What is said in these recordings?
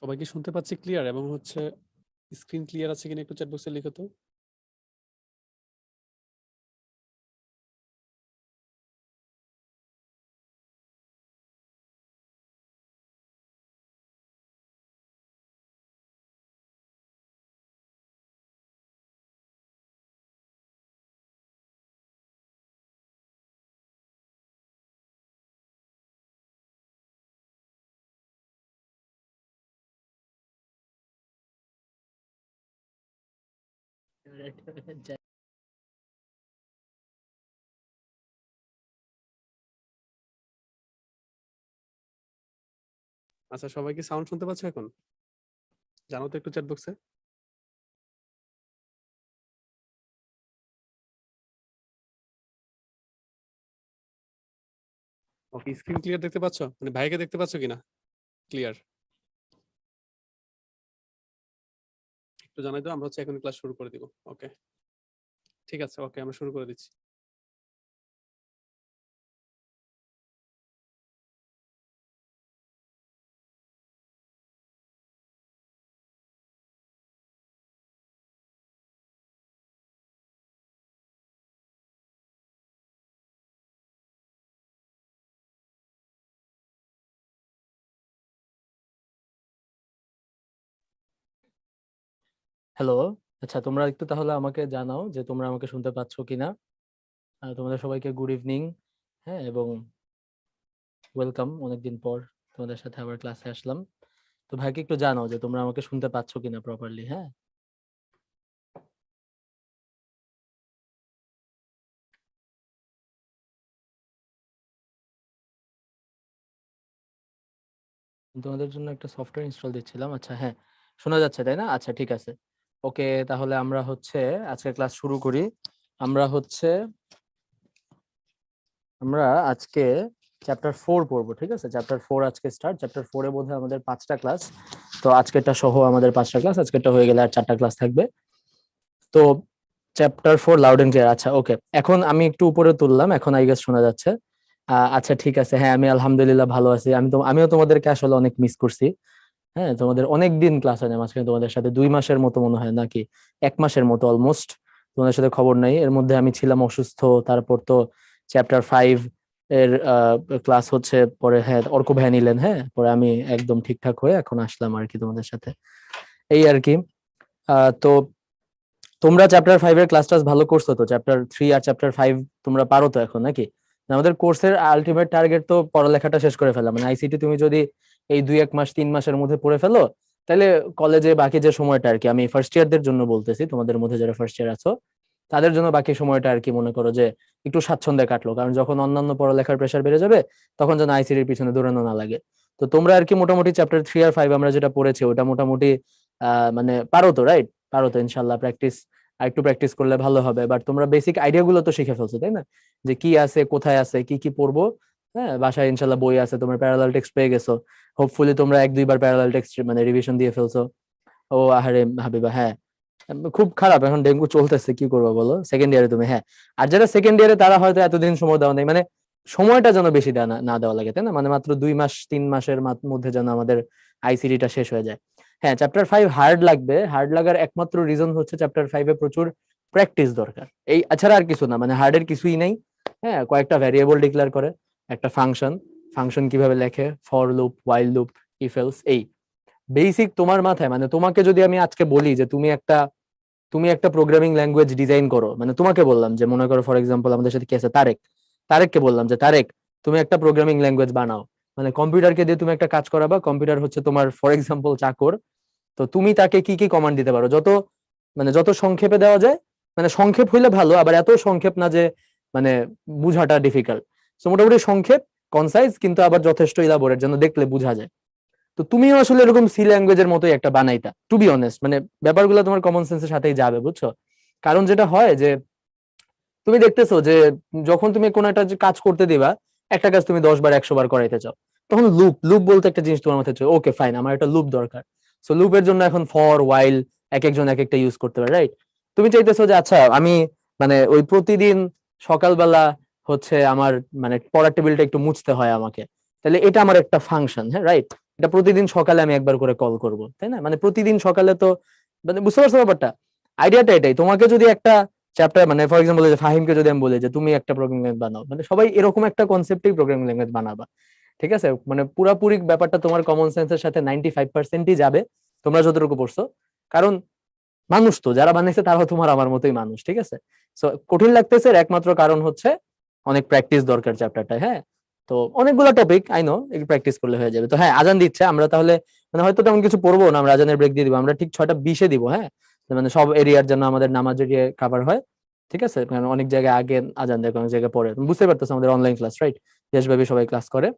সবাইকে শুনতে পাচ্ছি ক্লিয়ার এবং স্ক্রিন ক্লিয়ার আছে কিনা একটু চ্যাট বক্সে লিখো তো। আচ্ছা, সবাইকে সাউন্ড শুনতে পাচ্ছ এখন? জানো তো একটু চ্যাট বক্সে। ওকে, স্ক্রিন ক্লিয়ার দেখতে পাচ্ছ? মানে ভাইকে দেখতে পাচ্ছ কিনা ক্লিয়ার? একটু জানাই দাও, আমরা এখন ক্লাস শুরু করে দিব। ওকে, ঠিক আছে, ওকে আমরা শুরু করে দিচ্ছি। হ্যালো। আচ্ছা, তোমরা একটু তাহলে আমাকে জানাও যে তোমরা আমাকে শুনতে পাচ্ছ কিনা। তোমাদের সবাইকে গুড ইভিনিং। হ্যাঁ, এবং ওয়েলকাম। অনেকদিন পর তোমাদের সাথে আবার ক্লাসে আসলাম। তো ভাইকে একটু জানাও যে তোমরা আমাকে শুনতে পাচ্ছ কিনা প্রপারলি। হ্যাঁ, তোমাদের জন্য একটা সফটওয়্যার ইনস্টল দিচ্ছিলাম। আচ্ছা, হ্যাঁ, শোনা যাচ্ছে তাই না? আচ্ছা, ঠিক আছে। ওকে, তাহলে আমরা আজকে ক্লাস শুরু করি। আমরা আমরা আজকে চ্যাপ্টার 4 পড়বো, ঠিক আছে? চ্যাপ্টার 4 আজকে স্টার্ট। চ্যাপ্টার 4 এ বোধহয় আমাদের 5টা ক্লাস। তো আজকেরটা সহ আমাদের 5টা ক্লাস, আজকেরটা হয়ে গেলে আর 4টা ক্লাস থাকবে। তো চ্যাপ্টার 4 লাউড এন্ড ক্লিয়ার। আচ্ছা, ওকে, এখন আমি একটু উপরে তুললাম, এখন আই গেস শোনা যাচ্ছে। আচ্ছা, ঠিক আছে। হ্যাঁ, আমি আলহামদুলিল্লাহ ভালো আছি। আমিও তোমাদেরকে আসলে অনেক মিস করছি। হ্যাঁ, তোমাদের অনেক দিন ক্লাস হয় না মাঝখানে, তোমাদের সাথে 2 মাসের মতো মনে হয়, নাকি 1 মাসের মতো অলমোস্ট তোমাদের সাথে খবর নাই। এর মধ্যে আমি ছিলাম অসুস্থ। তারপর তো চ্যাপ্টার 5 এর ক্লাস হচ্ছে, পরে হ্যাঁ অর্ক ভাই নিলেন। হ্যাঁ, পরে আমি একদম ঠিকঠাক হয়ে এখন আসলাম আর কি তোমাদের সাথে, এই আর কি। তো তোমরা চ্যাপ্টার 5 এর ক্লাস টাস ভালো করছো তো? চ্যাপ্টার 3 আর চ্যাপ্টার 5 তোমরা পারো তো এখন, নাকি? আমাদের কোর্সের আলটিমেট টার্গেট তো পড়ালেখাটা শেষ করে ফেলা। মানে আইসিটি তুমি যদি এই 2-1 মাস 3 মাসের মধ্যে পড়ে ফেলো, তাহলে কলেজে বাকি যে সময়টা আর কি, আমি ফার্স্ট ইয়ারদের জন্য বলতেছি, তোমাদের মধ্যে যারা ফার্স্ট ইয়ার আছো তাদের জন্য বাকি সময়টা আর কি মনে করো যে একটু স্বাচ্ছন্দ্যে কাটলো। কারণ যখন অন্যান্য পড়ালেখার প্রেশার বেড়ে যাবে, তখন যেন আইসিটির পিছনে দৌড়ানো না লাগে। তো তোমরা আর কি মোটামুটি চ্যাপ্টার 3 আর 5 আমরা যেটা পড়েছি ওটা মোটামুটি মানে পারো তো, রাইট? পারো তো ইনশাল্লাহ। আর একটু প্র্যাকটিস করলে ভালো হবে। বাট তোমরা বেসিক আইডিয়া গুলো তো শিখে ফেলছো, তাই না? যে কি আছে, কোথায় আছে, কি কি পড়বো। হ্যাঁ, বাসায় ইনশাল্লাহ বই আছে, তোমরা প্যারালাল টেক্সট পেয়ে গেছো। হোপফুলি তোমরা 1-2 বার প্যারালাল টেক্সট মানে রিভিশন দিয়ে ফেলছো। ও আহারে হাবিবা, হ্যাঁ, খুব খারাপ। এখন ডেঙ্গু চলতেছে, কি করবো বলো? সেকেন্ড ইয়ারে তুমি, হ্যাঁ। আর যারা সেকেন্ড ইয়ারে তারা হয়তো এতদিন সময় দেওয়া নেই, মানে সময়টা যেন বেশি দেওয়া না দেওয়া লাগে, তাই না? মানে মাত্র 2 মাস 3 মাসের মধ্যে যেন আমাদের আইসিডিটা শেষ হয়ে যায়। হ্যাঁ, চ্যাপ্টার 5 হার্ড লাগবে। হার্ড লাগার একমাত্র রিজন হচ্ছে চ্যাপ্টার 5-এ প্রচুর প্র্যাকটিস দরকার। এই এছাড়া আর কিছু না, মানে হার্ডের কিছুই নেই। হ্যাঁ, কয়েকটা ভ্যারিয়েবল ডিক্লেয়ার করে, একটা ফাংশন, ফাংশন কিভাবে লেখে, for loop, while loop, if else, এই বেসিক তোমার মাথায়। মানে তোমাকে যদি আমি আজকে বলি যে তুমি একটা প্রোগ্রামিং ল্যাঙ্গুয়েজ ডিজাইন করো, মানে তোমাকে বললাম যে মনে করো ফর এক্সাম্পল আমাদের সাথে কি আছে, তারেককে বললাম যে তারেক, তুমি একটা প্রোগ্রামিং ল্যাঙ্গুয়েজ বানাও। মানে কম্পিউটারকে দিয়ে তুমি একটা কাজ করাবা, কম্পিউটার হচ্ছে তোমার ফর এক্সাম্পল চাকর। তো তুমি তাকে কি কি কমান্ড দিতে পারো, যত সংক্ষেপে দেওয়া যায়। মানে সংক্ষেপ হইলে ভালো, আবার এত সংক্ষেপ না যে মানে বুঝাটা ডিফিকাল্ট। তো মোটামুটি সংক্ষেপ, কনসাইজ, কিন্তু আবার যথেষ্ট ইলাবোরেট, যেন দেখলে বোঝা যায়। তো তুমিও আসলে এরকম সি ল্যাঙ্গুয়েজের মতোই একটা বানাইতা, টু বি অনেস্ট। মানে ব্যাপারগুলো তোমার কমন সেন্সের সাথেই যাবে, বুঝছো? কারণ যেটা হয় যে তুমি দেখতেছো যে যখন তুমি কোনো একটা যে কাজ করতে দিবা, একটা কাজ তুমি 10 বার 100 বার করাইতে চাও, তখন লুপ লুপ বলতে একটা জিনিস তোমার মাথায় চলে। ওকে ফাইন, আমার একটা লুপ দরকার। সো লুপের জন্য এখন ফর, ওয়াইল, এক একজন এক একটা ইউজ করতে পারে, রাইট? তুমি চাইতেছো যে আচ্ছা আমি মানে ওই প্রতিদিন সকালবেলা হচ্ছে আমার মানে পড়ার টেবিলটা একটু মুছতে হয় আমাকে, তাহলে এটা আমার একটা ফাংশন, হ্যাঁ, রাইট? এটা প্রতিদিন সকালে আমি একবার করে কল করব, তাই না? মানে প্রতিদিন সকালে তো, মানে বুঝতে পারছো ব্যাপারটা? আইডিয়াটা এটাই। তোমাকে যদি একটা চ্যাপ্টার, মানে ফর এক্সাম্পল যে ফাহিমকে যদি আমি বলি যে তুমি একটা প্রোগ্রামিং ল্যাঙ্গুয়েজ বানাও, মানে সবাই এরকম একটা কনসেপ্টেই প্রোগ্রামিং ল্যাঙ্গুয়েজ বানাবা, ঠিক আছে? মানে পুরাপুরি ব্যাপারটা তোমার কমন সেন্সের সাথে 95%ই যাবে, তোমরা যতটুকু পড়ছো। কারণ মানুষ তো যারা বানিয়েছে তারাও তোমার আমার মতোই মানুষ, ঠিক আছে? সো কঠিন লাগতেছে এর একমাত্র কারণ হচ্ছে অনেক প্র্যাকটিস দরকার চ্যাপ্টারটা। হ্যাঁ, তো অনেকগুলো টপিক আই নো, একটু প্র্যাকটিস করলে হয়ে যাবে। তো হ্যাঁ, আজান দিচ্ছে, আমরা তাহলে মানে হয়তো তেমন কিছু পড়বো না, আমরা আজানের ব্রেক দিয়ে দিব, আমরা ঠিক 6:20 দিব। হ্যাঁ, মানে সব এরিয়ার জন্য আমাদের নামাজ এরিয়া কাভার হয়, ঠিক আছে? কারণ অনেক জায়গায় আগে আজান দেয়, অনেক জায়গায় পরে, তুমি বুঝতে পারতেছো আমাদের অনলাইন ক্লাস, রাইট? দেশব্যাপী সবাই ক্লাস করে।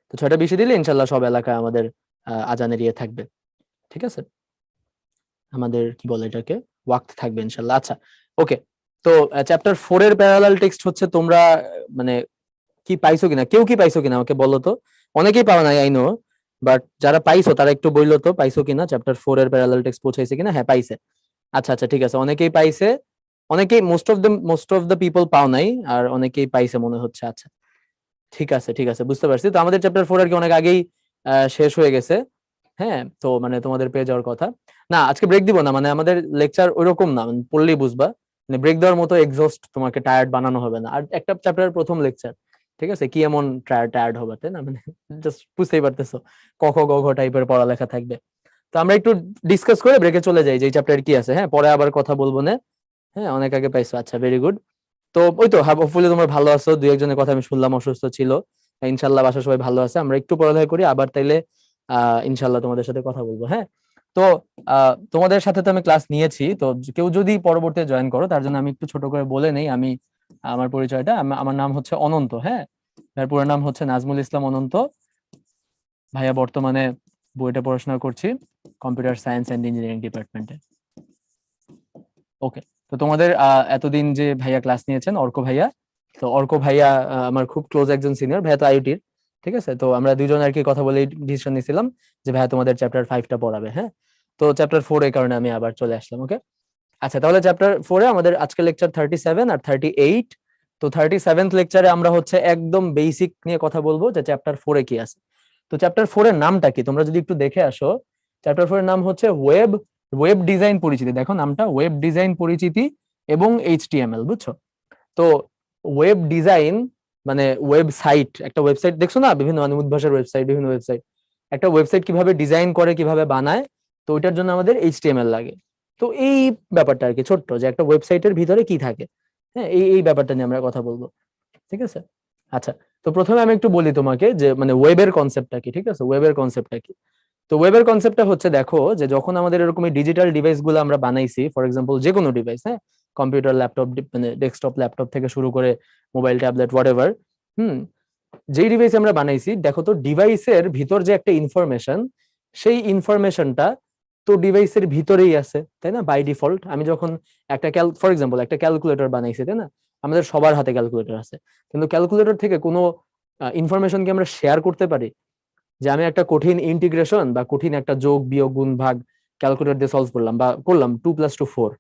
তো 6:20 দিলে ইনশাল্লাহ সব এলাকায় আমাদের আজান এরিয়া থাকবে, ঠিক আছে? আমাদের কি বলে এটাকে, ওয়াক্ত থাকবে ইনশাল্লাহ। আচ্ছা, ওকে। তো চ্যাপ্টার 4 এর প্যারালাল টেক্সট হচ্ছে, তোমরা মানে কি পাইছো কিনা, কেউ কি পাইছো কিনা আমাকে বলো তো। অনেকেই পাওয়া নাই আই নো, বাট যারা পাইছো তারা একটু বললো তো পাইছো কিনা, চ্যাপ্টার 4 এর প্যারালাল টেক্সট পৌঁছাইছে কিনা। হ্যাঁ, পাইছে। আচ্ছা আচ্ছা, ঠিক আছে, অনেকেই পাইছে, অনেকেই, মোস্ট অফ দ্য পিপল পাও নাই, আর অনেকেই পাইছে মনে হচ্ছে। আচ্ছা, ঠিক আছে ঠিক আছে, বুঝতে পারছি। তো আমাদের চ্যাপ্টার 4 আর কি অনেক আগেই শেষ হয়ে গেছে। হ্যাঁ, তো মানে তোমাদের পেয়ে যাওয়ার কথা। না, আজকে ব্রেক দিব না, মানে আমাদের লেকচার ওইরকম না, মানে পড়লেই বুঝবা। মানে ব্রেক দেওয়ার মতো এক্সস্ট তোমাকে টায়ার্ড বানানো হবে না। আর একটা চ্যাপ্টারের প্রথম লেকচার, ঠিক আছে, কি এমন টায়ার্ড হবে, তাই না? মানে জাস্ট বুঝতেই পারতেছো, ক খ গ ঘ টাইপের পড়ালেখা থাকবে। তো আমরা একটু ডিসকাস করে ব্রেকে চলে যাই যে এই চ্যাপ্টার কি আছে। হ্যাঁ, পরে আবার কথা বলবো না। হ্যাঁ, অনেক আগে পাইছো, আচ্ছা, ভেরি গুড। তো ওই তো, হোপফুলি তোমরা ভালো আছো। দুই একজনের কথা আমি শুনলাম অসুস্থ ছিল, ইনশাল্লাহ বাসা সবাই ভালো আছে। আমরা একটু পড়ালেখা করি, আবার তাইলে ইনশাল্লাহ তোমাদের সাথে কথা বলবো। হ্যাঁ, তো তোমাদের সাথে তো আমি ক্লাস নিয়েছি, তো কেউ যদি পরবর্তীতে জয়েন করো তার জন্য আমি একটু ছোট করে বলে নেই আমি আমার পরিচয়টা। আমার নাম হচ্ছে অনন্ত। হ্যাঁ, তার পুরো নাম হচ্ছে নাজমুল ইসলাম অনন্ত। ভাইয়া বর্তমানে বুয়েটে পড়াশোনা করছি, কম্পিউটার সায়েন্স এন্ড ইঞ্জিনিয়ারিং ডিপার্টমেন্টে। ওকে। তো তোমাদের এতদিন যে ভাইয়া ক্লাস নিয়েছেন, অর্ক ভাইয়া, তো অর্ক ভাইয়া আমার খুব ক্লোজ একজন সিনিয়র। ভাইয়া তো আইটির, ঠিক আছে? তো আমরা দুজন আর কি কথা বলে ডিসিশন নিয়েছিলাম যে ভাইয়া তোমাদের চ্যাপ্টার 5টা পড়াবে। হ্যাঁ, তো চ্যাপ্টার 4 এর কারণে আমি আবার চলে আসলাম। ওকে, আচ্ছা, তাহলে চ্যাপ্টার 4 এ আমাদের আজকে লেকচার 37 আর 38। তো 37th লেকচারে আমরা হচ্ছে একদম বেসিক নিয়ে কথা বলবো যে চ্যাপ্টার 4 এ কি আছে। তো চ্যাপ্টার 4 এর নামটা কি তোমরা যদি একটু দেখে আসো, চ্যাপ্টার 4 এর নাম হচ্ছে ওয়েব ডিজাইন পরিচিতি। দেখো নামটা, ওয়েব ডিজাইন পরিচিতি এবং এইচটিএমএল, বুঝছো? তো ওয়েব ডিজাইন মানে ওয়েবসাইট, একটা ওয়েবসাইট দেখছো না, বিভিন্ন মানে উদ্ভাসের ওয়েবসাইট, বিভিন্ন ওয়েবসাইট, একটা ওয়েবসাইট কিভাবে ডিজাইন করে, কিভাবে বানায়, তো ওইটার জন্য আমাদের এইচটিএমএল লাগে। তো এই ব্যাপারটা আর কি, ছোট্ট যে একটা ওয়েবসাইটের ভিতরে কি থাকে। হ্যাঁ, এই ব্যাপারটা নিয়ে আমরা কথা বলবো, ঠিক আছে? আচ্ছা, তো প্রথমে আমি একটু বলি তোমাকে যে মানে ওয়েবের কনসেপ্টটা কি, ঠিক আছে? ওয়েবের কনসেপ্টটা কি? তো ওয়েবের কনসেপ্টটা হচ্ছে, দেখো যে যখন আমাদের এরকম ডিজিটাল ডিভাইস গুলো আমরা বানাইছি, ফর এক্সাম্পল যে কোনো ডিভাইস, হ্যাঁ, কম্পিউটার, ল্যাপটপ, মানে ডেস্কটপ, ল্যাপটপ থেকে শুরু করে মোবাইল, ট্যাবলেট, হোয়াটএভার, যেই ডিভাইস আমরা বানাইছি, দেখো তো ডিভাইসের ভিতর যে একটা ইনফরমেশন, সেই ইনফরমেশনটা তো ডিভাইসের ভিতরেই আছে, তাই না? বাই ডিফল্ট আমি যখন একটা ফর এক্সাম্পল একটা ক্যালকুলেটর বানাইছি, তাই না? আমাদের সবার হাতে ক্যালকুলেটর আছে, কিন্তু ক্যালকুলেটর থেকে কোনো ইনফরমেশন কি আমরা শেয়ার করতে পারি? যে আমি একটা কঠিন ইন্টিগ্রেশন বা কঠিন একটা যোগ বিয়োগ গুণ ভাগ ক্যালকুলেটর দিয়ে সলভ করলাম, বা করলাম 2+2 4,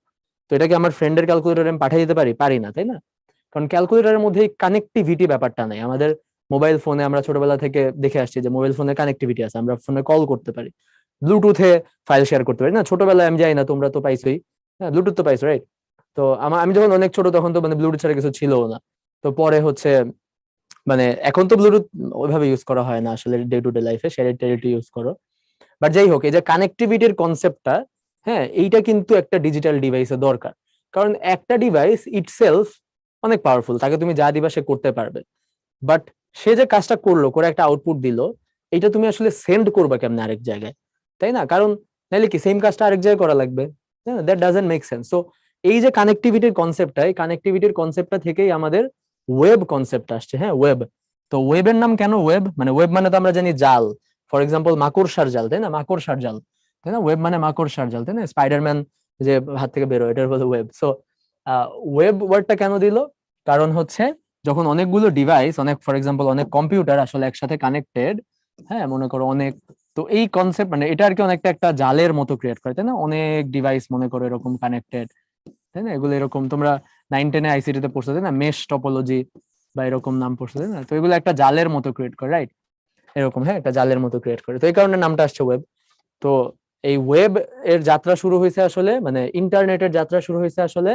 তো এটা কি আমার ফ্রেন্ডের ক্যালকুলেটরে আমি পাঠিয়ে দিতে পারি? পারি না, তাই না? কারণ ক্যালকুলেটরের মধ্যে কানেক্টিভিটি ব্যাপারটা নাই। আমাদের মোবাইল ফোনে আমরা ছোটবেলা থেকে দেখে আসছি যে মোবাইল ফোনে কানেক্টিভিটি আছে, আমরা ফোনে কল করতে পারি, ব্লুটুথে ফাইল শেয়ার করতে পারি না? ছোটবেলায় আমি জানি না, তোমরা তো পাইছোই, হ্যাঁ, ব্লুটুথ তো পাইছো, রাইট? তো আমি যখন অনেক ছোট তখন তো মানে ব্লুটুথ ছাড়া কিছু ছিল না। তো পরে হচ্ছে মানে এখন তো ব্লুটুথ ওইভাবে ইউজ করা হয় না আসলে ডে টু ডে লাইফে, টেরিটরি ইউজ করো। বাট যাই হোক, এই যে কানেক্টিভিটির কনসেপ্টটা, হ্যাঁ, এইটা কিন্তু একটা ডিজিটাল ডিভাইসে দরকার। কারণ একটা ডিভাইস ইটসেলফ অনেক পাওয়ারফুল, তাকে তুমি যা দিবা সে করতে পারবে, বাট সে যে কাজটা করলো, করে একটা আউটপুট দিল, এটা তুমি আসলে সেন্ড করবা কেমনে আরেক জায়গায়, তাই না? কারণ নাইলে কি সেম কাজটা আরেক জায়গায় করা লাগবে, that doesn't make sense. So এই যে কানেক্টিভিটির কনসেপ্টটা, এই কানেক্টিভিটির কনসেপ্টটা থেকেই আমাদের ওয়েব কনসেপ্ট আসছে। হ্যাঁ, ওয়েব। তো ওয়েবের নাম কেন ওয়েব? মানে ওয়েব মানে তো আমরা জানি জাল, ফর এক্সাম্পল মাকড়সার জাল, তাই না? মাকড়সার জাল, তাই না? ওয়েব মানে মাকড়সার জাল, তাই না? স্পাইডারম্যান যে হাত থেকে বেরোয়, এটার বলে ওয়েব। সো ওয়েব ওয়ার্ডটা কেন দিল? কারণ হচ্ছে যখন অনেকগুলো ডিভাইস, অনেক ফর এক্সাম্পল অনেক কম্পিউটার আসলে একসাথে কানেক্টেড, হ্যাঁ, মনে করো অনেক, তো এই কনসেপ্ট মানে এটা আর কি অনেকটা একটা জালের মতো ক্রিয়েট করে, তাই না? অনেক ডিভাইস মনে করো এরকম কানেক্টেড, তাই না? এগুলো এরকম তোমরা 9-10 আইসিটি তে পড়ছো, তাই না? মেশ টপোলজি বা এরকম নাম পড়ছো, তাই না? তো এগুলো একটা জালের মতো ক্রিয়েট করে, রাইট? এরকম, হ্যাঁ, একটা জালের মতো ক্রিয়েট করে, তো এই কারণে নামটা আসছে ওয়েব। তো এই ওয়েব এর যাত্রা শুরু হয়েছে আসলে, মানে ইন্টারনেটের যাত্রা শুরু হয়েছে আসলে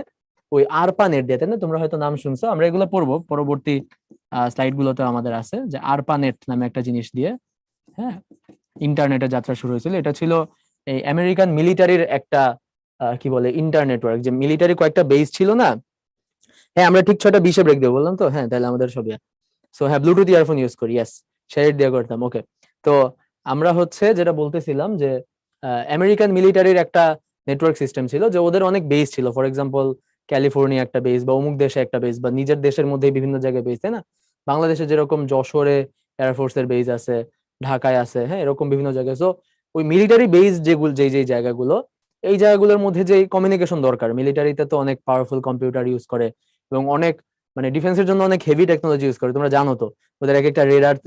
ওই আরপানেট দিয়ে, তাই না? তোমরা হয়তো নাম শুনছো, আমরা এগুলো পড়বো পরবর্তী স্লাইড গুলোতে আমাদের আছে, যে আরপানেট নামে একটা জিনিস দিয়ে, হ্যাঁ, ইন্টারনেটের যাত্রা শুরু হয়েছিল। এটা ছিল এই আমেরিকান মিলিটারির একটা কি বলে ইন্টার নেটওয়ার্ক, যে মিলিটারি কয়েকটা বেস ছিল না। হ্যাঁ, আমরা ঠিক 6:20 ব্রেক দেবো বললাম তো, হ্যাঁ, তাহলে আমাদের সব সো হ্যাঁ, ব্লুটুথ ইয়ারফোন ইউজ করি, ইয়েস, শেয়ার দিয়ে করতাম, ওকে। তো আমরা হচ্ছে যেটা বলতেছিলাম যে আমেরিকান মিলিটারির একটা নেটওয়ার্ক সিস্টেম ছিল, যে ওদের অনেক বেস ছিল, ফর এক্সাম্পল ক্যালিফোর্নিয়া একটা বেস, বা অমুক দেশে একটা বেস, বা নিজের দেশের মধ্যে বিভিন্ন জায়গায় বেস, তাই না? বাংলাদেশে যেরকম যশোরে এয়ারফোর্সের বেস আছে, ঢাকায় আছে, হ্যাঁ, এরকম বিভিন্ন জায়গায়। সো ওই মিলিটারি বেস যেগুলো, যেই জায়গাগুলো, এই জায়গাগুলোর মধ্যে যে কমিউনিকেশন দরকার, মিলিটারিতে তো অনেক পাওয়ারফুল কম্পিউটার ইউজ করে, এবং অনেক মানে ডিফেন্সের জন্য অনেক হেভি টেকনোলজি ইউজ করে, তোমরা জানো তো। ওদের এক একটা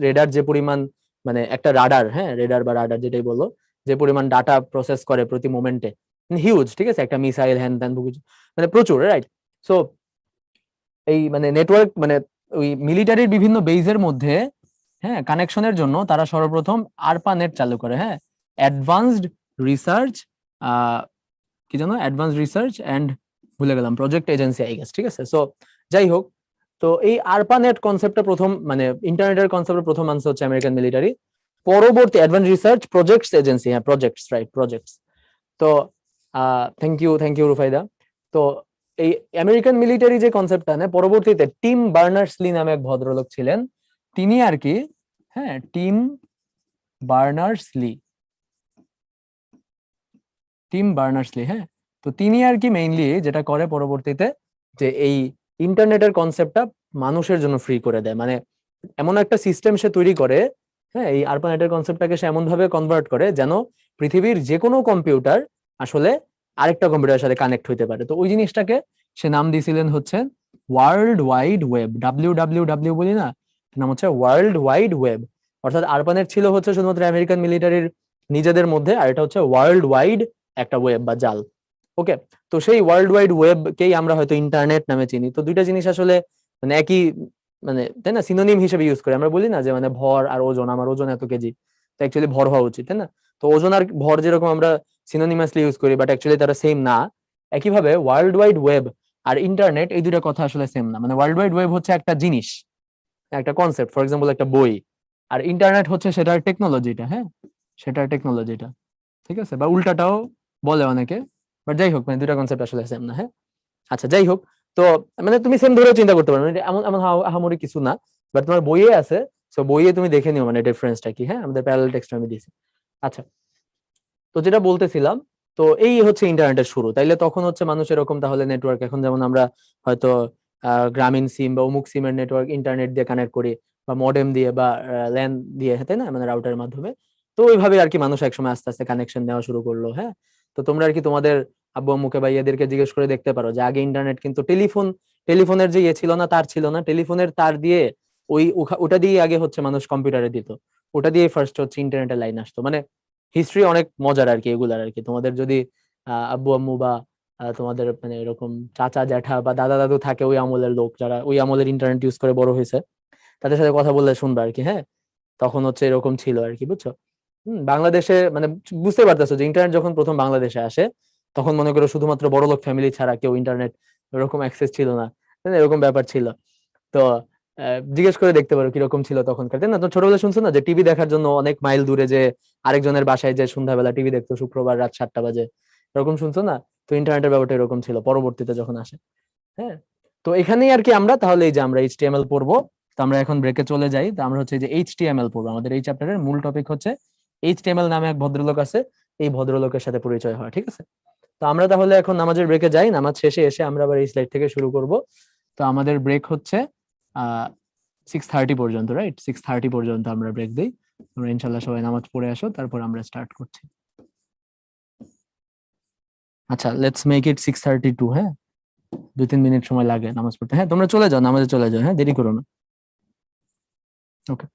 রেডার যে পরিমাণ, মানে একটা রাডার, হ্যাঁ, রেডার বা রাডার যেটাই বলো, যে পরিমাণ ডাটা প্রসেস করে প্রতি মোমেন্টে, হিউজ, ঠিক আছে, একটা মিসাইল হ্যান ত্যান মানে প্রচুর, রাইট? সো এই মানে নেটওয়ার্ক, মানে ওই মিলিটারির বিভিন্ন বেজের মধ্যে, হ্যাঁ, কানেকশনের জন্য তারা সর্বপ্রথম আরপানেট চালু করে, হ্যাঁ, অ্যাডভান্সড রিসার্চ, কি জানো, অ্যাডভান্স রিসার্চ এন্ড, ভুলে গেলাম, প্রজেক্ট এজেন্সি আই গেস, ঠিক আছে। সো যাই হোক, তো এই আরপানেট কনসেপ্টটা প্রথম, মানে ইন্টারনেটের কনসেপ্টটা প্রথম আনছে হচ্ছে আমেরিকান মিলিটারি। পরবর্তী অ্যাডভান্স রিসার্চ প্রজেক্টস এজেন্সি, হ্যাঁ, প্রজেক্টস, রাইট, প্রজেক্টস। তো থ্যাংক ইউ রুফাইদা। তো এই আমেরিকান মিলিটারি যে কনসেপ্টটা, না, পরবর্তীতে টিম বার্নার্স-লি নামে এক ভদ্রলোক ছিলেন, তিনি আর কি, হ্যাঁ, টিম বার্নার্স-লি, হ্যাঁ। তো তিনি আর কি মেইনলি যেটা করে পরবর্তীতে, যে এই ইন্টারনেটের কনসেপ্টটা মানুষের জন্য ফ্রি করে দেয়, মানে এমন একটা সিস্টেম সে তৈরি করে, হ্যাঁ, এই আরপানেটের কনসেপ্টটাকে সে এমন ভাবে কনভার্ট করে যেন পৃথিবীর যে কোনো কম্পিউটার আসলে আরেকটা কম্পিউটারের সাথে কানেক্ট হইতে পারে। তো ওই জিনিসটাকে সে নাম দিয়েছিলেন হচ্ছে ওয়ার্ল্ড ওয়াইড ওয়েব, WWW বলি না, নাম হচ্ছে ওয়ার্ল্ড ওয়াইড ওয়েব। অর্থাৎ আরপানেট ছিল হচ্ছে শুধুমাত্র আমেরিকান মিলিটারির নিজেদের মধ্যে, আর এটা হচ্ছে ওয়ার্ল্ড ওয়াইড একটা ওয়েব বা জাল, ওকে। তো সেই ওয়ার্ল্ড ওয়াইড ওয়েব কেই আমরা হয়তো ইন্টারনেট নামে চিনি। তো দুইটা জিনিস আসলে মানে একই, মানে তাই না, সিনোনিম হিসেবে ইউজ করি। আমরা বলি না যে মানে ভর আর ওজন, আমার ওজন এত কেজি, তো অ্যাকচুয়ালি ভর হওয়া উচিত, তাই না? তো ওজন আর ভর যেরকম আমরা সিনোনিমাসলি ইউজ করি, বাট অ্যাকচুয়ালি তারা সেম না। একইভাবে ওয়ার্ল্ড ওয়াইড ওয়েব আর ইন্টারনেট, এই দুইটা কথা আসলে সেম না। মানে ওয়ার্ল্ড ওয়াইড ওয়েব হচ্ছে একটা জিনিস, একটা কনসেপ্ট, ফর এক্সাম্পল একটা বই, আর ইন্টারনেট হচ্ছে সেটার টেকনোলজিটা, হ্যাঁ, সেটার টেকনোলজিটা, ঠিক আছে, বা উল্টাটাও বলে অনেকে, বাট যাই হোক, মানে দুইটা কনসেপ্ট আসলে সেম না, হ্যাঁ। আচ্ছা, যাই হোক, তো মানে তুমি সেম ধরেও চিন্তা করতে পারো, মানে এমন এমন আহামরি কিছু না, বাট তোমার বইয়ে আছে, সো বইয়ে তুমি দেখে নিও মানে ডিফারেন্সটা কি, হ্যাঁ, আমাদের প্যারালাল টেক্সট আমি দিয়েছি। আচ্ছা, তো যেটা বলতেছিলাম, তো এই হচ্ছে ইন্টারনেটের শুরু। তাইলে তখন হচ্ছে মানুষ এরকম, তাহলে নেটওয়ার্ক এখন যেমন আমরা হয়তো গ্রামীণ সিম বা অমুক সিমের নেটওয়ার্ক ইন্টারনেট দিয়ে কানেক্ট করি, বা মডেম দিয়ে বা ল্যান দিয়ে, তাই না, মানে রাউটারের মাধ্যমে। তো ওইভাবে আর কি মানুষ একসময় আস্তে আস্তে কানেকশন নেওয়া শুরু করলো, হ্যাঁ। তো তোমরা আর কি তোমাদের আব্বু আম্মুকে বা ইয়েদেরকে জিজ্ঞেস করে দেখতে পারো যে আগে ইন্টারনেট কিন্তু টেলিফোনের যে ইয়ে ছিল না, তার ছিল না, টেলিফোনের তার দিয়ে ওটা দিয়ে আগে হচ্ছে মানুষ কম্পিউটারে দিত, ওটা দিয়ে ফার্স্ট হচ্ছে ইন্টারনেটের লাইন আসতো। মানে হিস্ট্রি অনেক মজার আর কি এগুলার, আর কি তোমাদের যদি আব্বু আম্মু বা তোমাদের মানে এরকম চাচা জ্যাঠা বা দাদা দাদু থাকে ওই আমলের লোক, যারা ওই আমলের ইন্টারনেট ইউজ করে বড় হয়েছে, তাদের সাথে কথা বললে শুনবা আর কি, হ্যাঁ। তখন হচ্ছে এরকম ছিল আর কি, বুঝছো? বাংলাদেশে মানে বুঝতে পারতেছো যে ইন্টারনেট যখন প্রথম বাংলাদেশে আসে, তখন মনে করো শুধুমাত্র বড়লোক ফ্যামিলি ছাড়া কেউ ইন্টারনেট এরকম অ্যাক্সেস ছিল না, তাই না? এরকম ব্যাপার ছিল। তো জিজ্ঞেস করে দেখতে পারো কিরকম ছিল তখনকার, তাই না? তো ছোটবেলায় শুনছো না যে টিভি দেখার জন্য অনেক মাইল দূরে যে আরেকজনের বাসায় যে সন্ধ্যাবেলা টিভি দেখতো, শুক্রবার রাত 7টা বাজে, এরকম শুনছো না? তো ইন্টারনেটের ব্যাপারটা এরকম ছিল পরবর্তীতে যখন আসে, হ্যাঁ। তো এখানেই আর কি আমরা তাহলে এই যে আমরা এইচটিএমএল পড়বো। তো আমরা এখন ব্রেকে চলে যাই। তো আমরা হচ্ছে যে এইচটিএমএল পড়বো, আমাদের এই চ্যাপ্টারের মূল টপিক হচ্ছে এইচটিএমএল নামে এক ভদ্রলোক আছে, এই ভদ্রলোকের সাথে পরিচয় হয়, ঠিক আছে? তো আমরা তাহলে এখন নামাজের ব্রেকে যাই, নামাজ শেষে এসে আমরা আবার এই স্লাইড থেকে শুরু করব। তো আমাদের ব্রেক হচ্ছে 6:30 পর্যন্ত, রাইট? 6:30 পর্যন্ত আমরা ব্রেক দিই। তোমরা ইনশাল্লাহ সবাই নামাজ পড়ে আসো, তারপর আমরা স্টার্ট করছি। আচ্ছা, লেটস মেক ইট 6:32, হ্যাঁ, 2-3 মিনিট সময় লাগে নামাজ পড়তে। হ্যাঁ, তোমরা চলে যাও, নামাজে চলে যাও, হ্যাঁ, দেরি করো না। ওকে।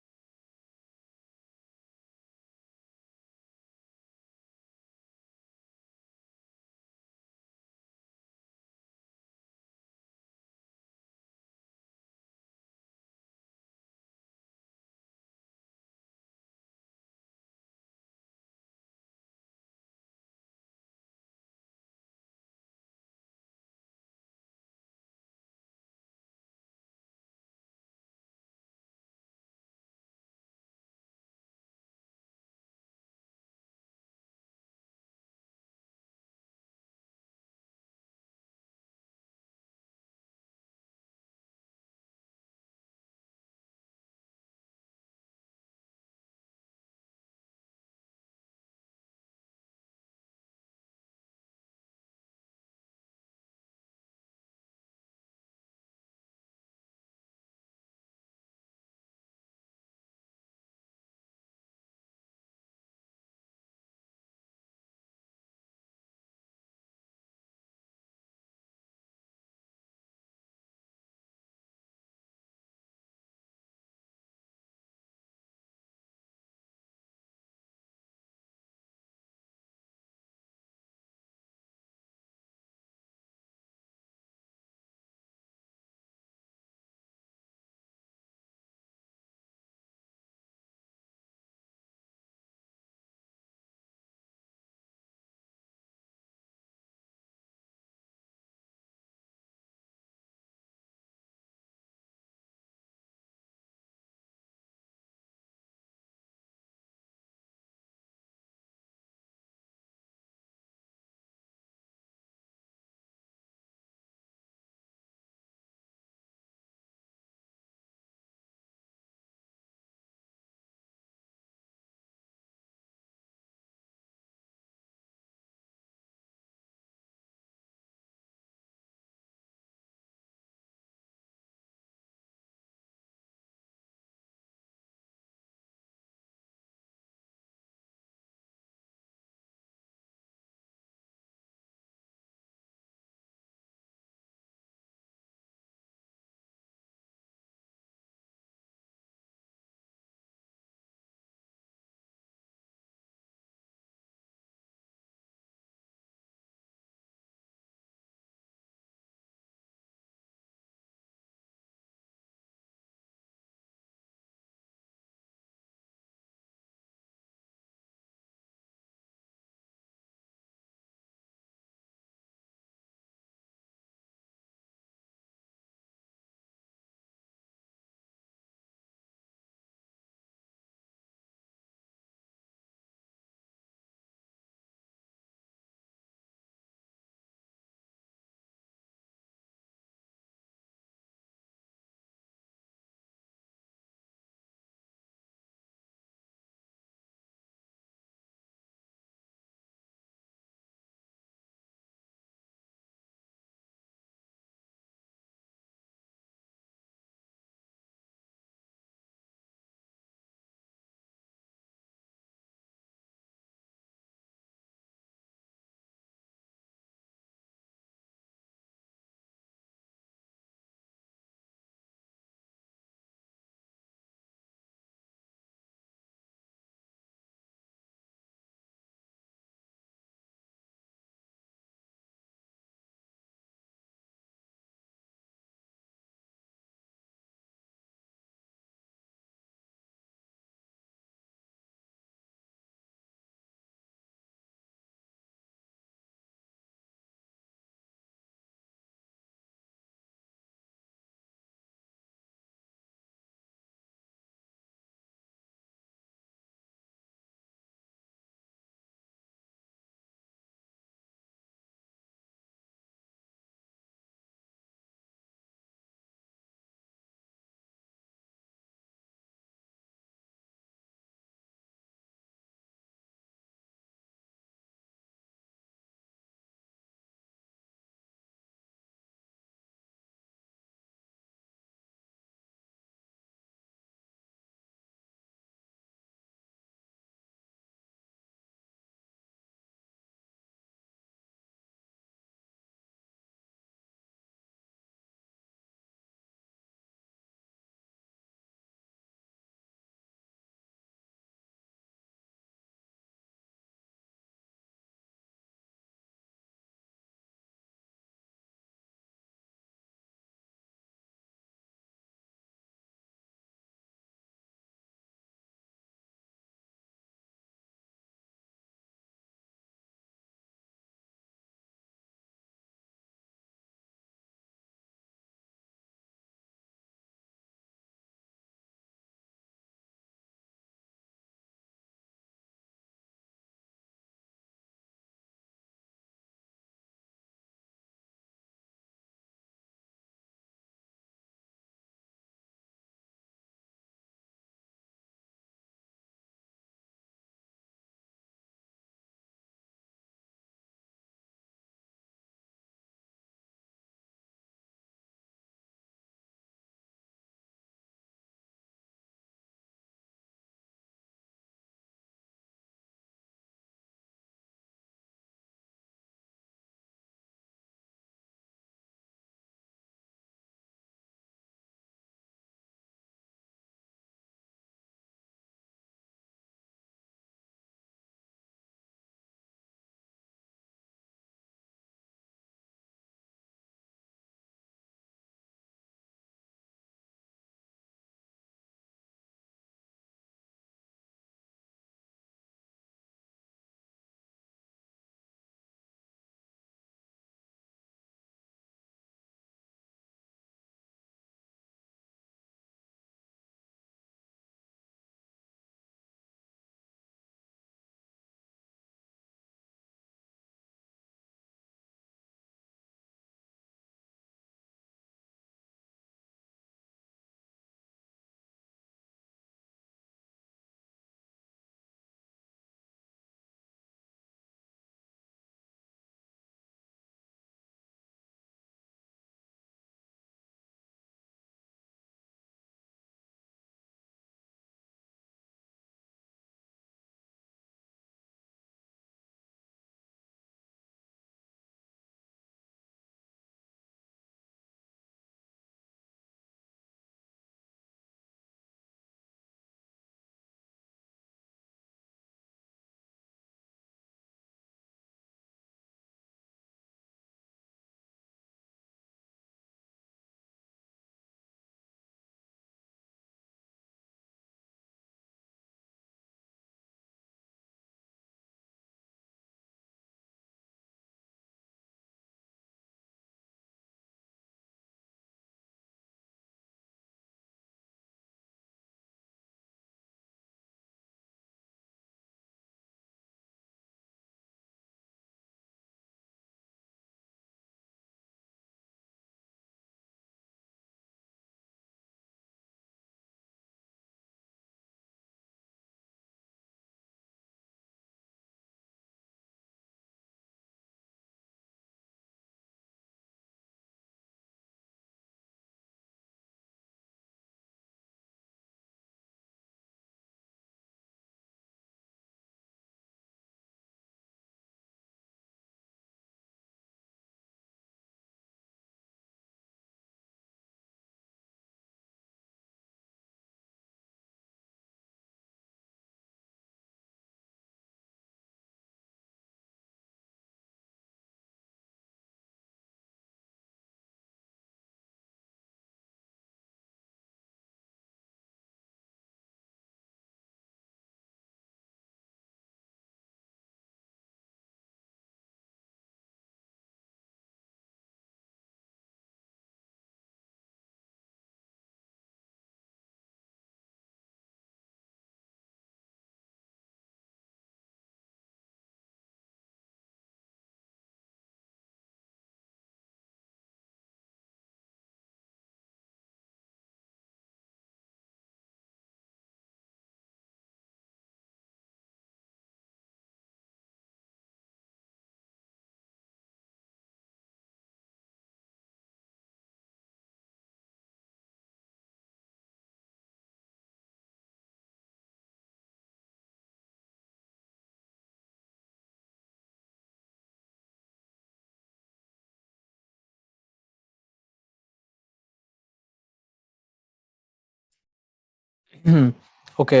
ওকে,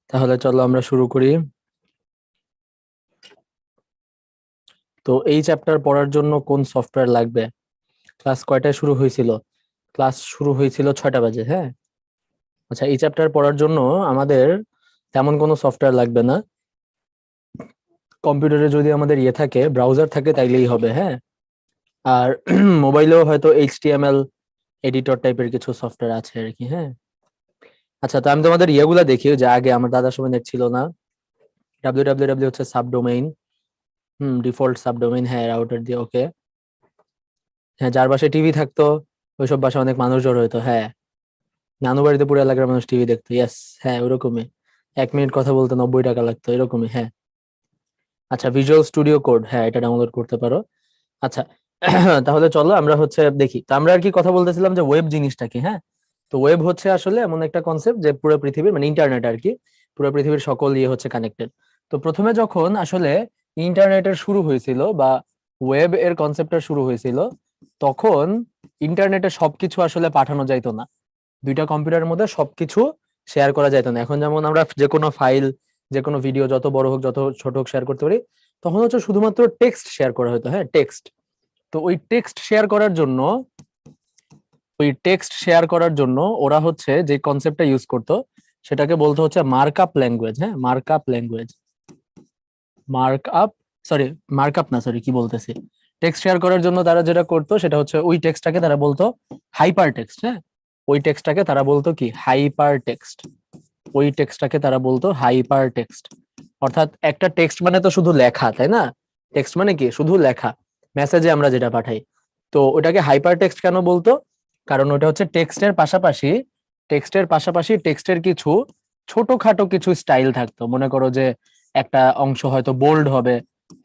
তাহলে চলো আমরা শুরু করি। তো এই চ্যাপ্টার পড়ার জন্য কোন সফটওয়্যার লাগবে? ক্লাস কয়টায় শুরু হয়েছিল? ক্লাস শুরু হয়েছিল 6টা বাজে। হ্যাঁ, আচ্ছা, এই চ্যাপ্টার পড়ার জন্য আমাদের তেমন কোনো সফটওয়্যার লাগবে না। কম্পিউটারে যদি আমাদের ইয়ে থাকে, ব্রাউজার থাকে, তাইলেই হবে। হ্যাঁ, আর মোবাইলেও হয়তো HTML এডিটর টাইপের কিছু সফটওয়্যার আছে আর কি। হ্যাঁ, আচ্ছা, তো আমি তোমাদের ইয়েগুলা দেখি যে আগে আমার দাদার সময় নেট ছিল না। www হচ্ছে সাবডোমেইন, ডিফল্ট সাবডোমেইন, হ্যাঁ, রাউটার দিয়ে। ওকে, হ্যাঁ, যার বাসায় টিভি থাকতো ওইসব বাসায় অনেক মানুষ জড়ো হতো। হ্যাঁ, নানু বাড়িতে পুরো এলাকার মানুষ টিভি দেখতো। ইয়েস, হ্যাঁ, ওরকমই। 1 মিনিট কথা বলতে 90 টাকা লাগতো, এরকমই। হ্যাঁ, আচ্ছা, ভিজুয়াল স্টুডিও কোড, হ্যাঁ, এটা ডাউনলোড করতে পারো। আচ্ছা, তাহলে চলো আমরা হচ্ছে দেখি। তো আমরা আর কি কথা বলতেছিলাম যে ওয়েব জিনিসটা কি। হ্যাঁ, তো ওয়েব হচ্ছে আসলে এমন একটা কনসেপ্ট যে পুরো পৃথিবীর, মানে ইন্টারনেট আর কি, পুরো পৃথিবীর সকল ইয়ে হচ্ছে কানেক্টেড। তো প্রথমে যখন আসলে ইন্টারনেটের শুরু হয়েছিল বা ওয়েব এর কনসেপ্টটা শুরু হয়েছিল, তখন ইন্টারনেটে সবকিছু আসলে পাঠানো যাইতো না। দুইটা কম্পিউটারের মধ্যে সবকিছু শেয়ার করা যাইতো না। এখন যেমন আমরা যে কোনো ফাইল, যে কোনো ভিডিও যত বড় হোক যত ছোট হোক শেয়ার করতে পারি, তখন হচ্ছে শুধুমাত্র টেক্সট শেয়ার করা হতো। হ্যাঁ, টেক্সট। তো ওই টেক্সট শেয়ার করার জন্য, ওরা হচ্ছে যে কনসেপ্টটা ইউজ করতো সেটাকে বলতো হচ্ছে মার্কআপ ল্যাঙ্গুয়েজ। হ্যাঁ, markup language, markup, sorry, markup না, সরি, কি বলতেছি, টেক্সট শেয়ার করার জন্য তারা যেটা করতো সেটা হচ্ছে ওই টেক্সটটাকে তারা বলতো হাইপার টেক্সট। হ্যাঁ, ওই টেক্সটটাকে তারা বলতো কি, হাইপার টেক্সট। ওই টেক্সটটাকে তারা বলতো হাইপার টেক্সট। অর্থাৎ একটা টেক্সট মানে তো শুধু লেখা, তাই না? টেক্সট মানে কি, শুধু লেখা, মেসেজে আমরা যেটা পাঠাই। তো ওটাকে হাইপার টেক্সট কেন বলতো? কারণ ওটা হচ্ছে টেক্সটের পাশাপাশি টেক্সটের কিছু ছোটখাটো কিছু স্টাইল থাকতো। মনে করো যে একটা অংশ হয়তো বোল্ড হবে,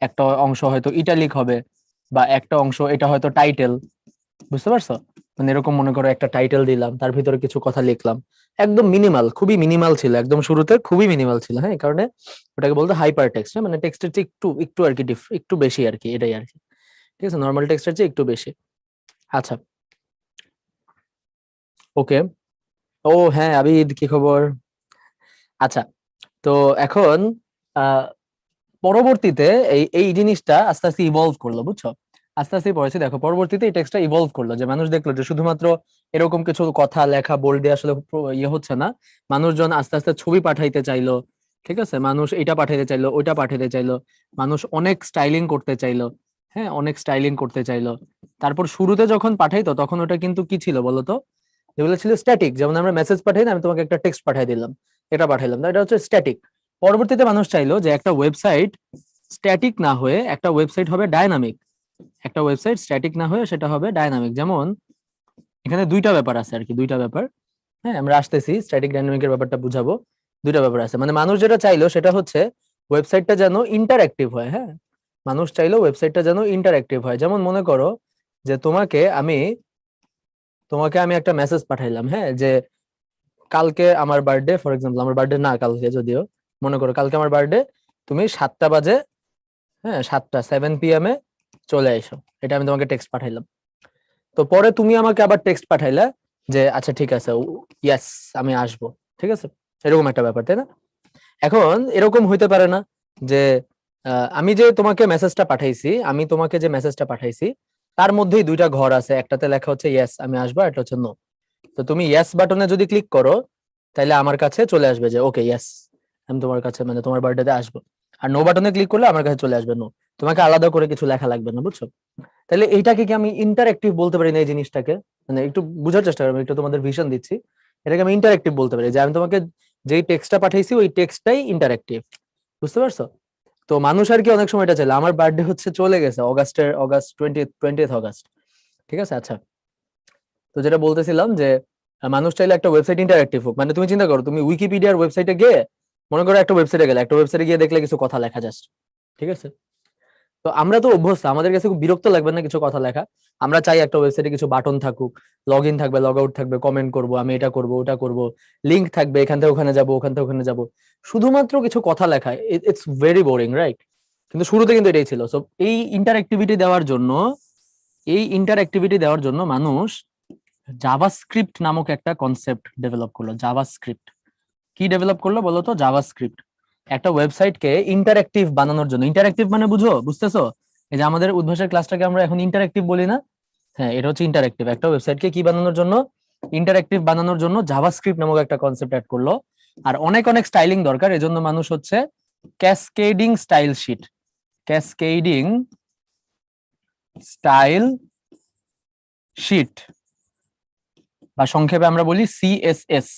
একটা অংশ হয়তো ইটালিক হবে, বা একটা অংশ এটা হয়তো টাইটেল। বুঝতে পারছো? মানে এরকম মনে করো একটা টাইটেল দিলাম, তার ভিতরে কিছু কথা লিখলাম, একদম মিনিমাল, খুবই মিনিমাল ছিল, একদম শুরুতে খুবই মিনিমাল ছিল। হ্যাঁ, এই কারণে ওটাকে বলতো হাইপার টেক্সট। মানে টেক্সটের চেয়ে একটু একটু আর কি একটু বেশি আর কি, এটাই আর কি। ঠিক আছে, নর্মাল টেক্সটের চেয়ে একটু বেশি। আচ্ছা, ওকে। ও হ্যাঁ, আবিদ, কি খবর? আচ্ছা, তো এখন আহ পরবর্তীতে এই এই জিনিসটা আস্তে আস্তে ইভলভ করলো, বুঝছো? আস্তে আস্তে পড়েছি, দেখো পরবর্তীতে এই টেক্সটটা ইভলভ করলো, যে মানুষ দেখলো যে শুধুমাত্র এরকম কিছু কথা লেখা বোল্ড দিয়ে আসলে ইয়ে হচ্ছে না। মানুষজন আস্তে আস্তে ছবি পাঠাইতে চাইলো। ঠিক আছে, মানুষ এটা পাঠাইতে চাইলো, ওইটা পাঠাইতে চাইলো, মানুষ অনেক স্টাইলিং করতে চাইলো। হ্যাঁ, অনেক স্টাইলিং করতে চাইলো। তারপর শুরুতে যখন পাঠাইতো তখন ওটা কিন্তু কি ছিল বলতো? যেগুলো ছিল স্ট্যাটিক, যেমন আমরা মেসেজ পাঠাই না, আমি তোমাকে একটা টেক্সট পাঠাই দিলাম, এটা পাঠাইলাম, এটা হচ্ছে স্ট্যাটিক। পরবর্তীতে মানুষ চাইলো যে একটা ওয়েবসাইট স্ট্যাটিক না হয়ে একটা ওয়েবসাইট হবে ডায়নামিক। একটা ওয়েবসাইট স্ট্যাটিক না হয়ে সেটা হবে ডায়নামিক। যেমন এখানে দুইটা ব্যাপার আছে আর কি, দুইটা ব্যাপার। হ্যাঁ, আমরা আসতেছি স্ট্যাটিক ডায়নামিকের ব্যাপারটা বুঝাবো। দুইটা ব্যাপার আছে, মানে মানুষ যেটা চাইলো সেটা হচ্ছে ওয়েবসাইটটা যেন ইন্টারঅ্যাক্টিভ হয়। হ্যাঁ, মানুষ চাইলো ওয়েবসাইটটা যেন ইন্টারঅ্যাক্টিভ হয়। যেমন মনে করো যে তোমাকে আমি একটা মেসেজ পাঠাইলাম, হ্যাঁ, যে কালকে আমার বার্থডে, ফর এক্সাম্পল আমার বার্থডে না কালকে, যদিও মনে করো কালকে আমার বার্থডে, তুমি 7টা বাজে, হ্যাঁ, 7টা 7 PM চলে এসো, এটা আমি তোমাকে টেক্সট পাঠাইলাম। তো পরে তুমি আমাকে আবার টেক্সট পাঠাইলা যে আচ্ছা ঠিক আছে, ইয়েস, আমি আসবো। ঠিক আছে, এরকম একটা ব্যাপার, তাই না? এখন এরকম হইতে পারে না যে আমি যে তোমাকে মেসেজটা পাঠাইছি, তার মধ্যেই দুইটা ঘর আছে, একটাতে লেখা হচ্ছে ইয়েস আমি আসবো, একটা হচ্ছে নো। তো তুমি ইয়েস বাটনে যদি ক্লিক করো তাহলে আমার কাছে চলে আসবে যে ওকে, ইয়েস, আমি তোমার কাছে, মানে তোমার বার্থডেতে আসবো। আর নো বাটনে ক্লিক করলে আমার কাছে চলে আসবে নো। তোমাকে আলাদা করে কিছু লেখা লাগবে না, বুঝছো? তাহলে এইটাকে কি আমি ইন্টারঅ্যাক্টিভ বলতে পারি না? এই জিনিসটাকে মানে একটু বোঝার চেষ্টা করো, আমি একটু তোমাদের ভিশন দিচ্ছি। এটাকে আমি ইন্টারঅ্যাক্টিভ বলতে পারি, যে আমি তোমাকে যেই টেক্সটটা পাঠাইছি ওই টেক্সটটাই ইন্টারঅ্যাক্টিভ। বুঝতে পারছো? তো মানুষ আর কি অনেক সময় এটা চাইলে, আমার বার্থডে হচ্ছে চলে গেছে অগাস্ট 20th অগাস্ট। ঠিক আছে, আচ্ছা, তো যেটা বলতেছিলাম যে মানুষ চাইলে একটা ওয়েবসাইট ইন্টারঅ্যাক্টিভ হোক। মানে তুমি চিন্তা করো, তুমি উইকিপিডিয়ার ওয়েবসাইটে গিয়ে, মনে করো একটা ওয়েবসাইটে গেলে, একটা ওয়েবসাইটে গিয়ে দেখলে কিছু কথা লেখা জাস্ট। ঠিক আছে, তো আমরা তো অভ্যস্ত, আমাদের কাছে খুব বিরক্ত লাগবে না কিছু কথা লেখা? আমরা চাই একটা ওয়েবসাইটে কিছু বাটন থাকুক, লগ ইন থাকবে, লগ আউট থাকবে, কমেন্ট করবো, আমি এটা করবো, ওটা করবো, লিঙ্ক থাকবে, এখান থেকে ওখানে যাবো, ওখান থেকে ওখানে যাবো, শুধুমাত্র কিছু কথা লেখা। It's very boring, right? কিন্তু শুরুতে কিন্তু এটাই ছিল। সো এই ইন্টারঅ্যাক্টিভিটি দেওয়ার জন্য মানুষ জাভাস্ক্রিপ্ট নামক একটা কনসেপ্ট ডেভেলপ করলো। জাভাস্ক্রিপ্ট, কি ডেভেলপ করলো বলো তো? জাভাস্ক্রিপ্ট। একটা ওয়েবসাইটকে ইন্টারঅ্যাক্টিভ বানানোর জন্য, ইন্টারঅ্যাক্টিভ মানে বুঝো, বুঝতেছো? এই যে আমাদের উদ্ভাসের ক্লাসটাকে আমরা এখন ইন্টারঅ্যাক্টিভ বলি না? হ্যাঁ, এটা হচ্ছে ইন্টারঅ্যাক্টিভ। একটা ওয়েবসাইটকে কি বানানোর জন্য? ইন্টারঅ্যাক্টিভ বানানোর জন্য জাভাস্ক্রিপ্ট নামক একটা কনসেপ্ট অ্যাড করলো। আর অনেক অনেক স্টাইলিং দরকার, এজন্য মানুষ হচ্ছে cascading style sheet, cascading style sheet, বা সংক্ষেপে আমরা বলি সিএসএস,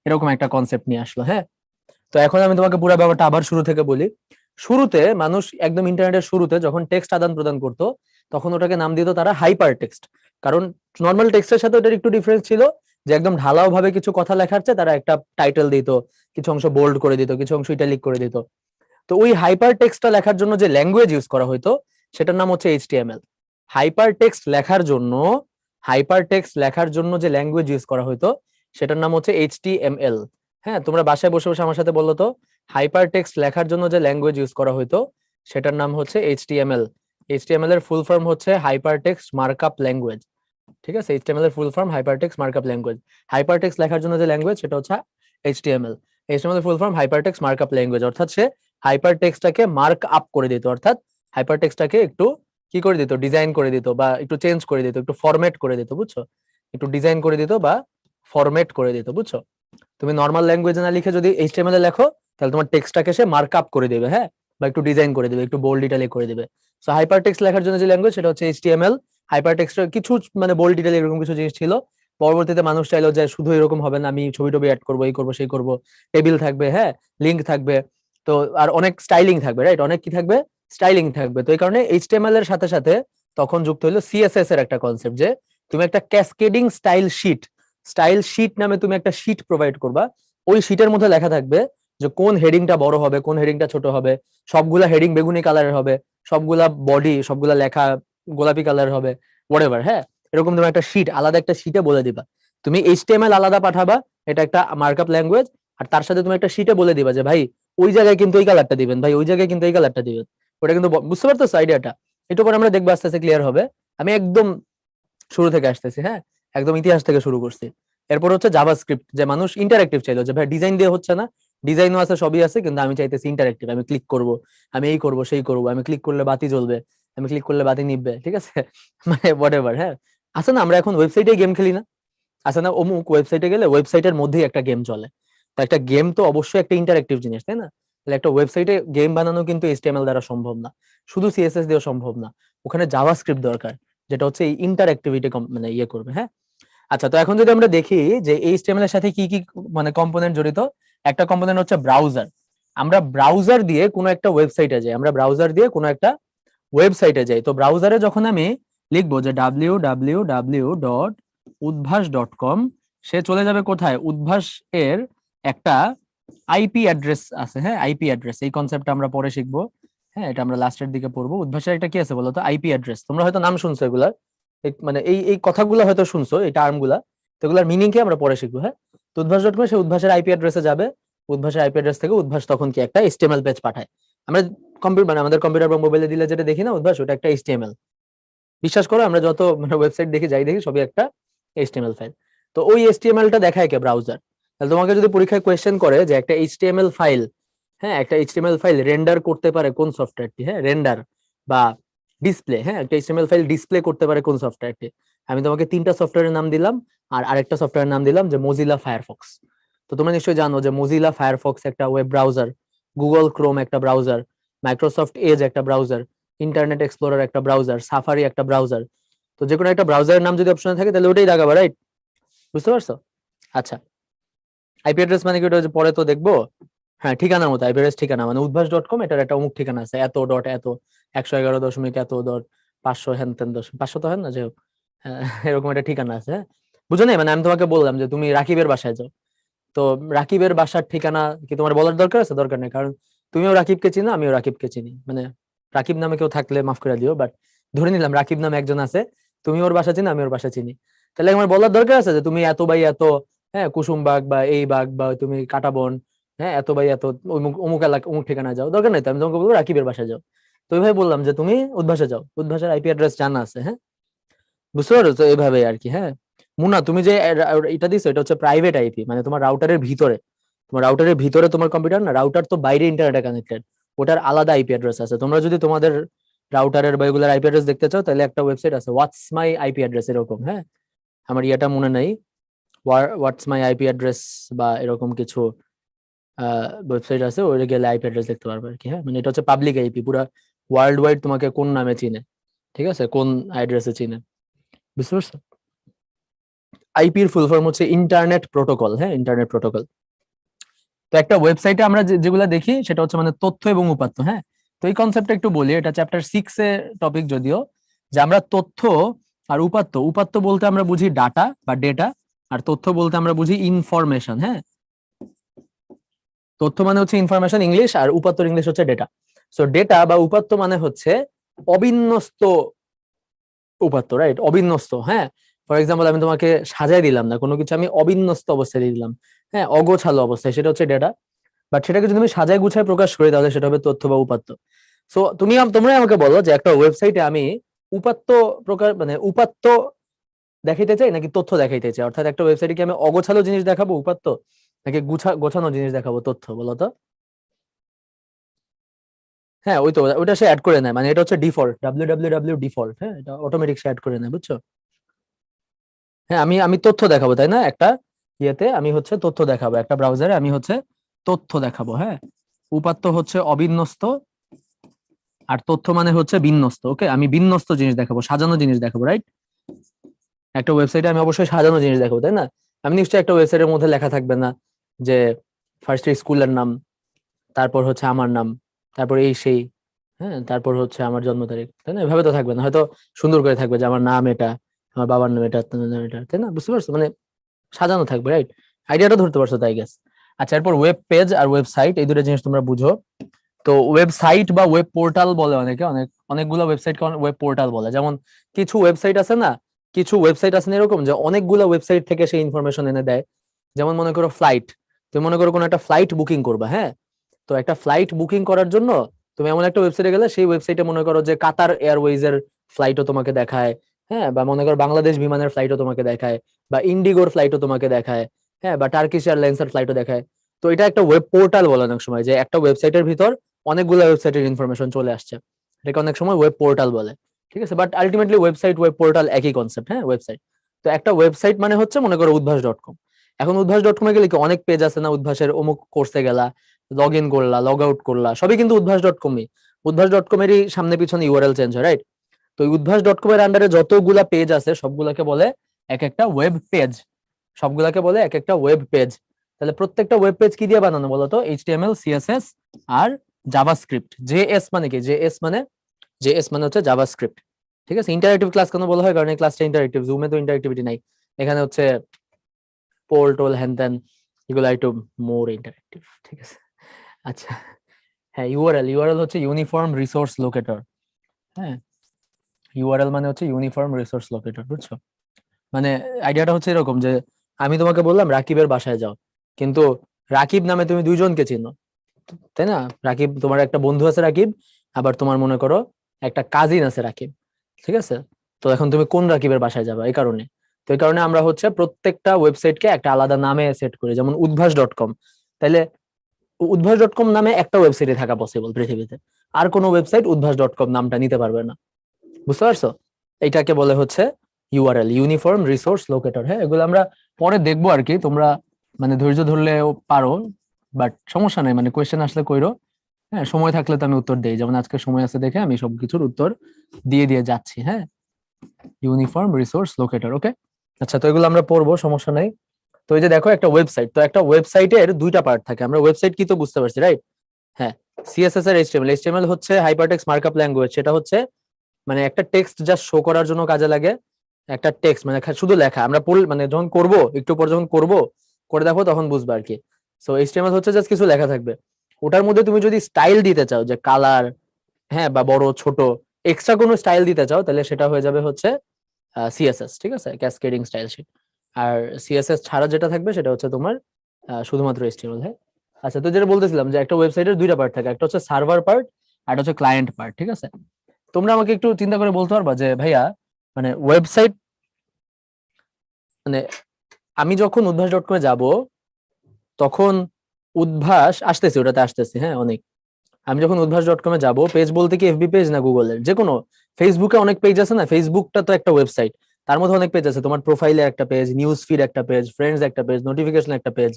এরকম একটা কনসেপ্ট নিয়ে আসলো। হ্যাঁ, তো এখন আমি তোমাকে পুরো ব্যাপারটা আবার শুরু থেকে বলি। শুরুতে মানুষ একদম ইন্টারনেটের শুরুতে যখন টেক্সট আদান প্রদান করতো, তখন ওটাকে নাম দিত তারা হাইপার টেক্সট। কারণ নর্মাল টেক্সটের সাথে ওটার একটু ডিফারেন্স ছিল, যে একদম ঢালাও ভাবে কিছু কথা লেখার চেয়ে তারা একটা টাইটেল দিত, কিছু অংশ বোল্ড করে দিত, কিছু অংশ ইটালিক করে দিত। তো ওই হাইপার টেক্সটটা লেখার জন্য যে ল্যাঙ্গুয়েজ ইউজ করা হতো, সেটার নাম হচ্ছে এইচটিএমএল। হাইপার টেক্সট লেখার জন্য, হাইপার টেক্সট লেখার জন্য যে ল্যাঙ্গুয়েজ ইউজ করা হতো, সেটার নাম হচ্ছে এইচটিএমএল। হ্যাঁ, তোমরা বাসায় বসে বসে আমার সাথে বললো তো, হাইপার টেক্সট লেখার জন্য যে ল্যাঙ্গুয়েজ ইউজ করা হতো, সেটার নাম হচ্ছে এইচটিএমএল। এইচটিএমএল এর ফুল ফর্ম হচ্ছে হাইপার টেক্সট মার্কআপ ল্যাঙ্গুয়েজ। ঠিক আছে, এইচটিএমএল এর full form hyper text markup language. Hyper text লেখার জন্য যে ল্যাঙ্গুয়েজ, সেটা হচ্ছে এইচটিএমএল। এইচটিএমএল এর full form hyper text markup language, অর্থাৎ সে হাইপার টেক্সটটাকে মার্ক আপ করে দিত, অর্থাৎ হাইপার টেক্সটটাকে একটু কি করে দিত, ডিজাইন করে দিত, বা একটু চেঞ্জ করে দিত, একটু ফরম্যাট করে দিত, বুঝছো? একটু ডিজাইন করে দিত বা ফরম্যাট করে দিত, বুঝছো? তুমি নর্মাল ল্যাঙ্গুয়েজে না লিখে যদি এইচটিএমএল এ লেখো, তাহলে তোমার টেক্সটটাকে সে মার্ক আপ করে দিবে, হ্যাঁ, বা একটু ডিজাইন করে দিবে, একটু বোল্ড ইটালিক করে দিবে। সো হাইপার টেক্সট লেখার জন্য যে ল্যাঙ্গুয়েজ, সেটা হচ্ছে এইচটিএমএল। হাইপার টেক্সটের কিছু মানে বোল্ড ইটালিক এরকম কিছু জিনিস ছিল। পরবর্তীতে মানুষ চাইলো যে শুধু এরকম হবে না, আমি ছবি টবি অ্যাড করবো, এই করবো সেই করবো, টেবিল থাকবে, হ্যাঁ, লিঙ্ক থাকবে, তো আর অনেক স্টাইলিং থাকবে, রাইট? অনেক কি থাকবে? স্টাইলিং থাকবে। তো এই কারণে এইচটিএমএল এর সাথে সাথে তখন যুক্ত হলো সিএসএস এর একটা কনসেপ্ট, যে তুমি একটা cascading style sheet, style sheet নামে তুমি একটা শিট প্রোভাইড করবা। ওই শিটের মধ্যে লেখা থাকবে যে কোন হেডিংটা বড় হবে, কোন হেডিংটা ছোট হবে, সবগুলা হেডিং বেগুনি কালারের হবে, সবগুলা বডি, সবগুলা লেখা গোলাপি কালার হবে, হোয়াটএভার। হ্যাঁ, এরকম তুমি একটা শিট, আলাদা একটা শিটে বলে দিবা। তুমি এইচটিএমএল আলাদা পাঠাবা, এটা একটা মার্কআপ ল্যাঙ্গুয়েজ, আর তার সাথে তুমি একটা শিটে বলে দিবা যে ভাই ওই জায়গায় কিন্তু এই কালারটা দিবেন, ভাই ওই জায়গায় কিন্তু এই কালারটা দিবেন। ওটা কিন্তু বুঝতে পারতেছো আইডিয়াটা? একটু পরে আমরা দেখবো, আস্তে আস্তে ক্লিয়ার হবে। আমি একদম শুরু থেকে আসতেছি, হ্যাঁ, একদম ইতিহাস থেকে শুরু করছি। এরপর হচ্ছে জাভাস্ক্রিপ্ট, যে মানুষ ইন্টারেক্টিভ চাইলো, যে ভাই ডিজাইন দিয়ে হচ্ছে না, ডিজাইনও আছে, সবই আছে, কিন্তু আমি চাইতেছি ইন্টারেক্টিভ। আমি ক্লিক করব, আমি এই করব সেই করব, আমি ক্লিক করলে বাতি জ্বলবে, আমি ক্লিক করলে বাতি নিববে, ঠিক আছে? মানে হোয়াটএভার। হ্যাঁ, আছে না, আমরা এখন ওয়েবসাইটে গেম খেলি না? আছে না, অমুক ওয়েবসাইটে গেলে ওয়েবসাইটের মধ্যেই একটা গেম চলে। তো একটা গেম তো অবশ্যই একটা ইন্টারেক্টিভ জিনিস, তাই না? তাহলে একটা ওয়েবসাইটে গেম বানানো কিন্তু এইচটিএমএল দ্বারা সম্ভব না, শুধু সিএসএস দিয়ে সম্ভব না, ওখানে জাভাস্ক্রিপ্ট দরকার, যেটা হচ্ছে এই ইন্টারঅ্যাক্টিভিটি মানে ইয়ে করবে। হ্যাঁ, আচ্ছা, তো এখন যদি আমরা দেখি যে এইচটিএমএল এর সাথে কি কি মানে কম্পোনেন্ট জড়িত। একটা কম্পোনেন্ট হচ্ছে ব্রাউজার। আমরা ব্রাউজার দিয়ে কোনো একটা ওয়েবসাইটে যাই, আমরা ব্রাউজার দিয়ে কোনো একটা ওয়েবসাইটে যাই। তো ব্রাউজারে যখন আমি লিখবো যে www.udbhas.com, সে চলে যাবে কোথায়? উদ্ভাস এর একটা আইপি অ্যাড্রেস আছে, হ্যাঁ, আইপি অ্যাড্রেস, এই কনসেপ্টটা আমরা পরে শিখবো। হ্যাঁ, এটা আমরা লাস্টের দিকে পড়বো। উদ্ভাসের একটা কি আছে বলতো? IP address. তোমরা হয়তো নাম শুনছো এগুলার, মানে এই এই কথাগুলো হয়তো শুনছো, এই টার্মগুলা, তো এগুলার মিনিং কি আমরা পরে শিখবো। হ্যাঁ, তো উদ্ভাস.com সে উদ্ভাসের আইপি অ্যাড্রেসে যাবে। উদ্ভাসের আইপি অ্যাড্রেস থেকে উদ্ভাস তখন কি একটা এইচটিএমএল পেজ পাঠায়। আমরা কম্পিউটার মানে আমাদের কম্পিউটার বা মোবাইলে দিলে যেটা দেখি না উদ্ভাস, ওটা একটা এইচটিএমএল। বিশ্বাস করো, আমরা যত মানে ওয়েবসাইট দেখি, যাই দেখি, সবই একটা এইচটিএমএল ফাইল। তো ওই এইচটিএমএলটা দেখায় কে? ব্রাউজার। তাহলে তোমাকে যদি পরীক্ষায় কোয়েশ্চেন করে যে একটা এইচটিএমএল ফাইল, হ্যাঁ, একটা এইচটিএমএল ফাইল রেন্ডার করতে পারে কোন সফটওয়্যারটি, হ্যাঁ, রেন্ডার বা ডিসপ্লে, হ্যাঁ, একটা এইচটিএমএল ফাইল ডিসপ্লে করতে পারে কোন সফটওয়্যারটি, আমি তোমাকে তিনটা সফটওয়্যারের নাম দিলাম, আর আরেকটা সফটওয়্যারের নাম দিলাম যে মোজিলা ফায়ারফক্স। তো তোমরা নিশ্চয়ই জানো যে মোজিলা ফায়ারফক্স একটা ওয়েব ব্রাউজার, গুগল ক্রোম একটা ব্রাউজার, মাইক্রোসফট এজ একটা ব্রাউজার, ইন্টারনেট এক্সপ্লোরার একটা ব্রাউজার, সাফারি একটা ব্রাউজার। তো যে কোনো একটা ব্রাউজারের নাম যদি অপশনে থাকে, তাহলে ওটাই দাগাবা, রাইট? বুঝতে পারছো? আচ্ছা, আইপি অ্যাড্রেস মানে কি? ওটা পরে তো দেখবো। হ্যাঁ, ঠিকানার মতো আইপি অ্যাড্রেস, ঠিকানা মানে উদ্ভাস.com, এটার একটা অমুক ঠিকানা আছে, এত ডট এত 111 এত ডট 500 হেন তেন 500 তো হয় না, যে হোক, এরকম একটা ঠিকানা আছে। হ্যাঁ, বুঝো না? মানে আমি তোমাকে বললাম যে তুমি রাকিবের বাসায় যাও, তো রাকিবের বাসার ঠিকানা কি তোমার বলার দরকার আছে? দরকার নেই, কারণ তুমিও রাকিবকে চিনো, আমিও রাকিবকে চিনি। মানে রাকিব নামে কেউ থাকলে মাফ করে দিও, বাট ধরে নিলাম রাকিব নামে একজন আছে, তুমি ওর বাসা চিনো, আমি ওর বাসা চিনি। তাহলে আমার বলার দরকার আছে যে তুমি এত বাই এত, হ্যাঁ, কুসুমবাগ বা এই বাগ, বা তুমি কাটাবন, হ্যাঁ, এত বাই এত অমুক অমুক এলাকা অমুক ঠিকানা যাও, দরকার নেই। তো আমি তোমাকে বলবো রাকিবের বাসায় যাও। তো ওইভাবে বললাম যে তুমি উদ্ভাসে যাও, উদ্ভাসের আইপি অ্যাড্রেস জানা আছে। হ্যাঁ, বুঝতে পারো তো? এইভাবে আর কি। হ্যাঁ, মুনা, তুমি যে এটা দিছো, এটা হচ্ছে প্রাইভেট আইপি, মানে তোমার রাউটারের ভিতরে, তোমার রাউটারের ভিতরে তোমার কম্পিউটার না, রাউটার তো বাইরে ইন্টারনেটে কানেক্টেড, ওটার আলাদা আইপি অ্যাড্রেস আছে। তোমরা যদি তোমাদের রাউটারের বা এগুলোর আইপি অ্যাড্রেস দেখতে চাও তাহলে একটা ওয়েবসাইট আছে হোয়াটস মাই আইপি অ্যাড্রেস এরকম, হ্যাঁ আমার ইয়েটা মনে নাই, হোয়াটস মাই আইপি অ্যাড্রেস বা এরকম কিছু ওয়েবসাইট আছে, ওই গেলে আইপি অ্যাড্রেস দেখতে পারবে আর কি। হ্যাঁ মানে এটা হচ্ছে পাবলিক আইপি, পুরো ওয়ার্ল্ড ওয়াইড তোমাকে কোন নামে চিনে, ঠিক আছে, কোন অ্যাড্রেসে চিনে, বুঝতে পারছো? আইপির ফুল ফর্ম হচ্ছে ইন্টারনেট প্রোটোকল। হ্যাঁ ইন্টারনেট প্রোটোকল। তো একটা ওয়েবসাইটে আমরা যেগুলো দেখি সেটা হচ্ছে মানে তথ্য এবং উপাত্ত। হ্যাঁ তো এই কনসেপ্টটা একটু বলি, এটা চ্যাপ্টার 6 এ টপিক যদিও, যে আমরা তথ্য আর উপাত্ত, উপাত্ত বলতে আমরা বুঝি ডাটা বা ডেটা, আর তথ্য বলতে আমরা বুঝি ইনফরমেশন। হ্যাঁ তথ্য মানে হচ্ছে ইনফরমেশন ইংলিশ, আর উপাত্তর ইংলিশ হচ্ছে ডেটা। সো ডেটা বা উপাত্ত মানে হচ্ছে অবিন্যস্ত উপাত্ত, রাইট, অবিন্যস্ত। হ্যাঁ ফর এক্সাম্পল আমি তোমাকে সাজাই দিলাম না, কোনো কিছু আমি অবিন্যস্ত অবস্থায় দিয়ে দিলাম, হ্যাঁ অগোছালো অবস্থায়, সেটা হচ্ছে ডেটা। বাট সেটাকে যদি আমি সাজায় গুছায় প্রকাশ করি তাহলে সেটা হবে তথ্য বা উপাত্ত। সো তোমরাই আমাকে বলো যে একটা ওয়েবসাইটে আমি উপাত্ত প্রকার মানে উপাত্ত দেখাইতে চাই নাকি তথ্য দেখাইতে চাই, অর্থাৎ একটা ওয়েবসাইটে কি আমি অগোছালো জিনিস দেখাবো উপাত্ত, নাকি গোছানো জিনিস দেখাবো তথ্য, বলো তো? হ্যাঁ ওই তো ওটা সে অ্যাড করে নেয়, মানে এটা হচ্ছে ডিফল্ট, www ডিফল্ট, হ্যাঁ এটা অটোমেটিক সে অ্যাড করে নেয়, বুঝছো? হ্যাঁ আমি আমি তথ্য দেখাবো তাই না, একটা ইয়েতে আমি হচ্ছে তথ্য দেখাবো, একটা ব্রাউজারে আমি হচ্ছে তথ্য দেখাবো। হ্যাঁ উপাত্ত হচ্ছে অবিন্যস্ত, আর তথ্য মানে হচ্ছে বিন্যস্ত। ওকে আমি বিন্যস্ত জিনিস দেখাবো, সাজানো জিনিস দেখাবো, রাইট? একটা ওয়েবসাইটে আমি অবশ্যই সাজানো জিনিস দেখাবো তাই না? আমি নিশ্চয়ই একটা ওয়েবসাইটের মধ্যে লেখা থাকবে না যে ফার্স্টে স্কুলের নাম, তারপর হচ্ছে আমার নাম, তারপর এই সেই, হ্যাঁ তারপর হচ্ছে আমার জন্ম তারিখ, তাই না? এভাবে তো থাকবে না, হয়তো সুন্দর করে থাকবে যে আমার নাম এটা, আমার বাবার নাম এটা, আপনার নাম এটা, তাই না? বুঝতে পারছো, মানে সাজানো থাকবে, রাইট? আইডিয়াটা ধরতে পারছো তাই গেস। আচ্ছা এরপর ওয়েব পেজ আর ওয়েবসাইট, এই দুটো জিনিস তোমরা বুঝো। তো ওয়েবসাইট বা ওয়েব পোর্টাল বলে অনেকে, অনেকগুলো ওয়েবসাইটকে ওয়েব পোর্টাল বলে। যেমন কিছু ওয়েবসাইট আছে না, কিছু ওয়েবসাইট আছে না এরকম যে অনেকগুলো ওয়েবসাইট থেকে সেই ইনফরমেশন এনে দেয়। যেমন মনে করো ফ্লাইট, তুমি মনে করো কোনো একটা ফ্লাইট বুকিং করবা, হ্যাঁ তো একটা ফ্লাইট বুকিং করার জন্য তুমি এমন একটা ওয়েবসাইটে গেলে, সেই ওয়েবসাইটে মনে করো যে কাতার এয়ারওয়েজ এর ফ্লাইটও তোমাকে দেখায়, হ্যাঁ বা মনে করো বাংলাদেশ বিমানের ফ্লাইটও তোমাকে দেখায়, বা ইন্ডিগোর ফ্লাইটও তোমাকে দেখায়, হ্যাঁ বা টার্কিশ এয়ারলাইন্স এর ফ্লাইটও দেখায়। তো এটা একটা ওয়েব পোর্টাল বলে অনেক সময়, যে একটা ওয়েবসাইটের ভিতর অনেকগুলো ওয়েবসাইটের ইনফরমেশন চলে আসছে, এটাকে অনেক সময় ওয়েব পোর্টাল বলে। ঠিক আছে, but ultimately website web portal একই কনসেপ্ট। হ্যাঁ ওয়েবসাইট, তো একটা ওয়েবসাইট মানে হচ্ছে মনে করো উদ্ভাস.com। এখন উদ্ভাস.com এ গেলে কি অনেক পেজ আছে না, উদ্ভাসের অমুক কোর্সে গেলা, লগ ইন করলা, লগ আউট করলা, সবই কিন্তু উদ্ভাস.com-ই। উদ্ভাস.com এরই সামনে পিছনে ইউআরএল চেঞ্জ হয়, রাইট? তো উদ্ভাস.com এর আন্ডারে যতগুলা পেজ আছে সবগুলাকে বলে এক একটা ওয়েব পেজ, সবগুলাকে বলে এক একটা ওয়েব পেজ। তাহলে প্রত্যেকটা ওয়েব পেজ কি দিয়ে বানানো বলতো? এইচটিএমএল, সিএসএস আর জাভাস্ক্রিপ্ট। জেএস মানে কি? জেএস মানে হচ্ছে জাভাস্ক্রিপ্ট। ঠিক আছে, ইন্টারেক্টিভ ক্লাস কেন বলা হয়? কারণ এই ক্লাসটা ইন্টারেক্টিভ, জুমে তো ইন্টারেক্টিভিটি নাই, এখানে হচ্ছে পোল টোল হ্যান ত্যান, এগুলো একটু মোর ইন্টারেক্টিভ। ঠিক আছে আচ্ছা, হ্যাঁ ইউআরএল হচ্ছে ইউনিফর্ম রিসোর্স লোকেটর। হ্যাঁ ইউআরএল মানে হচ্ছে ইউনিফর্ম রিসোর্স লোকেটর, বুঝছো? মানে আইডিয়াটা হচ্ছে এরকম যে আমি তোমাকে বললাম রাকিবের বাসায় যাও, কিন্তু রাকিব নামে তুমি দুইজনকে চিনো, তাই না? রাকিব, তোমার একটা বন্ধু আছে রাকিব, আবার তোমার মনে করো একটা কাজিন আছে রাকিব, ঠিক আছে? তো এখন তুমি কোন রাকিবের বাসায় যাবে, এই কারণে। তো এই কারণে আমরা হচ্ছে প্রত্যেকটা ওয়েবসাইটকে একটা আলাদা নামে সেট করি, যেমন উদ্ভাস.com। তাইলে উদ্ভাস.com নামে একটা ওয়েবসাইটে থাকা পসিবল পৃথিবীতে, আর কোনো ওয়েবসাইট উদ্ভাস.com নামটা নিতে পারবে না, বুঝতে পারছো? এইটাকে বলে হচ্ছে ইউআরএল, ইউনিফর্ম রিসোর্স লোকেটর। হ্যাঁ এগুলো আমরা পরে দেখবো আর কি, তোমরা মানে ধৈর্য ধরলেও পারো, বাট সমস্যা নেই, মানে কোয়েশ্চেন আসলে কইরো। হ্যাঁ সময় থাকলে তো আমি উত্তর দেই, যেমন আজকে সময় আছে দেখে আমি সবকিছুর উত্তর দিয়ে দিয়ে যাচ্ছি। হ্যাঁ ইউনিফর্ম রিসোর্স লোকেটর, ওকে। আচ্ছা তো এগুলো আমরা পড়বো, সমস্যা নাই। তো এই যে দেখো একটা ওয়েবসাইট, তো একটা ওয়েবসাইটের দুইটা পার্ট থাকে, আমরা ওয়েবসাইট কি তো বুঝতে পারছি, রাইট? হ্যাঁ সিএসএস আর এইচটিএমএল। এইচটিএমএল হচ্ছে হাইপারটেক্সট মার্কআপ ল্যাঙ্গুয়েজ, সেটা হচ্ছে মানে একটা টেক্সট জাস্ট শো করার জন্য কাজে লাগে। একটা টেক্সট মানে শুধু লেখা, আমরা মানে যখন করবো একটু পর যখন করবো করে দেখো তখন বুঝবে আর কি। সো এইচটিএমএল হচ্ছে জাস্ট কিছু লেখা থাকবে, ওটার মধ্যে তুমি যদি স্টাইল দিতে চাও যে কালার, হ্যাঁ বা বড় ছোট, এক্সট্রা কোনো স্টাইল দিতে চাও তাহলে সেটা হয়ে যাবে হচ্ছে সিএসএস, ঠিক আছে, ক্যাসকেডিং স্টাইল শিট। আর সিএসএস ছাড়া যেটা থাকবে সেটা হচ্ছে তোমার শুধুমাত্র এইচটিএমএল। হ্যাঁ আচ্ছা তো যেটা বলতেছিলাম যে একটা ওয়েবসাইটের দুইটা পার্ট থাকে, একটা হচ্ছে সার্ভার পার্ট আর একটা হচ্ছে ক্লায়েন্ট পার্ট। ঠিক আছে, তোমরা আমাকে একটু চিন্তা করে বলতে পারবা যে ভাইয়া মানে ওয়েবসাইট মানে আমি যখন উদ্ভাস.com-এ যাব তখন উদ্ভাস আসতেছি, ওটাতে আসতেছি, হ্যাঁ অনেক। আমি যখন উদ্ভাস.com-এ যাবো, পেজ বলতে কি এফবি পেজ না গুগলের যে কোনো, ফেসবুকে অনেক পেজ আছে না, ফেসবুকটা তো একটা ওয়েবসাইট, তার মধ্যে অনেক পেজ আছে, তোমার প্রোফাইলে একটা পেজ, নিউজ ফিড একটা পেজ, ফ্রেন্ডস একটা পেজ, নোটিফিকেশন একটা পেজ,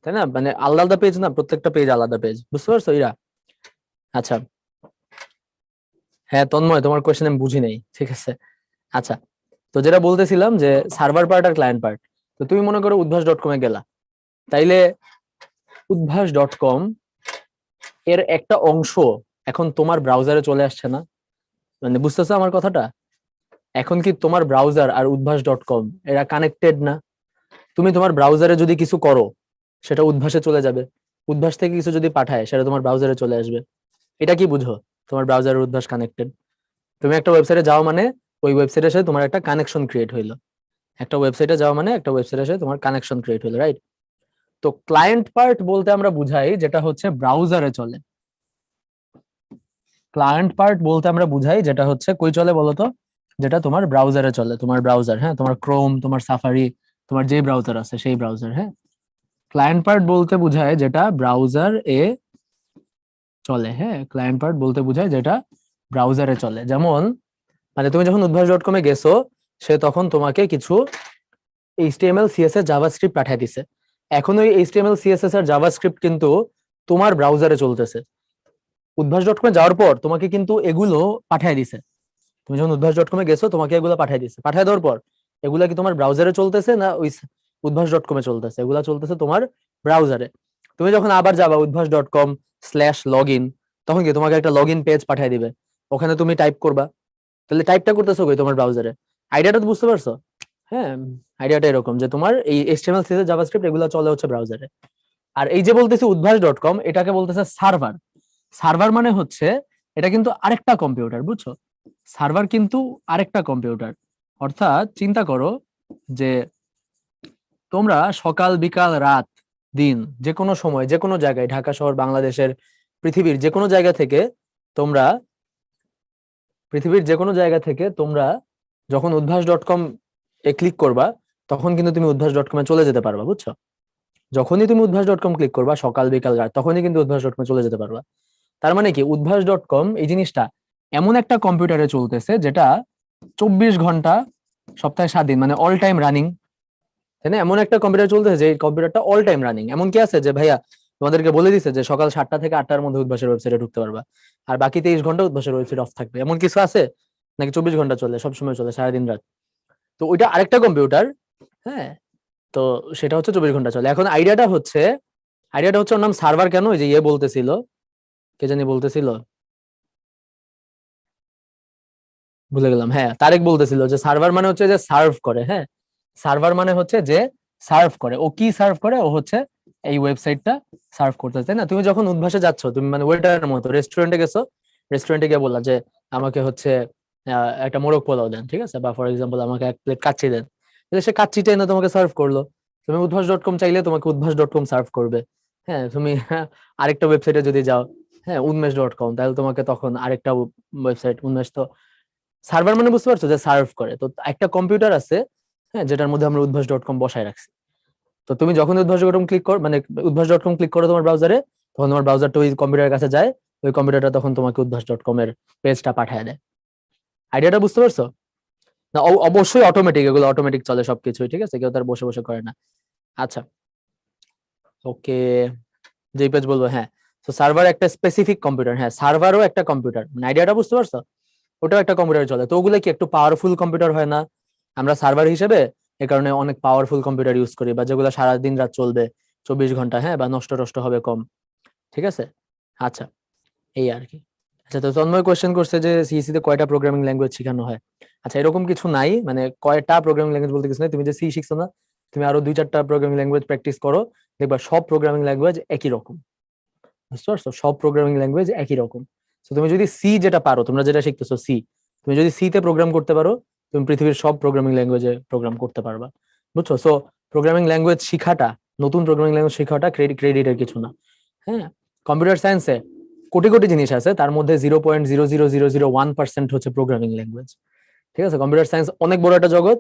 তাই না? মানে আলাদা আলাদা পেজ না, প্রত্যেকটা পেজ আলাদা পেজ, বুঝতে পারছো ইরা? আচ্ছা, হ্যাঁ তন্ময়, তোমার কোয়েশ্চেন আমি বুঝি নাই, ঠিক আছে। আচ্ছা, তো যেটা বলতেছিলাম যে সার্ভার পার্ট আর ক্লায়েন্ট পার্ট, তো তুমি মনে করো উদ্ভাস.com-এ গেলা, তাইলে উদ্ভাস.com এর একটা অংশ এখন তোমার ব্রাউজারে চলে আসছে না? মানে বুঝতেছো আমার কথাটা? এখন কি তোমার ব্রাউজার আর উদ্ভাস.com এরা কানেক্টেড না? তুমি তোমার ব্রাউজারে যদি কিছু করো, সেটা উদ্ভাসে চলে যাবে, উদ্ভাস থেকে কিছু যদি পাঠায়, সেটা তোমার ব্রাউজারে চলে আসবে। এটা কি বুঝো? তোমার ব্রাউজার উদ্ভাস কানেক্টেড। তুমি একটা ওয়েবসাইটে যাও মানে ওই ওয়েবসাইটের সাথে তোমার একটা কানেকশন ক্রিয়েট হইলো, একটা ওয়েবসাইটে যাও মানে একটা ওয়েবসাইটের সাথে তোমার কানেকশন ক্রিয়েট হইলো, রাইট? তো ক্লায়েন্ট পার্ট বলতে আমরা বুঝাই যেটা হচ্ছে ব্রাউজারে চলে। ক্লায়েন্ট পার্ট বলতে আমরা বুঝাই যেটা হচ্ছে কই চলে বলতো? যেটা তোমার ব্রাউজারে চলে, তোমার ব্রাউজার, হ্যাঁ, তোমার ক্রোম, তোমার সাফারি, তোমার যে ব্রাউজার আছে সেই ব্রাউজার, হ্যাঁ। ক্লায়েন্ট পার্ট বলতে বোঝায় যেটা ব্রাউজার এ চলে, হ্যাঁ, ক্লায়েন্ট পার্ট বলতে বোঝায় যেটা ব্রাউজারে চলে। যেমন মানে তুমি যখন উদ্ভাস.com-এ গেছো, সে তখন তোমাকে কিছু এইচটিএমএল সিএসএস জাভাস্ক্রিপ্ট পাঠিয়ে দিছে। এখন ওই এইচটিএমএল সিএসএস আর জাভাস্ক্রিপ্ট কিন্তু তোমার ব্রাউজারে চলতেছে। উদ্ভাস.com-এ যাওয়ার পর তোমাকে কিন্তু এগুলো পাঠিয়ে দিছে। তুমি যখন উদ্ভাস.com-এ গেছো, তোমাকে এগুলো পাঠিয়ে দিছে, পাঠিয়ে দেওয়ার পর এগুলা কি তোমার ব্রাউজারে চলতেছে না ওই উদ্ভাস.com-এ চলতেছে? এগুলা চলতেছে তোমার ব্রাউজারে। তুমি যখন আবার যাবা udbas.com/login, তখন কি তোমাকে একটা লগ ইন পেজ পাঠিয়ে দিবে, ওখানে তুমি টাইপ করবা। তাহলে টাইপটা করতেছো কই? তোমার ব্রাউজারে। আইডিয়াটা তো বুঝতে পারছো? হ্যাঁ, আইডিয়াটা এরকম যে তোমার এই এইচটিএমএল সিএসএস জাভাস্ক্রিপ্ট এগুলো চলে হচ্ছে ব্রাউজারে। আর এই যে বলতেছি উদ্ভাস.com, এটাকে বলতেছে সার্ভার। সার্ভার মানে হচ্ছে এটা কিন্তু আরেকটা কম্পিউটার, বুঝছো? সার্ভার কিন্তু আরেকটা কম্পিউটার। অর্থাৎ চিন্তা করো যে তোমরা সকাল বিকাল রাত দিন যে কোনো সময় যে কোনো জায়গায়, ঢাকা শহর, বাংলাদেশের, পৃথিবীর যে কোনো জায়গা থেকে তোমরা যখন উদ্ভাস.com এ ক্লিক করবা, তখন কিন্তু তুমি উদ্ভাস.com এ চলে যেতে পারবা, বুঝছো? যখনই তুমি উদ্ভাস.com ক্লিক করবা সকাল বিকাল রাত, তখনই কিন্তু উদ্ভাস.com এ চলে যেতে পারবা। তার মানে কি উদ্ভাস.com এই জিনিসটা এমন একটা কম্পিউটারে চলতেছে যেটা 24 ঘন্টা সপ্তাহে 7 দিন, মানে অল টাইম রানিং, তাই না? এমন একটা কম্পিউটার চলতেছে যে কম্পিউটারটা অল টাইম রানিং। এমন কি আছে যে ভাইয়া তোমাদেরকে বলে দিছে যে সকাল 7টা থেকে 8টার মধ্যে উদ্ভাসের ওয়েবসাইটে ঢুকতে পারবা, আর বাকি 23 ঘন্টা উদ্ভাসের ওয়েবসাইট অফ থাকবে, এমন কিছু আছে? নাকি 24 ঘন্টা চলে, সবসময় চলে, সারাদিন রাত? তো ওইটা আরেকটা কম্পিউটার, হ্যাঁ। তো সেটা হচ্ছে 24 ঘন্টা চলে। এখন আইডিয়াটা হচ্ছে ওর নাম সার্ভার কেন? ওই যে বলতেছিল, কে জানি বলতেছিল, ভুলে গেলাম। হ্যাঁ, তারেক বলতেছিল যে সার্ভার মানে হচ্ছে যে সার্ভ করে, হ্যাঁ। সার্ভার মানে হচ্ছে যে সার্ভ করে। ও কি সার্ভ করে? ও হচ্ছে এই ওয়েবসাইটটা সার্ভ করতে, তাই না? তুমি যখন উদ্ভাসে যাচ্ছ, তুমি মানে ওয়েটারের মতো রেস্টুরেন্টে গেছো, রেস্টুরেন্টে গিয়ে বললা যে আমাকে হচ্ছে একটা মোরগ পোলাও দেন, ঠিক আছে, বা ফর এক্সাম্পল আমাকে 1 প্লেট কাচ্চি দেন। তাহলে সে কাচ্চিটা এনে তোমাকে সার্ভ করলো। তুমি উদ্ভাস.com চাইলে তোমাকে উদ্ভাস.com সার্ভ করবে, হ্যাঁ। তুমি আরেকটা ওয়েবসাইটে যদি যাও, হ্যাঁ, উন্মেষ.com, তাহলে তোমাকে তখন আরেকটা ওয়েবসাইট উন্মেষ। তো সার্ভার মানে বুঝতে পারছো যে সার্ভ করে। তো একটা কম্পিউটার আছে, হ্যাঁ, যেটার মধ্যে আমরা উদ্ভাস.com বসায় রাখছি। তো তুমি যখন উদ্ভাস.com ক্লিক করো, মানে উদ্ভাস.com ক্লিক করো তোমার ব্রাউজারে, তখন তোমার ব্রাউজারটা ওই কম্পিউটারের কাছে যায়, ওই কম্পিউটারটা তখন তোমাকে উদ্ভাস.com এর পেজটা পাঠিয়ে দেয়। আইডিয়াটা বুঝতে পারছো? না, অবশ্যই অটোমেটিক, এগুলো অটোমেটিক চলে সবকিছু, ঠিক আছে, কেউ তার বসে বসে করে না। আচ্ছা, ওকে, যে পেজ বলবো, হ্যাঁ। তো সার্ভার একটা স্পেসিফিক কম্পিউটার, হ্যাঁ, সার্ভারও একটা কম্পিউটার, মানে আইডিয়াটা বুঝতে পারছো? ওটাও একটা কম্পিউটারে চলে। তো ওগুলো কি একটু পাওয়ারফুল কম্পিউটার হয় না? আমরা সার্ভার হিসেবে এ কারণে অনেক পাওয়ারফুল কম্পিউটার ইউজ করি, বা যেগুলো সারাদিন রাত চলবে, 24 ঘন্টা, হ্যাঁ, বা নষ্ট টষ্ট হবে কম, ঠিক আছে। আচ্ছা, এই আর কি। আচ্ছা, তো তন্ময় কোয়েশ্চেন করছে যে সিএসসি তে কয়টা প্রোগ্রামিং ল্যাঙ্গুয়েজ শেখানো হয়? আচ্ছা, এরকম কিছু নাই, মানে কয়টা প্রোগ্রামিং ল্যাঙ্গুয়েজ বলতে কিছু নাই। তুমি যে সি শিখছো না, তুমি আরো 2-4টা প্রোগ্রামিং ল্যাঙ্গুয়েজ প্র্যাকটিস করো, দেখবা সব প্রোগ্রামিং ল্যাঙ্গুয়েজ একই রকম, বুঝতে পারছো? সব প্রোগ্রামিং ল্যাঙ্গুয়েজ একই রকম। তো তুমি যদি সি যেটা পারো, তোমরা যেটা শিখতেছো সি, তুমি যদি সি তে প্রোগ্রাম করতে পারো, তুমি পৃথিবীর সব প্রোগ্রামিং ল্যাঙ্গুয়েজে প্রোগ্রাম করতে পারবা, বুঝছো? সো প্রোগ্রামিং ল্যাঙ্গুয়েজ শিখাটা, নতুন প্রোগ্রামিং ল্যাঙ্গুয়েজ শেখাটা ক্রেডিটের কিছু না, হ্যাঁ। কম্পিউটার সায়েন্সে কোটি কোটি জিনিস আছে, তার মধ্যে 0.00001% হচ্ছে প্রোগ্রামিং ল্যাঙ্গুয়েজ, ঠিক আছে। কম্পিউটার সায়েন্স অনেক বড় একটা জগৎ,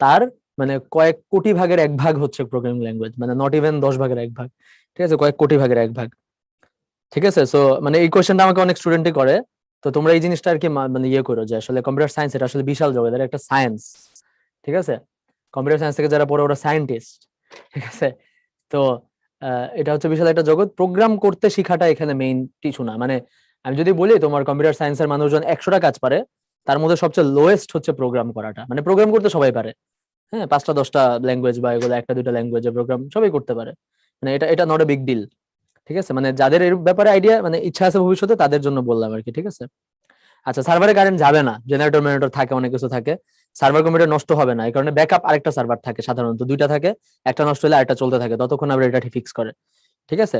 তার মানে কয়েক কোটি ভাগের 1 ভাগ হচ্ছে প্রোগ্রামিং ল্যাঙ্গুয়েজ, মানে নট ইভেন 10 ভাগের 1 ভাগ, ঠিক আছে, কয়েক কোটি ভাগের 1 ভাগ, ঠিক আছে। সো মানে এই কোয়েশ্চেনটা আমাকে অনেক স্টুডেন্টই করে। তো তোমরা এই জিনিসটা আর কি মানে ইয়ে করো যে আসলে কম্পিউটার সায়েন্স এটা আসলে বিশাল জগৎ, এটা একটা সায়েন্স, ঠিক আছে। কম্পিউটার সায়েন্স থেকে যারা পড়ে ওরা সায়েন্টিস্ট, ঠিক আছে। তো এটা হচ্ছে বিশাল একটা জগৎ। প্রোগ্রাম করতে শেখাটা এখানে মেইন কিছু না। মানে আমি যদি বলি তোমার কম্পিউটার সায়েন্সের মানুষজন 100টা কাজ পারে, তার মধ্যে সবচেয়ে লোয়েস্ট হচ্ছে প্রোগ্রাম করাটা। মানে প্রোগ্রাম করতে সবাই পারে, হ্যাঁ, 5টা 10টা ল্যাঙ্গুয়েজ বা এগুলো 1টা 2টা ল্যাঙ্গুয়েজে প্রোগ্রাম সবাই করতে পারে। মানে এটা এটা নট এ বিগ ডিল, ঠিক আছে। মানে যাদের এর ব্যাপারে আইডিয়া মানে ইচ্ছা আছে ভবিষ্যতে তাদের জন্য বললাম আর কি, ঠিক আছে। আচ্ছা, সার্ভারে কারেন্ট যাবে না, জেনারেটর মেনারেটর থাকে, অনেক কিছু থাকে, সার্ভার কম্পিউটার নষ্ট হবে না, এই কারণে ব্যাকআপ আরেকটা সার্ভার থাকে, সাধারণত 2টা থাকে, একটা নষ্ট হলে আরেকটা চলতে থাকে, ততক্ষণ আবার এটা ফিক্স করে, ঠিক আছে।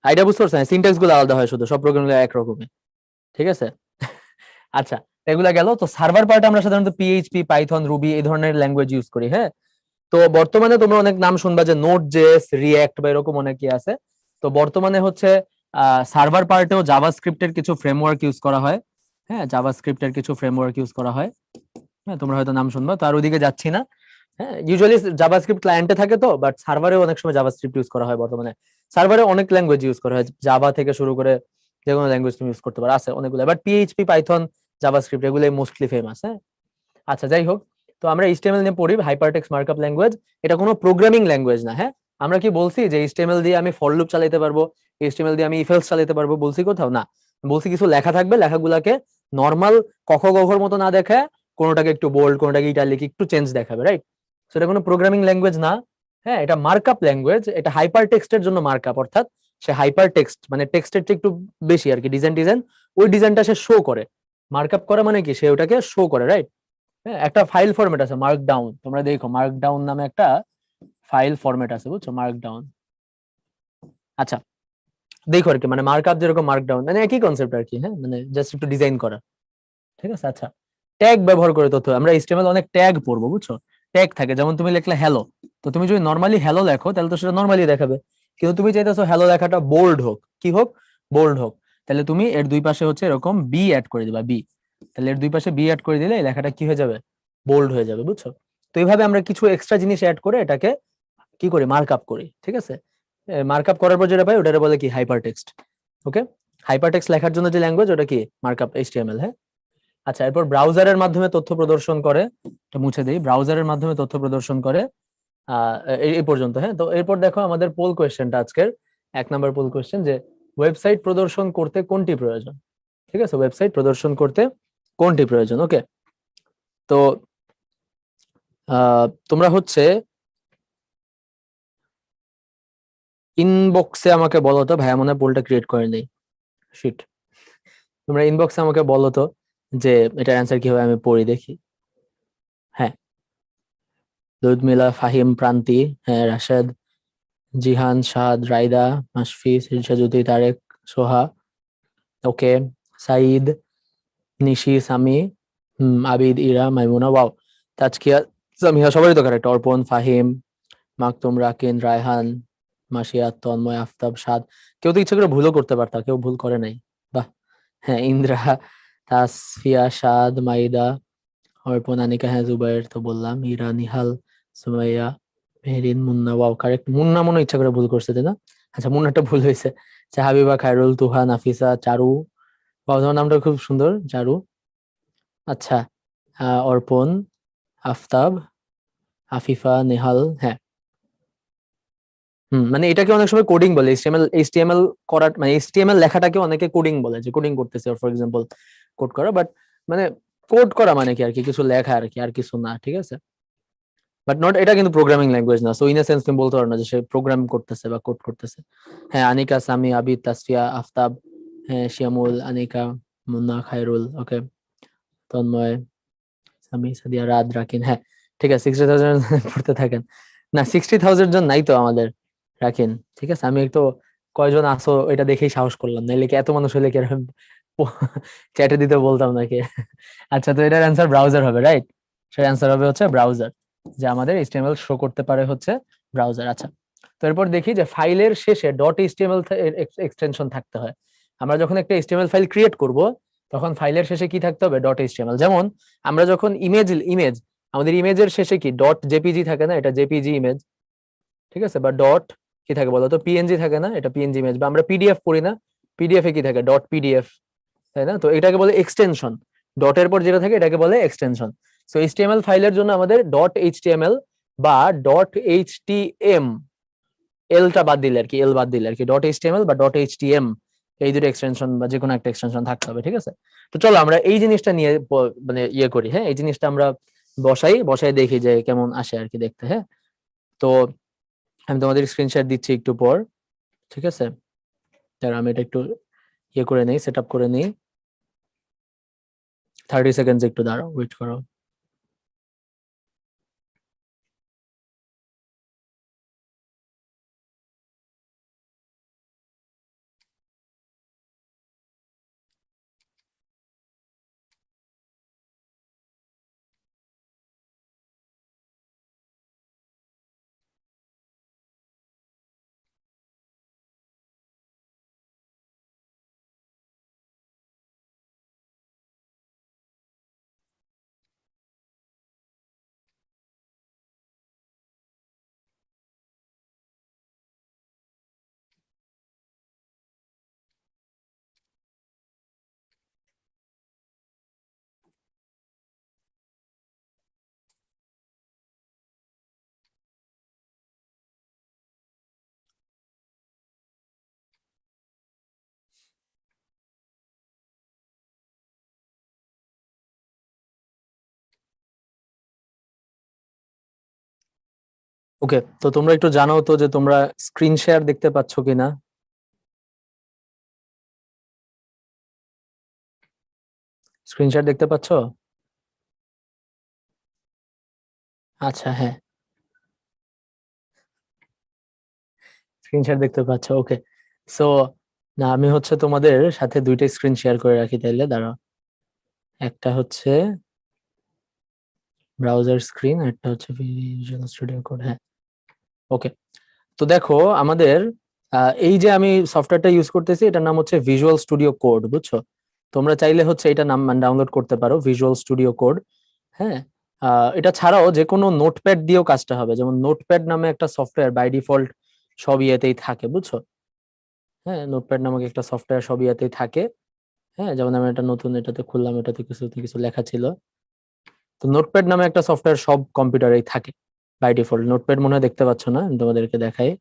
আইডিয়া বুঝতে পারছেন? সিনট্যাক্স গুলো আলাদা হয়, শুধু সব প্রোগ্রাম গুলো একরকমই, ঠিক আছে। আচ্ছা, এগুলা গেল। তো সার্ভার পার্টে আমরা সাধারণত পিএইচপি, পাইথন, রুবি এই ধরনের ল্যাঙ্গুয়েজ ইউজ করি, হ্যাঁ। তো বর্তমানে তোমরা অনেক নাম শুনবা যে নোড জেএস, রিঅ্যাক্ট বা এরকম অনেকই আছে। তো বর্তমানে হচ্ছে সার্ভার পার্টেও জাভাস্ক্রিপ্টের কিছু ফ্রেমওয়ার্ক ইউজ করা হয়, হ্যাঁ, জাভাস্ক্রিপ্টের কিছু ফ্রেমওয়ার্ক ইউজ করা হয়, হ্যাঁ, তোমরা হয়তো নাম শুনবা। তো আর ওদিকে যাচ্ছি না। হ্যাঁ, ইউজুয়ালি জাভাস্ক্রিপ্ট ক্লায়েন্টে থাকে তো, বাট সার্ভারে অনেক সময় জাভাস্ক্রিপ্ট ইউজ করা হয়। বর্তমানে সার্ভারে অনেক ল্যাঙ্গুয়েজ ইউজ করা হয়, জাভা থেকে শুরু করে যে কোনো ল্যাঙ্গুয়েজ তুমি ইউজ করতে পারো, আছে অনেকগুলো, বাট পিএইচপি, পাইথন, জাভাস্ক্রিপ্ট এগুলোই মোস্টলি ফেমাস, হ্যাঁ। আচ্ছা, যাই হোক, তো আমরা এইচটিএমএল নিয়ে পড়ি, হাইপারটেক্সট মার্কআপ ল্যাঙ্গুয়েজ। এটা কোনো প্রোগ্রামিং ল্যাঙ্গুয়েজ না, হ্যাঁ। আমরা কি বলছি যে এইচটিএমএল দিয়ে আমি ফর লুপ চালাতে পারবো, এইচটিএমএল দিয়ে আমি ইফ এলস চালাতে পারবো? বলছি কোথাও? না। বলছি কিছু লেখা থাকবে, লেখাগুলাকে নর্মাল কখ গঘর মতো না দেখায় কোনোটাকে একটু বোল্ড, কোনোটাকে ইটালিক একটু চেঞ্জ দেখাবে, রাইট। সো এটা কোনো প্রোগ্রামিং ল্যাঙ্গুয়েজ না, হ্যাঁ, এটা মার্কআপ ল্যাঙ্গুয়েজ। এটা হাইপার টেক্সটের জন্য মার্কআপ, অর্থাৎ সে হাইপার টেক্সট মানে টেক্সটের চেয়ে একটু বেশি আর কি, ডিজাইন ওই ডিজাইনটা সে শো করে। মার্কআপ করা মানে কি, সে ওটাকে শো করে, রাইট। হ্যাঁ, একটা ফাইল ফরম্যাট আছে মার্কডাউন, তোমরা দেখো মার্কডাউন নামে একটা ফাইল ফরম্যাট আছে, বুঝছো, মার্কডাউন। আচ্ছা, দেখো আর কি, মানে মার্কআপ যেরকম মার্কডাউন মানে একই কনসেপ্ট আর কি, হ্যাঁ, মানে জাস্ট একটু ডিজাইন করা, ঠিক আছে। আচ্ছা, ট্যাগ ব্যবহার করে তথ্য, আমরা এইচটিএমএল অনেক ট্যাগ পড়বো, বুঝছো। ট্যাগ থাকে, যেমন তুমি লিখলে হ্যালো, তো তুমি যদি নর্মালি হ্যালো লেখো তাহলে তো সেটা নর্মালি দেখাবে, কিন্তু তুমি চাইতেছো হ্যালো লেখাটা বোল্ড হোক, কি হোক, বোল্ড হোক, তাহলে তুমি এর দুই পাশে হচ্ছে এরকম বি অ্যাড করে দিবা, বি। তাহলে এর দুই পাশে বি অ্যাড করে দিলে এই লেখাটা কি হয়ে যাবে, বোল্ড হয়ে যাবে, বুঝছো। তো এইভাবে আমরা কিছু এক্সট্রা জিনিস অ্যাড করে এটাকে কি করি, মার্কআপ করি, ঠিক আছে। মার্কআপ করার পর যেটা পাই ওটারে বলে কি, হাইপারটেক্সট। ওকে, হাইপারটেক্সট লেখার জন্য যে ল্যাঙ্গুয়েজ ওটা কি, মার্কআপ, এইচটিএমএল, হ্যাঁ। আচ্ছা, এরপর ব্রাউজারের মাধ্যমে তথ্য প্রদর্শন করে, এটা মুছে দেই, ব্রাউজারের মাধ্যমে তথ্য প্রদর্শন করে। এই পর্যন্ত, হ্যাঁ। তো এরপর দেখো আমাদের পোল কোয়েশ্চেনটা আজকের 1 নম্বর পোল কোয়েশ্চেন, যে ওয়েবসাইট প্রদর্শন করতে কোনটি প্রয়োজন, ঠিক আছে, ওয়েবসাইট প্রদর্শন করতে কোনটি প্রয়োজন। ওকে, তো তোমরা হচ্ছে ইনবক্সে আমাকে বলো তো, ভাইয়া মনে হয় পোলটা ক্রিয়েট করে নেই, শিট। তোমরা ইনবক্সে আমাকে বলো তো যে এটার অ্যান্সার কি হবে, আমি পড়ি দেখি। হ্যাঁ, লুদমিলা, ফাহিম, প্রান্তি, হ্যাঁ, রাশেদ, জিহান, শাহাদ, রাইদা, মাশফি, শিরশাজুতি, তারেক, সোহা, ওকে, সাইদ, নিশি, সামি, আবিদ, ইরা, মাইমুনা, ওয়াও, তাজকিয়া, সামিহা, সবারই তো কারেক্ট, অর্পণ, ফাহিম, মাকতুম, রাকিন, রায়হান, মাসিয়াত, তন্ময়, আফতাব, সাদ। কেউ তো ইচ্ছা করে ভুলও করতে পারতা, কেউ ভুল করে নাই, বাহ। হ্যাঁ, ইন্দ্রা, তাসফিয়া, সাদ, মাইদা, অর্পণ, আনিকা, হ্যাঁ, জুবাইর তো বললাম, ইরা, নিহাল, সুমাইয়া, মেহরিন, মুন্না, ওয়াও কারেক্ট। মুন্না মনে হয় ইচ্ছা করে ভুল করছে, তাই না? আচ্ছা, মুন্নাটা ভুল হয়েছে। আচ্ছা, হাবিবা, খায়রুল, তুহা, নাফিসা, চারু, ওয়াও, তোমার নামটা খুব সুন্দর, চারু। আচ্ছা, অর্পণ, আফতাব, আফিফা, নেহাল, হ্যাঁ। মানে এটাকে অনেক সময় কোডিং বলে, এইচটিএমএল করা, মানে এইচটিএমএল লেখাটাকে অনেকে কোডিং বলে, যে কোডিং করতেছে ফর এক্সাম্পল, কোড করা। বাট মানে কোড করা মানে কি আর কি, কিছু লেখা আর কি, আর কিছু না, ঠিক আছে। বাট নট, এটা কিন্তু প্রোগ্রামিং ল্যাঙ্গুয়েজ না, সো ইন এ সেন্স তুমি বলতে পারো না যে সে প্রোগ্রাম করতেছে বা কোড করতেছে। হ্যাঁ, আনিকা, সামি, আবিদ, তাসফিয়া, আফতাব, হ্যাঁ, শিয়ামুল, আনিকা, মুন্না, খায়রুল, ওকে, তন্ময়, সামি, সাদিয়া, রাত, রাকিন, হ্যাঁ, ঠিক আছে। 60,000 পড়তে থাকেন না, 60,000 জন নাই তো আমাদের, রাখিন, ঠিক আছে। আমি একটু কয়জন আসো এটা দেখেই সাহস করলাম, নাইলে কি এত মানুষ হলে কি চ্যাটে দিতে বলতাম নাকি। আচ্ছা, তো এটার অ্যান্সার ব্রাউজার হবে, রাইট। সেটার অ্যান্সার হবে হচ্ছে ব্রাউজার, যে আমাদের এইচটিএমএল শো করতে পারে হচ্ছে ব্রাউজার। আচ্ছা, তো এরপর দেখি যে ফাইলের শেষে ডট এইচটিএমএল এক্সটেনশন থাকতে হয়। আমরা যখন একটা এইচটিএমএল ফাইল ক্রিয়েট করব তখন ফাইলের শেষে কি থাকতে হবে, ডট এইচটিএমএল। যেমন আমরা যখন ইমেজ আমাদের ইমেজের শেষে কি ডট জেপিজি থাকে না, এটা জেপিজি ইমেজ, ঠিক আছে, বা ডট কি থাকে বলতো, পিএনজি থাকে না, এটা পিএনজি ইমেজ, বা আমরা পিডিএফ পড়ি না, পিডিএফ এ কি থাকে, ডট পিডিএফ, তাই না? তো এটাকে বলে এক্সটেনশন, ডটের পর যেটা থাকে এটাকে বলে এক্সটেনশন। সো এইচটিএমএল ফাইলের জন্য আমাদের ডট এইচটিএমএল বা ডট এইচটিএম, এলটা বাদ দিলে আর কি, এল বাদ দিলে আর কি, ডট এইচটিএমএল বা ডট এইচটিএম, এই দুটো এক্সটেনশন বা যে কোনো একটা এক্সটেনশন থাকতে হবে, ঠিক আছে? তো চলো আমরা এই জিনিসটা নিয়ে মানে ইয়ে করি, হ্যাঁ, এই জিনিসটা আমরা বসাই দেখি যে কেমন আসে আর কি দেখতে, হ্যাঁ। তো আমি তোমাদের স্ক্রিনশট দিচ্ছি একটু পর, ঠিক আছে? তার আমি এটা একটু ইয়ে করে নেই, সেট আপ করে নিই। 30 সেকেন্ডস একটু দাঁড়াও, ওয়েট করো। ওকে, তো তোমরা একটু জানাও তো যে তোমরা স্ক্রিন শেয়ার দেখতে পাচ্ছ কিনা। স্ক্রিন শেয়ার দেখতে পাচ্ছ? আচ্ছা, হ্যাঁ, স্ক্রিন শেয়ার দেখতে পাচ্ছ, ওকে। সো না, আমি হচ্ছে তোমাদের সাথে দুইটা স্ক্রিন শেয়ার করে রাখি তাইলে, দাঁড়াও। একটা হচ্ছে ব্রাউজার স্ক্রিন, একটা হচ্ছে ভিজুয়াল স্টুডিও কোড, হ্যাঁ, ওকে। তো দেখো আমাদের এই যে আমি সফটওয়্যারটা ইউজ করতেছি এটার নাম হচ্ছে ভিজুয়াল স্টুডিও কোড, বুঝছো? তোমরা চাইলে হচ্ছে এটা নাম ডাউনলোড করতে পারো, ভিজুয়াল স্টুডিও কোড, হ্যাঁ। এটা ছাড়াও যে কোনো নোটপ্যাড দিয়েও কাজটা হবে, যেমন নোটপ্যাড নামে একটা সফটওয়্যার বাই ডিফল্ট সব ইয়েতেই থাকে, বুঝছো? হ্যাঁ, নোটপ্যাড নামক একটা সফটওয়্যার সব ইয়েতেই থাকে, হ্যাঁ। যেমন আমি একটা নতুন এটাতে খুললাম, এটাতে কিছু কিছু লেখা ছিল। তো নোটপ্যাড নামে একটা সফটওয়্যার সব কম্পিউটারেই থাকে বাই ডিফল্ট। নোটপ্যাড মনে হয় দেখতে পাচ্ছ না, আমি তোমাদেরকে দেখাই,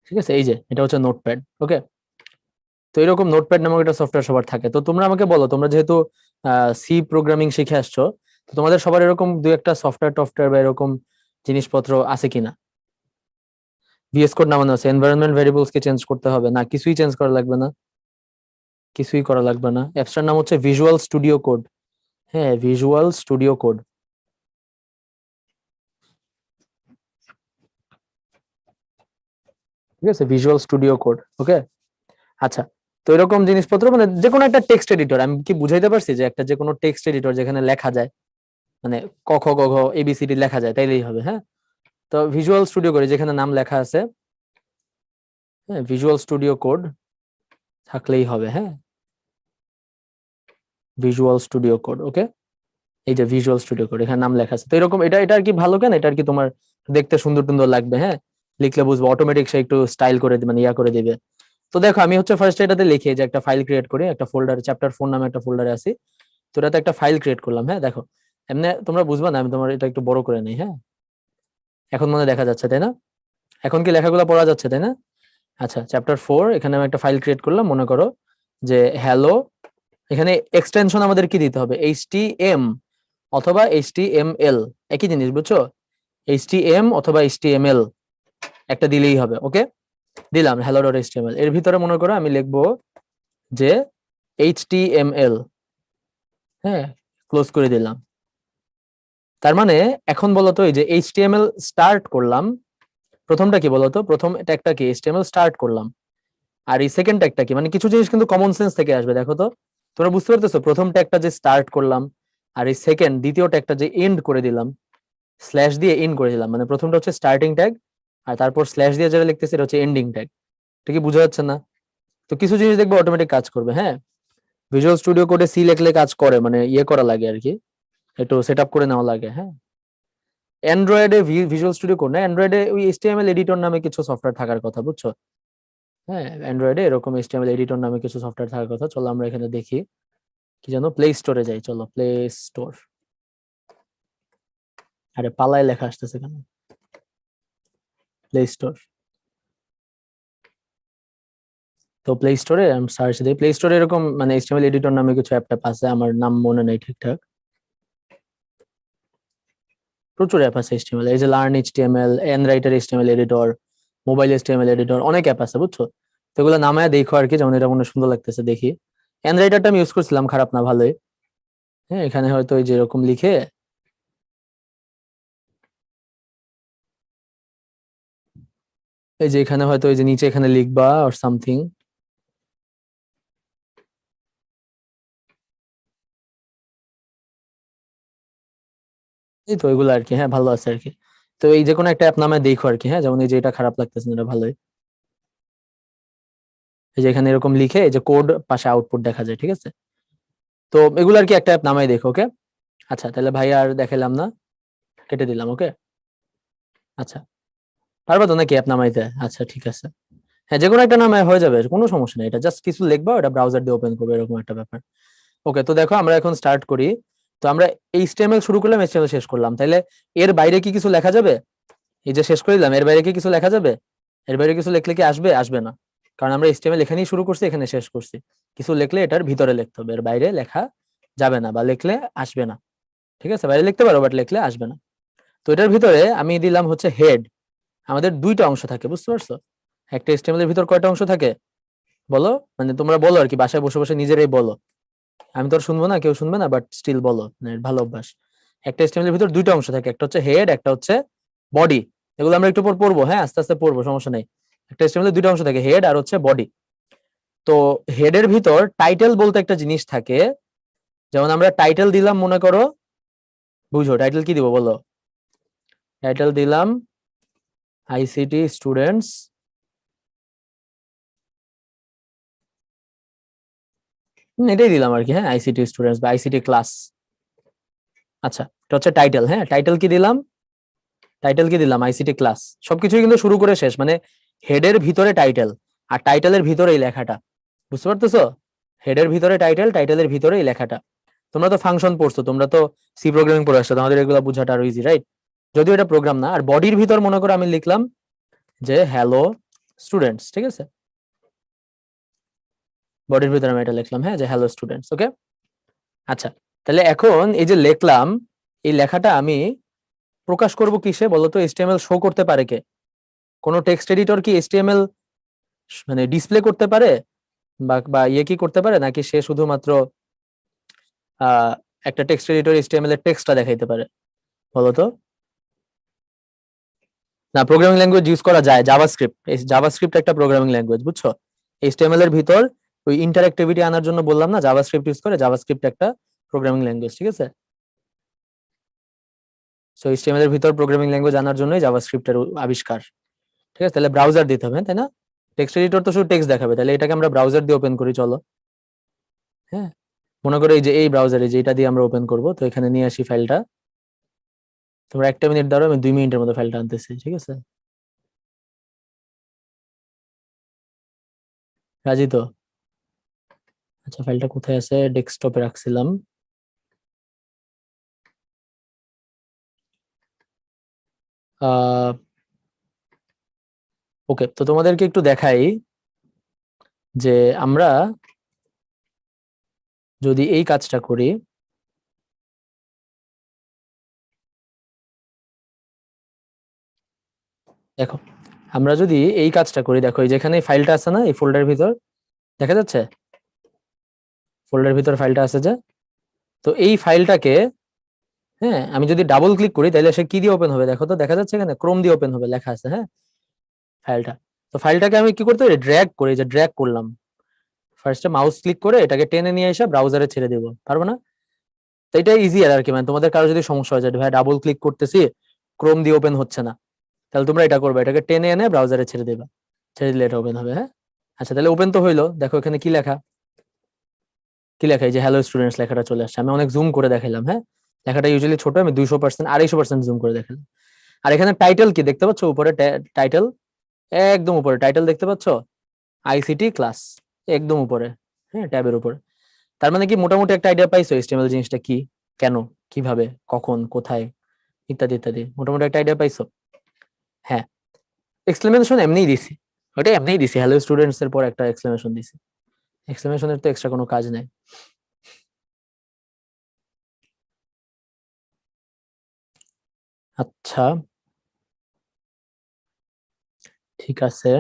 ঠিক আছে? এই যে এটা হচ্ছে নোটপ্যাড, ওকে। তো এরকম নোটপ্যাড নামক একটা সফটওয়্যার সবার থাকে। তো তোমরা আমাকে বলো, তোমরা যেহেতু সি প্রোগ্রামিং শিখে আসছো, তো তোমাদের সবার এরকম দুই একটা সফটওয়্যার টফটওয়্যার বা এরকম জিনিসপত্র আছে কিনা? ভিএস কোড নামানো আছে, এনভায়রনমেন্ট ভেরিয়েবলস কে চেঞ্জ করতে হবে না, কিছুই চেঞ্জ করা লাগবে না, কিছুই করা লাগবে না। অ্যাপসটার নাম হচ্ছে ভিজুয়াল স্টুডিও কোড, হ্যাঁ, ভিজুয়াল স্টুডিও কোড, ঠিক আছে, ভিজুয়াল স্টুডিও কোড, ওকে। আচ্ছা, তো এরকম জিনিসপত্র মানে যে কোনো একটা টেক্সট এডিটর, আমি কি বুঝাইতে পারছি যে একটা যে কোনো টেক্সট এডিটর যেখানে লেখা যায়, মানে ক খ গ ঘ এবিসিডি লেখা যায় তাইলেই হবে, হ্যাঁ। তো ভিজুয়াল স্টুডিও কোড যেখানে নাম লেখা আছে, হ্যাঁ, ভিজুয়াল স্টুডিও কোড থাকলেই হবে, হ্যাঁ, ভিজুয়াল স্টুডিও কোড, ওকে। এই যে ভিজুয়াল স্টুডিও কোড, এখানে নাম লেখা আছে। তো এরকম এটা এটা আর কি ভালো কেন, এটা আর কি তোমার দেখতে সুন্দর টুন্দর লাগবে, হ্যাঁ, লিখলে বুঝবো, অটোমেটিক সে একটু স্টাইল করে মানে ইয়া করে দিবে। তো দেখো আমি হচ্ছে ফার্স্ট এটাতে লিখি যে একটা ফাইল ক্রিয়েট করি, একটা ফোল্ডারে, চ্যাপ্টার 4 নামে একটা ফোল্ডারে আছি। তো এটাতে একটা ফাইল ক্রিয়েট করলাম, হ্যাঁ। দেখো এমনি তোমরা বুঝবা না, আমি তোমার এটা একটু বড় করে নেই, হ্যাঁ। এখন মনে হয় দেখা যাচ্ছে, তাই না? এখন কি লেখাগুলো পড়া যাচ্ছে, তাই না? আচ্ছা, চ্যাপ্টার 4, এখানে আমি একটা ফাইল ক্রিয়েট করলাম, মনে করো যে হ্যালো। এখানে এক্সটেনশন আমাদের কি দিতে হবে, এইচটিএম অথবা এইচটিএমএল, একই জিনিস, বুঝছো? এইচটিএম অথবা এইচটিএমএল একটা দিলেই হবে, ওকে। দিলাম হ্যালো ডট এইচটিএমএল, এর ভিতরে মনে করো আমি লিখবো যে এইচটিএমএল, হ্যাঁ, ক্লোজ করে দিলাম। তার মানে এখন বলতো এই যে এইচটিএমএল স্টার্ট করলাম, প্রথমটা কি বলতো, প্রথম ট্যাগটা কি, এইচটিএমএল স্টার্ট করলাম, আর এই সেকেন্ড ট্যাগটা কি, মানে কিছু জিনিস কিন্তু কমন সেন্স থেকে আসবে, দেখো তো। তোমরা বুঝতে পারতেছো, প্রথম ট্যাগটা যে স্টার্ট করলাম, আর এই সেকেন্ড দ্বিতীয় ট্যাগটা যে এন্ড করে দিলাম, স্ল্যাশ দিয়ে এন্ড করে দিলাম, মানে প্রথমটা হচ্ছে স্টার্টিং ট্যাগ, আর তারপর স্ল্যাশ দিয়ে যেটা লিখতেছি এটা হচ্ছে এন্ডিং ট্যাগ। এটা কি বোঝা যাচ্ছে না? তো কিছু জিনিস দেখবো অটোমেটিক কাজ করবে, হ্যাঁ। ভিজুয়াল স্টুডিও কোডে সি লিখলে কাজ করে, মানে ইয়ে করা লাগে আর কি, একটু সেট আপ করে নেওয়া লাগে। হ্যাঁ, অ্যান্ড্রয়েডে ভিজুয়াল স্টুডিও কোড না, অ্যান্ড্রয়েডে ওই এইচটিএমএল এডিটর নামে কিছু সফটওয়্যার থাকার কথা, বুঝছো? হ্যাঁ, অ্যান্ড্রয়েডে এরকম এইচটিএমএল এডিটর নামে কিছু সফটওয়্যার থাকার কথা। চলো আমরা এখানে দেখি, কি জানো, প্লে স্টোরে যাই, চলো প্লে স্টোর। আরে পালায় লেখা আসতেছে কেন? Play store. তো প্লে স্টোরে আমি সার্চ দিই, প্লে স্টোরে এরকম মানে এইচটিএমএল এডিটর নামে কিছু অ্যাপ আছে, আমার নাম মনে নেই ঠিকঠাক। প্রচুর অ্যাপ আছে এইচটিএমএল, এই যে লার্ন এইচটিএমএল, এনরাইটার HTML editor, mobile HTML editor, অনেক অ্যাপ আছে, বুঝছো? তো এগুলো নামায় দেখো আর কি, যেমন এটা মনে সুন্দর লাগতেছে দেখি। এনরাইটারটা আমি ইউজ করছিলাম, খারাপ না, ভালোই। হ্যাঁ, এখানে হয়তো এই যে এরকম লিখে, এই যে এখানে হয়তো এই যে নিচে এখানে লিখবা অর সামথিং। এই তো এগুলো আর কি, হ্যাঁ ভালো আছে আর কি। তো এই যে কোনো একটা অ্যাপ নামে দেখো আর কি, হ্যাঁ, যেমন এই যে এটা খারাপ লাগতেছে না, এটা ভালোই। এই যে এখানে এরকম লিখে এই যে কোড পাশে আউটপুট দেখা যায়, ঠিক আছে? তো এগুলো আর কি একটা অ্যাপ নামাই দেখো, ওকে? আচ্ছা, তাহলে ভাই আর দেখালাম না, কেটে দিলাম, ওকে? আচ্ছা, পারবা তো নাকি অ্যাপ নামাইতে? আচ্ছা ঠিক আছে। হ্যাঁ, যে কোনো একটা নামায় হয়ে যাবে, কোনো সমস্যা নেই, এটা জাস্ট কিছু লিখবা, ওটা ব্রাউজার দিয়ে ওপেন করবে, এরকম একটা ব্যাপার। ওকে, তো দেখো আমরা এখন স্টার্ট করি। তো আমরা এইচটিএমএল শুরু করলাম, এইচটিএমএল শেষ করলাম, তাহলে এর বাইরে কি কিছু লেখা যাবে? এই যে শেষ করে দিলাম, এর বাইরে কি কিছু লেখা যাবে? এর বাইরে কিছু লিখলে কি আসবে? আসবে না, কারণ আমরা এইচটিএমএল এখানেই শুরু করছি, এখানে শেষ করছি। কিছু লিখলে এটার ভিতরে লিখতে হবে, এর বাইরে লেখা যাবে না, বা লিখলে আসবে না। ঠিক আছে, বাইরে লিখতে পারো, বাট লিখলে আসবে না। তো এটার ভিতরে আমি দিলাম হচ্ছে হেড। আমাদের দুইটা অংশ থাকে, বুঝতে পারছো? একটা এইচটিএমএল এর ভিতর কয়টা অংশ থাকে বলো? মানে তোমরা বলো আর কি, বাসায় বসে বসে নিজেরাই বলো, আমি তো আর শুনবো না, কেউ শুনবে না, বাট স্টিল বলো, মানে ভালো অভ্যাস। একটা এইচটিএমএল এর ভিতর দুইটা অংশ থাকে, একটা হচ্ছে হেড, একটা হচ্ছে বডি। এগুলো আমরা একটু পর পড়বো, হ্যাঁ, আস্তে আস্তে পড়বো, সমস্যা নেই। একটা এইচটিএমএল এর দুইটা অংশ থাকে, হেড আর হচ্ছে বডি। তো হেডের ভিতর টাইটেল বলতে একটা জিনিস থাকে, যেমন আমরা টাইটেল দিলাম, মনে করো, বুঝো টাইটেল কি দিব বলো? টাইটেল দিলাম আইসিটি স্টুডেন্টস, এটাই দিলাম আর কি, হ্যাঁ, আইসিটি স্টুডেন্টস বা আইসিটি ক্লাস। আচ্ছা, এটা হচ্ছে টাইটেল। হ্যাঁ, টাইটেল কি দিলাম? টাইটেল কি দিলাম? ICT class. সবকিছুই কিন্তু শুরু করে শেষ, মানে হেডের ভিতরে টাইটেল, আর টাইটেলের ভিতরে এই লেখাটা, বুঝতে পারতেছো? হেডের ভিতরে টাইটেল, টাইটেলের ভিতরে এই লেখাটা। তোমরা তো ফাংশন পড়ছো, তোমরা তো সি প্রোগ্রামিং পড়ে আসছো, তোমাদের এগুলো বোঝাটা আরো ইজি, রাইট? যদিও এটা প্রোগ্রাম না। আর বডির ভিতর মনে করো আমি লিখলাম যে হ্যালো স্টুডেন্টস, ঠিক আছে? বডির ভিতরে আমি এটা লিখলাম, হ্যাঁ, যে হ্যালো স্টুডেন্টস, ওকে? আচ্ছা, তাহলে এখন এই যে লিখলাম, এই লেখাটা আমি প্রকাশ করব কিসে বলো তো? এইচটিএমএল শো করতে পারে কে? কোনো টেক্সট এডিটর কি এইচটিএমএল মানে ডিসপ্লে করতে পারে, বা বা ইয়ে কি করতে পারে, নাকি সে শুধুমাত্র একটা টেক্সট এডিটর এইচটিএমএল এর টেক্সটটা দেখাইতে পারে বলো তো? না, প্রোগ্রামিং ল্যাঙ্গুয়েজ ইউজ করা যায়, জাভাস্ক্রিপ্ট। এই জাভাস্ক্রিপ্ট একটা প্রোগ্রামিং ল্যাঙ্গুয়েজ, বুঝছো? এইচটিএমএল এর ভিতর ওই ইন্টারঅ্যাক্টিভিটি আনার জন্য বললাম না, জাভাস্ক্রিপ্ট ইউজ করে, জাভাস্ক্রিপ্ট একটা প্রোগ্রামিং ল্যাঙ্গুয়েজ, ঠিক আছে? সো এইচটিএমএল এর ভিতর প্রোগ্রামিং ল্যাঙ্গুয়েজ আনার জন্যই জাভাস্ক্রিপ্টের আবিষ্কার। ঠিক আছে, তাহলে ব্রাউজার দিতে হবে, তাই না? টেক্সট এডিটর তো শুধু টেক্সট দেখাবে, তাহলে এটাকে আমরা ব্রাউজার দিয়ে ওপেন করি, চলো। হ্যাঁ, মনে করো এই যে এই ব্রাউজারে যেটা দিয়ে আমরা ওপেন করব, তো এখানে নিয়ে আসি ফাইলটা। তোমরা একটা মিনিট দাঁড়াও, আমি 2 মিনিটের মধ্যে ফাইলটা আনতেছি, ঠিক আছে? রাজি তো? আচ্ছা, ফাইলটা কোথায় আছে? ডেস্কটপে রাখছিলাম। ওকে, তো তোমাদেরকে একটু দেখাই যে আমরা যদি এই কাজটা করি, দেখো, আমরা যদি এই কাজটা করি, দেখো এই যেখানে ফাইলটা আছে না, এই ফোল্ডারের ভিতর দেখা যাচ্ছে, ফোল্ডারের ভিতর ফাইলটা আছে যে, তো এই ফাইলটাকে, হ্যাঁ, আমি যদি ডাবল ক্লিক করি, তাহলে সে কি দিয়ে ওপেন হবে দেখো তো? দেখা যাচ্ছে এখানে ক্রোম দিয়ে ওপেন হবে, লেখা আছে, হ্যাঁ, ফাইলটা। তো ফাইলটাকে আমি কি করতে পারি? ড্র্যাগ করি, যে ড্র্যাগ করলাম, ফার্স্টে মাউস ক্লিক করে এটাকে টেনে নিয়ে এসে ব্রাউজারে ছেড়ে দিব, পারবো না? তো এটা ইজিয়ার আর কি, মানে তোমাদের কারো যদি সমস্যা হয় যে ভাই ডাবল ক্লিক করতেছি, ক্রোম দিয়ে ওপেন হচ্ছে না, তাহলে তোমরা এটা করবে, এটাকে টেনে এনে ব্রাউজারে ছেড়ে দেবা, ছেড়ে দিলে এটা ওপেন হবে, হ্যাঁ। আচ্ছা, তাহলে ওপেন তো হইলো, দেখো এখানে কি লেখা? কি লেখা, এই যে হ্যালো স্টুডেন্টস লেখাটা চলে আসছে। আমি অনেক জুম করে দেখাইলাম, হ্যাঁ লেখাটা ইউজুয়ালি ছোট, আমি 200% 250% জুম করে দেখালাম। আর এখানে টাইটেল কি দেখতে পাচ্ছ উপরে, টাইটেল একদম উপরে টাইটেল দেখতে পাচ্ছ, আইসিটি ক্লাস একদম উপরে, হ্যাঁ ট্যাবের উপরে। তার মানে কি মোটামুটি একটা আইডিয়া পাইছো এইচটিএমএল জিনিসটা কি, কেন, কিভাবে, কখন, কোথায়, ইত্যাদি ইত্যাদি মোটামুটি একটা আইডিয়া পাইছো। হ্যাঁ এক্সক্লেমেশন এমনিই দিছি, ওটা এমনিই দিছি, হ্যালো স্টুডেন্টস এর পর একটা এক্সক্লেমেশন দিছি, এক্সক্লেমেশনের তো এক্সট্রা কোনো কাজ নাই। আচ্ছা ঠিক আছে,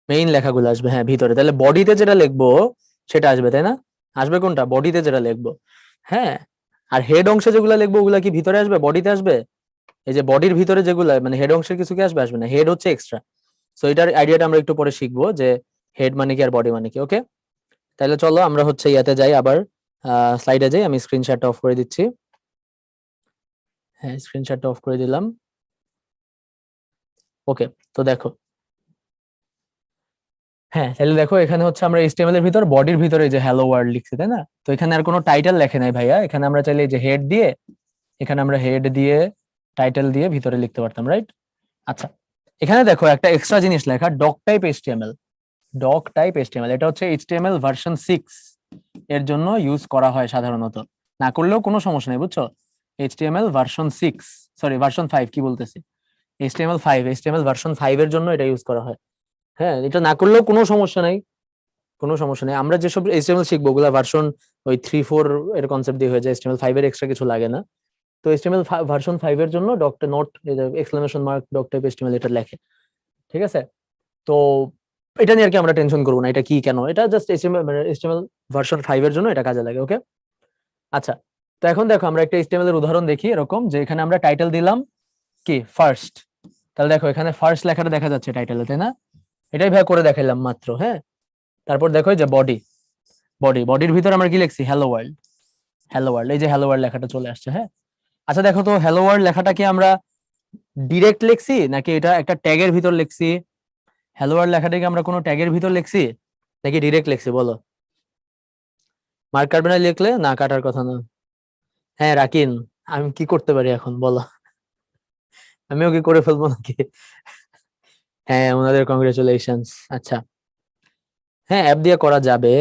মেইন লেখাগুলো আসবে হ্যাঁ ভিতরে, তাহলে বডিতে যেটা লিখবো সেটা আসবে তাই না, আসবে কোনটা, বডিতে যেটা লিখবো। হ্যাঁ আর হেড অংশে যেগুলো লিখবো ওগুলা কি ভিতরে আসবে, বডিতে আসবে? এই যে বডির ভিতরে যেগুলো মানে হেড অংশের কিছু কি আসবে, আসবে না, হেড হচ্ছে এক্সট্রা। সো এটার আইডিয়াটা আমরা একটু পরে শিখবো যে হেড মানে কি আর বডি মানে কি। ওকে তাহলে চলো আমরা হচ্ছে ইয়াতে যাই, আবার স্লাইডে যাই, আমি স্ক্রিনশটটা অফ করে দিচ্ছি। হ্যাঁ স্ক্রিনশটটা অফ করে দিলাম। ওকে তো দেখো, হ্যাঁ তাহলে দেখো এখানে হচ্ছে আমরা এইচটিএমএল এর ভিতর বডির ভিতরে যে হ্যালো ওয়ার্ল্ড লিখছি তাই না, তো এখানে আর কোনো টাইটেল লেখে নাই ভাইয়া, এখানে আমরা চাইলে যে হেড দিয়ে, এখানে আমরা হেড দিয়ে টাইটেল দিয়ে ভিতরে লিখতে পারতাম, রাইট? আচ্ছা এখানে দেখো একটা এক্সট্রা জিনিস লেখা, doc type HTML. Doc type HTML এটা হচ্ছে এইচটিএমএল ভার্সন 6 এর জন্য ইউজ করা হয় সাধারণত, না করলেও কোনো সমস্যা নেই বুঝছো। এইচটিএমএল ভার্সন 6, সরি ভার্সন 5 কি বলতেছি, এইচটিএমএল ভার্সন 5 এর জন্য এটা ইউজ করা হয়। হ্যাঁ এটা না করলেও কোনো সমস্যা নাই, কোনো সমস্যা নেই। আমরা যেসব এইচটিএমএল শিখবো ওগুলা ভার্সন ওই 3-4 এর কনসেপ্ট দিয়ে হয়ে যায়, এইচটিএমএল 5 এর এক্সট্রা কিছু লাগে না। তো এইচটিএমএল ভার্সন 5 এর জন্য doctor note exclamation mark doc type HTML এটা লেখে, ঠিক আছে? তো এটা নিয়ে আর কি আমরা টেনশন করবো না, এটা কি কেন, এটা জাস্ট এইচটিএমএল ভার্সন 5 এর জন্য এটা কাজে লাগে। ওকে আচ্ছা তো এখন দেখো আমরা একটা এইচটিএমএল এর উদাহরণ দেখি, এরকম যে এখানে আমরা টাইটেল দিলাম কি ফার্স্ট, তাহলে দেখো এখানে ফার্স্ট লেখাটা দেখা যাচ্ছে টাইটেলে তাই না, এটাই ভাই করে দেখাইলাম মাত্র। হ্যাঁ তারপর দেখো এই যে বডি, বডির ভিতরে আমরা কি লিখছি, হ্যালো ওয়ার্ল্ড, হ্যালো ওয়ার্ল্ড, এই যে হ্যালো ওয়ার্ল্ড লেখাটা চলে আসছে। হ্যাঁ আচ্ছা দেখো তো হ্যালো ওয়ার্ল্ড লেখাটা কি আমরা ডিরেক্ট লিখছি নাকি এটা একটা ট্যাগের ভিতর লিখছি, হ্যালো ওয়ার্ল্ড লেখাটা কি আমরা কোনো ট্যাগের ভিতর লিখছি নাকি ডিরেক্ট লিখছি বলো, মার্ক কাটবে না লিখলে, না কাটার কথা না। হ্যাঁ রাকিন, আমি কি করতে পারি এখন বলো, আমিও কি করে ফেলবো নাকি? হ্যাঁ ওনাদের কংগ্রেচুলেশনস। আচ্ছা হ্যাঁ অ্যাপ দিয়ে করা যাবে,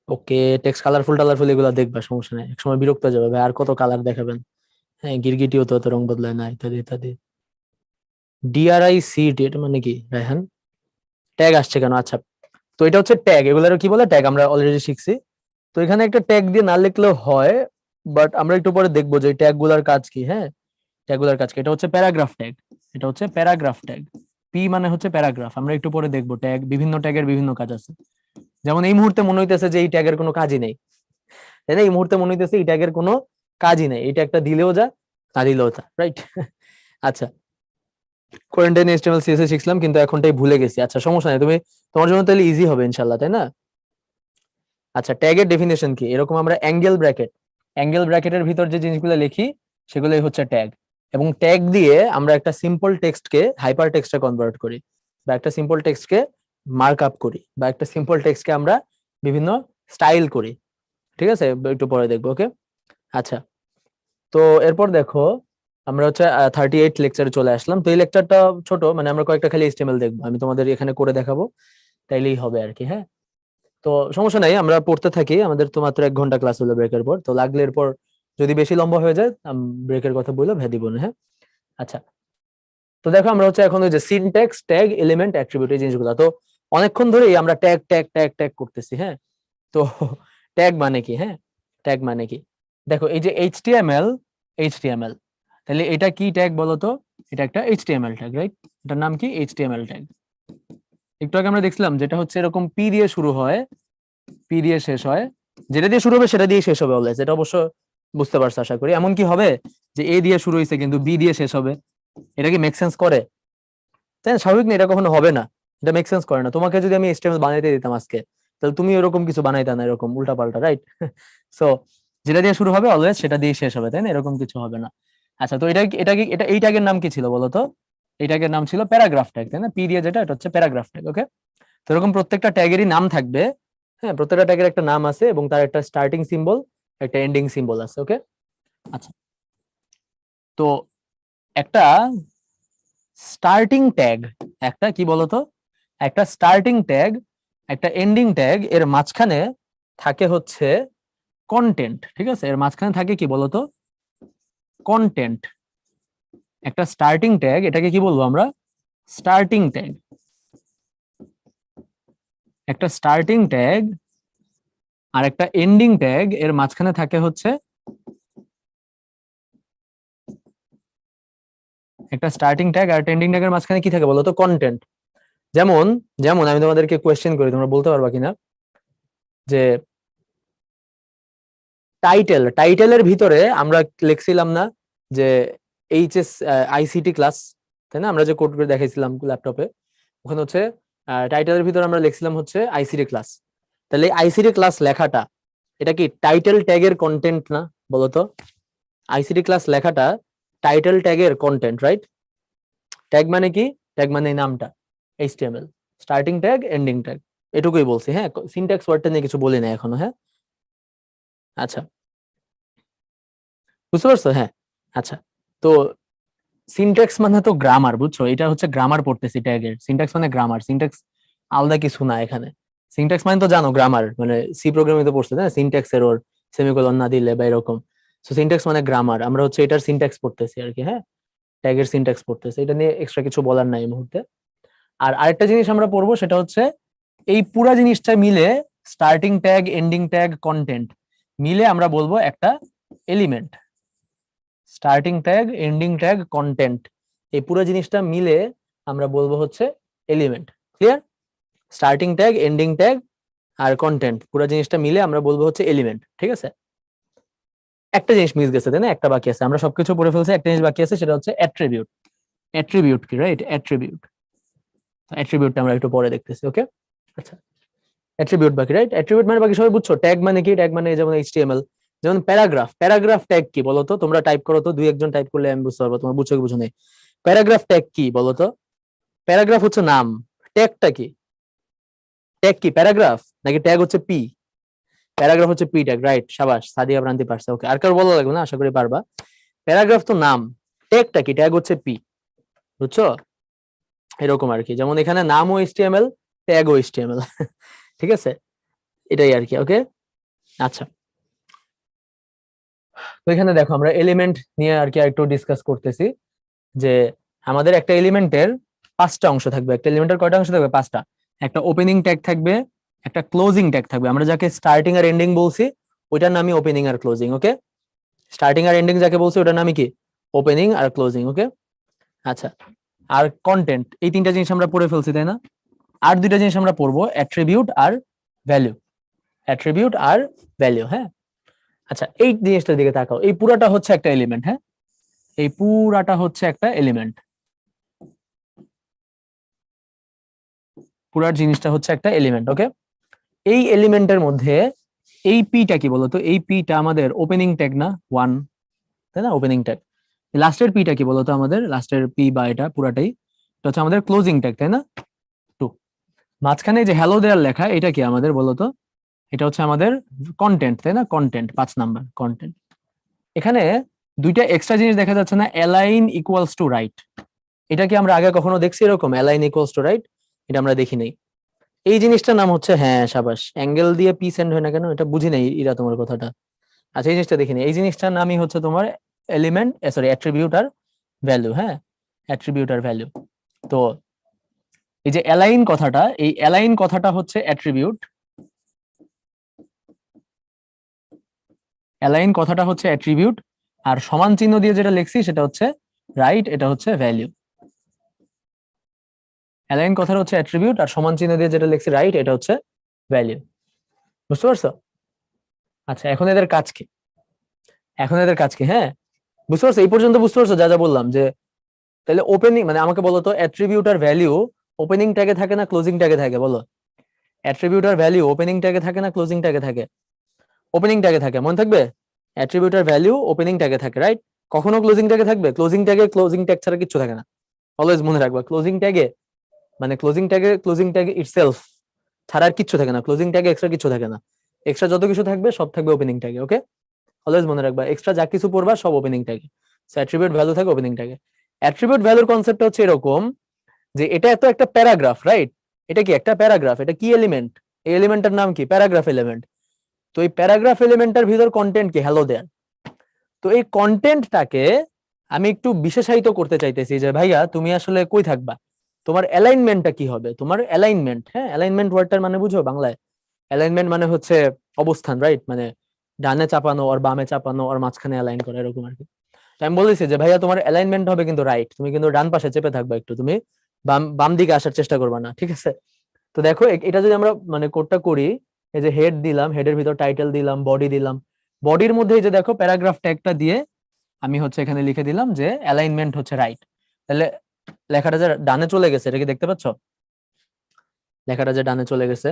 ওকে টেক্সট কালারফুল টালারফুল এগুলো দেখবা, সমস্যা নেই, একসময় বিরক্ত হয়ে যাবে ভাই আর কত কালার দেখাবেন। হ্যাঁ গিরগিটিও তো রং বদলায় না, ইত্যাদি ইত্যাদি। DRICT এটা মানে কি রায়হান, ট্যাগ আসছে কেন? আচ্ছা তো এটা হচ্ছে ট্যাগ, এগুলোর কি বলে ট্যাগ, আমরা অলরেডি শিখছি। তো এখানে একটা ট্যাগ দিয়ে না লিখলেও হয়, বাট আমরা একটু পরে দেখবো যে ট্যাগ গুলার কাজ কি। হ্যাঁ ট্যাগ গুলার কাজ কি, এটা হচ্ছে প্যারাগ্রাফ ট্যাগ, এটা হচ্ছে প্যারাগ্রাফ ট্যাগ, পি মানে হচ্ছে প্যারাগ্রাফ, আমরা একটু পরে দেখবো ট্যাগ, বিভিন্ন ট্যাগের বিভিন্ন কাজ আছে। যেমন এই মুহূর্তে মনে হইতেছে যে এই ট্যাগের কোনো কাজই নেই, তাই না, এই মুহূর্তে মনে হইতেছে এই ট্যাগের কোনো কাজই নেই, এটা একটা দিলেও যা না দিলেও তা, রাইট? আচ্ছা কোয়ারেন্টাইন এইচটিএমএল সিএসএস শিখলাম কিন্তু এখনটাই ভুলে গেছি, আচ্ছা সমস্যা নেই, তুমি তোমার জন্য তাহলে ইজি হবে ইনশাল্লাহ তাই না। আচ্ছা ট্যাগের ডেফিনেশন কি, এরকম আমরা অ্যাঙ্গেল ব্র্যাকেটের ভিতর যে জিনিসগুলো লিখি সেগুলোই হচ্ছে ট্যাগ, এবং ট্যাগ দিয়ে আমরা একটা সিম্পল টেক্সটকে হাইপার টেক্সটে কনভার্ট করি, বা একটা সিম্পল টেক্সটকে মার্ক আপ করি, বা একটা সিম্পল টেক্সটকে আমরা বিভিন্ন স্টাইল করি, ঠিক আছে একটু পরে দেখবো। ওকে আচ্ছা তো এরপর দেখো আমরা হচ্ছে 38 লেকচারে চলে আসলাম। তো এই লেকচারটা ছোট, মানে আমরা কয়েকটা খালি এইচটিএমএল দেখবো, আমি তোমাদের এখানে করে দেখাবো, তাইলেই হবে আর কি। হ্যাঁ তো সমস্যা নাই, আমরা পড়তে থাকি, আমাদের তো মাত্র 1 ঘন্টা ক্লাস হলো ব্রেকের পর, তো লাগলে এরপর যদি বেশি লম্বা হয়ে যায় ব্রেকের কথা বললে ভেদি বোন। হ্যাঁ আচ্ছা তো দেখো আমরা হচ্ছে এখন ওই যে সিনট্যাক্স ট্যাগ এলিমেন্ট অ্যাট্রিবিউট এই জিনিসগুলো তো অনেকক্ষণ ধরেই আমরা ট্যাগ ট্যাগ ট্যাগ ট্যাগ করতেছি। হ্যাঁ তো ট্যাগ মানে কি, হ্যাঁ ট্যাগ মানে কি, দেখো এই যে এইচটিএমএল, তাহলে এটা কি ট্যাগ বলতো, এটা একটা এইচটিএমএল ট্যাগ, রাইট? এটার নাম কি এইচটিএমএল ট্যাগ। একটু আগে আমরা দেখছিলাম যেটা হচ্ছে এরকম পি দিয়ে শুরু হয়, পি দিয়ে শেষ হয়, যেটা দিয়ে শুরু হবে সেটা দিয়ে শেষ হবে অলওয়েজ, এটা অবশ্য বুঝতে পারছো আশা করি। এমন কি হবে যে এ দিয়ে শুরু হয়েছে কিন্তু বি দিয়ে শেষ হবে, এটা কি মেক সেন্স করে? তাই না, স্বাভাবিক না, এটা কখনো হবে না, এটা মেক সেন্স করে না। তোমাকে যদি আমি এইচটিএমএল বানাইতে দিতাম আজকে, তাহলে তুমি এরকম কিছু বানাইতা না, এরকম উল্টা পাল্টা, রাইট? সো যেটা দিয়ে শুরু হবে অলওয়েজ সেটা দিয়ে শেষ হবে, তাই না, এরকম কিছু হবে না। আচ্ছা তো এটা এই ট্যাগের নাম কি ছিল বলতো, এই ট্যাগের নাম ছিল প্যারাগ্রাফ ট্যাগ, তাই না, পি দিয়ে যেটা, এটা হচ্ছে প্যারাগ্রাফ ট্যাগ। ওকে তো এরকম প্রত্যেকটা ট্যাগেরই নাম থাকবে। হ্যাঁ, প্রত্যেকটা ট্যাগের একটা নাম আছে এবং তার একটা স্টার্টিং সিম্বল, একটা এন্ডিং সিম্বল আছে। ওকে, আচ্ছা। তো একটা স্টার্টিং ট্যাগ, একটা কি বলতো, একটা স্টার্টিং ট্যাগ, একটা এন্ডিং ট্যাগ, এর মাঝখানে থাকে হচ্ছে কন্টেন্ট। ঠিক আছে, এর মাঝখানে থাকে কি বলতো, কন্টেন্ট। একটা স্টার্টিং ট্যাগ, এটাকে কি বলবো আমরা, স্টার্টিং ট্যাগ। একটা স্টার্টিং ট্যাগ আর একটা এন্ডিং ট্যাগ, এর মাঝখানে থাকে হচ্ছে, একটা স্টার্টিং ট্যাগ আর একটা এন্ডিং ট্যাগের মাঝখানে কি থাকে বলতো, কন্টেন্ট। যেমন যেমন আমি তোমাদেরকে কোয়েশ্চেন করি, তোমরা বলতে পারবা কিনা, যে টাইটেলের ভিতরে আমরা লিখছিলাম না যে এইচএস আইসিটি ক্লাস, তাই না? আমরা যে কোড করে দেখাইছিলাম ল্যাপটপে, ওখানে হচ্ছে টাইটেলের ভিতরে আমরা লিখছিলাম হচ্ছে আইসিটি ক্লাস। তাহলে আইসিটি ক্লাস লেখাটা, এটা কি টাইটেল ট্যাগের কন্টেন্ট না বলতো? আইসিটি ক্লাস লেখাটা টাইটেল ট্যাগের কন্টেন্ট, রাইট? ট্যাগ মানে কি? ট্যাগ মানে এই নামটা, HTML, starting tag, ending tag, এটুকুই বলছি। হ্যাঁ, সিনট্যাক্স ওয়ার্ডটা নিয়ে কিছু বলি না এখনো। হ্যাঁ, আচ্ছা, বুঝতে পারছো? হ্যাঁ, আচ্ছা। তো সিনট্যাক্স মানে তো গ্রামার, বুঝছো? এটা হচ্ছে গ্রামার পড়তেছি ট্যাগের। সিনট্যাক্স মানে গ্রামার, সিনট্যাক্স আলাদা কিছু না এখানে। সিনট্যাক্স মানে তো জানো গ্রামার, মানে সি প্রোগ্রামিং তো পড়ছে না, সিনট্যাক্স এরর, সেমিকোলন না দিলে বা এরকম। সো সিনট্যাক্স মানে গ্রামার, আমরা হচ্ছে এটার সিনট্যাক্স পড়তেছি আর কি। হ্যাঁ, ট্যাগের সিনট্যাক্স পড়তেছি, এটা নিয়ে এক্সট্রা কিছু বলার নাই এই মুহূর্তে। আর আরেকটা জিনিস আমরা পড়বো, সেটা হচ্ছে এই পুরা জিনিসটা মিলে, starting tag, ending tag, content মিলে আমরা বলবো একটা element. Starting tag, ending tag, content, এই পুরো জিনিসটা মিলে আমরা বলবো হচ্ছে element. Clear? Starting tag, ending tag আর কন্টেন্ট, পুরো জিনিসটা মিলে আমরা বলবো হচ্ছে এলিমেন্ট। ঠিক আছে, একটা জিনিস মিস গেছে, তাই না? একটা বাকি আছে, আমরা সবকিছু পড়ে ফেলছি, একটা জিনিস বাকি আছে, সেটা হচ্ছে অ্যাট্রিবিউট। অ্যাট্রিবিউট কি, রাইট? অ্যাট্রিবিউট, অ্যাট্রিবিউটটা আমরা একটু পরে দেখতেছি। ওকে, আচ্ছা। অ্যাট্রিবিউট বাকি, রাইট? অ্যাট্রিবিউট মানে বাকি সবাই বুঝছো। ট্যাগ মানে কি? ট্যাগ মানে যেমন এইচটিএমএল, যেমন প্যারাগ্রাফ। প্যারাগ্রাফ ট্যাগ কি বলতো? তোমরা টাইপ করো তো, দুই একজন টাইপ করলে আমি বুঝতে পারবো তোমার বুঝছো কি বুঝো নেই। প্যারাগ্রাফ ট্যাগ কি বলতো? প্যারাগ্রাফ হচ্ছে নাম, ট্যাগটা কি? ট্যাগ কি প্যারাগ্রাফ, নাকি ট্যাগ হচ্ছে পি? প্যারাগ্রাফ হচ্ছে পি ট্যাগ, রাইট? সাবাস, সাদিয়া প্রান্তি পারছে। ওকে, আর কারো বলা লাগবে না, আশা করি পারবা। প্যারাগ্রাফ তো নাম, ট্যাগটা কি? ট্যাগ হচ্ছে পি, বুঝছো? এরকম আর কি, যেমন এখানে নামও এইচটিএমএল, ট্যাগও এইচটিএমএল। ঠিক আছে, এটাই আর কি। ওকে, আচ্ছা। তো এখানে দেখো, আমরা এলিমেন্ট নিয়ে আর কি একটু ডিসকাস করতেছি, যে আমাদের একটা এলিমেন্টের পাঁচটা অংশ থাকবে। একটা এলিমেন্টের কয়টা অংশ থাকবে? পাঁচটা। একটা ওপেনিং ট্যাগ থাকবে, একটা ক্লোজিং ট্যাগ থাকবে, আমরা যাকে স্টার্টিং আর এন্ডিং বলছি ওইটার নামই ওপেনিং আর ক্লোজিং। ওকে, স্টার্টিং আর এন্ডিং যাকে বলছি ওটার নামই কি? ওপেনিং আর ক্লোজিং। ওকে, আচ্ছা। আর কন্টেন্ট, এই তিনটা জিনিস আমরা পড়ে ফেলছি, তাই না? আর দুইটা জিনিস আমরা পড়বো, অ্যাট্রিবিউট আর ভ্যালু। অ্যাট্রিবিউট আর ভ্যালু, হ্যাঁ। আচ্ছা, এই জিনিসটার দিকে তাকাও, এই পুরাটা হচ্ছে একটা এলিমেন্ট। হ্যাঁ, এই পুরাটা হচ্ছে একটা এলিমেন্ট, পুরার জিনিসটা হচ্ছে একটা এলিমেন্ট। ওকে, এই এলিমেন্টের মধ্যে এই পিটা কি বলতো? এই পিটা আমাদের ওপেনিং ট্যাগ না, ওয়ান, তাই না? Opening tag. লাস্টের পিটা কি বলতো? আমাদের লাস্টের পি বা এটা পুরাটাই, এটা হচ্ছে আমাদের ক্লোজিং ট্যাগ, তাই না? টু। মাঝখানে যে হ্যালো দেয়ার লেখা, এটা কি আমাদের বলতো? এটা হচ্ছে আমাদের কন্টেন্ট, তাই না? Content, 5 number content. এখানে দুইটা এক্সট্রা জিনিস দেখা যাচ্ছে না, অ্যালাইন ইকুয়ালস টু রাইট। এটা কি আমরা আগে কখনো দেখছি এরকম অ্যালাইন ইকুয়ালস টু রাইট? এটা আমরা দেখি নাই। এই জিনিসটার নাম হচ্ছে, হ্যাঁ সাবাস, অ্যাঙ্গেল দিয়ে পি সেন্ড হয় না কেন? এটা বুঝি নাই ইরা তোমার কথাটা। আচ্ছা, এই জিনিসটা দেখিনি। এই জিনিসটার নামই হচ্ছে তোমার এলিমেন্ট, সরি, অ্যাট্রিবিউট আর ভ্যালু। হ্যাঁ, অ্যাট্রিবিউট আর ভ্যালু। তো এই যে অ্যালাইন কথাটা, এই অ্যালাইন কথাটা হচ্ছে অ্যাট্রিবিউট, অ্যালাইন কথাটা হচ্ছে অ্যাট্রিবিউট, আর সমান চিহ্ন দিয়ে যেটা লিখছি সেটা হচ্ছে রাইট, এটা হচ্ছে ভ্যালু। অ্যালাইন কথাটা হচ্ছে অ্যাট্রিবিউট, আর সমান চিহ্ন দিয়ে যেটা লিখছি রাইট, এটা হচ্ছে ভ্যালু। বুঝতে পারছো? আচ্ছা, এখন এদের কাজ কি? এখন এদের কাজ কি? হ্যাঁ, বুঝতে পারছো? এই পর্যন্ত বুঝতে পারছো যা যা বললাম? যে তাহলে ওপেনিং মানে আমাকে বলো তো, অ্যাট্রিবিউট আর ভ্যালু ওপেনিং ট্যাগে থাকে না ক্লোজিং ট্যাগে থাকে? বলো, অ্যাট্রিবিউট আর ভ্যালু ওপেনিং ট্যাগে থাকে না ক্লোজিং ট্যাগে থাকে? ওপেনিং ট্যাগে থাকে, মনে থাকবে? অ্যাট্রিবিউট আর ভ্যালু ওপেনিং ট্যাগে থাকে, রাইট? কখনো ক্লোজিং ট্যাগে থাকবে? ক্লোজিং ট্যাগে ক্লোজিং ট্যাগ ছাড়া কিছু থাকে না, অলওয়েজ মনে রাখবা। ক্লোজিং ট্যাগে মানে ক্লোজিং ট্যাগে ইটসেলফ ছাড়া আর কিচ্ছু থাকে না, ক্লোজিং ট্যাগে এক্সট্রা কিছু থাকে না, এক্সট্রা যত কিছু থাকবে সব থাকবে ওপেনিং ট্যাগে। ওকে, অলওয়েজ মনে রাখবা এক্সট্রা যা কিছু পড়বা সব ওপেনিং ট্যাগে। সো অ্যাট্রিবিউট ভ্যালু থাকে ওপেনিং ট্যাগে। অ্যাট্রিবিউট ভ্যালুর কনসেপ্টটা হচ্ছে এরকম যে এটা এত একটা প্যারাগ্রাফ, রাইট? এটা কি একটা প্যারাগ্রাফ? এটা কি এলিমেন্ট? এই এলিমেন্টের নাম কি? Paragraph element. তো এই প্যারাগ্রাফ এলিমেন্টের ভিতর কন্টেন্ট কি? Hello there. তো এই কন্টেন্টটাকে আমি একটু বিশেষায়িত করতে চাইতেছি যে ভাইয়া তুমি আসলে কই থাকবা, তোমার অ্যালাইনমেন্টটা কি হবে, তোমার অ্যালাইনমেন্ট। হ্যাঁ, অ্যালাইনমেন্ট ওয়ার্ডটার মানে বুঝো বাংলায়? অ্যালাইনমেন্ট মানে হচ্ছে অবস্থান, রাইট? মানে ডানে চাপানো আর বামে চাপানো আর মাঝখানে অ্যালাইন করা, এরকম আর কি। তো আমি বলেছি যে ভাইয়া তোমার অ্যালাইনমেন্ট হবে কিন্তু রাইট, তুমি কিন্তু ডান পাশে চেপে থাকবা একটু, তুমি বাম বাম দিকে আসার চেষ্টা করবা না, ঠিক আছে? তো দেখো এটা যদি আমরা মানে কোডটা করি, এই যে হেড দিলাম, হেডের ভিতর টাইটেল দিলাম, বডি দিলাম, বডির মধ্যে এই যে দেখো প্যারাগ্রাফ ট্যাগটা দিয়ে আমি হচ্ছে এখানে লিখে দিলাম যে অ্যালাইনমেন্ট হচ্ছে রাইট। তাহলে লেখাটা যে ডানে চলে গেছে, এটা কি দেখতে পাচ্ছ? লেখাটা যে ডানে চলে গেছে।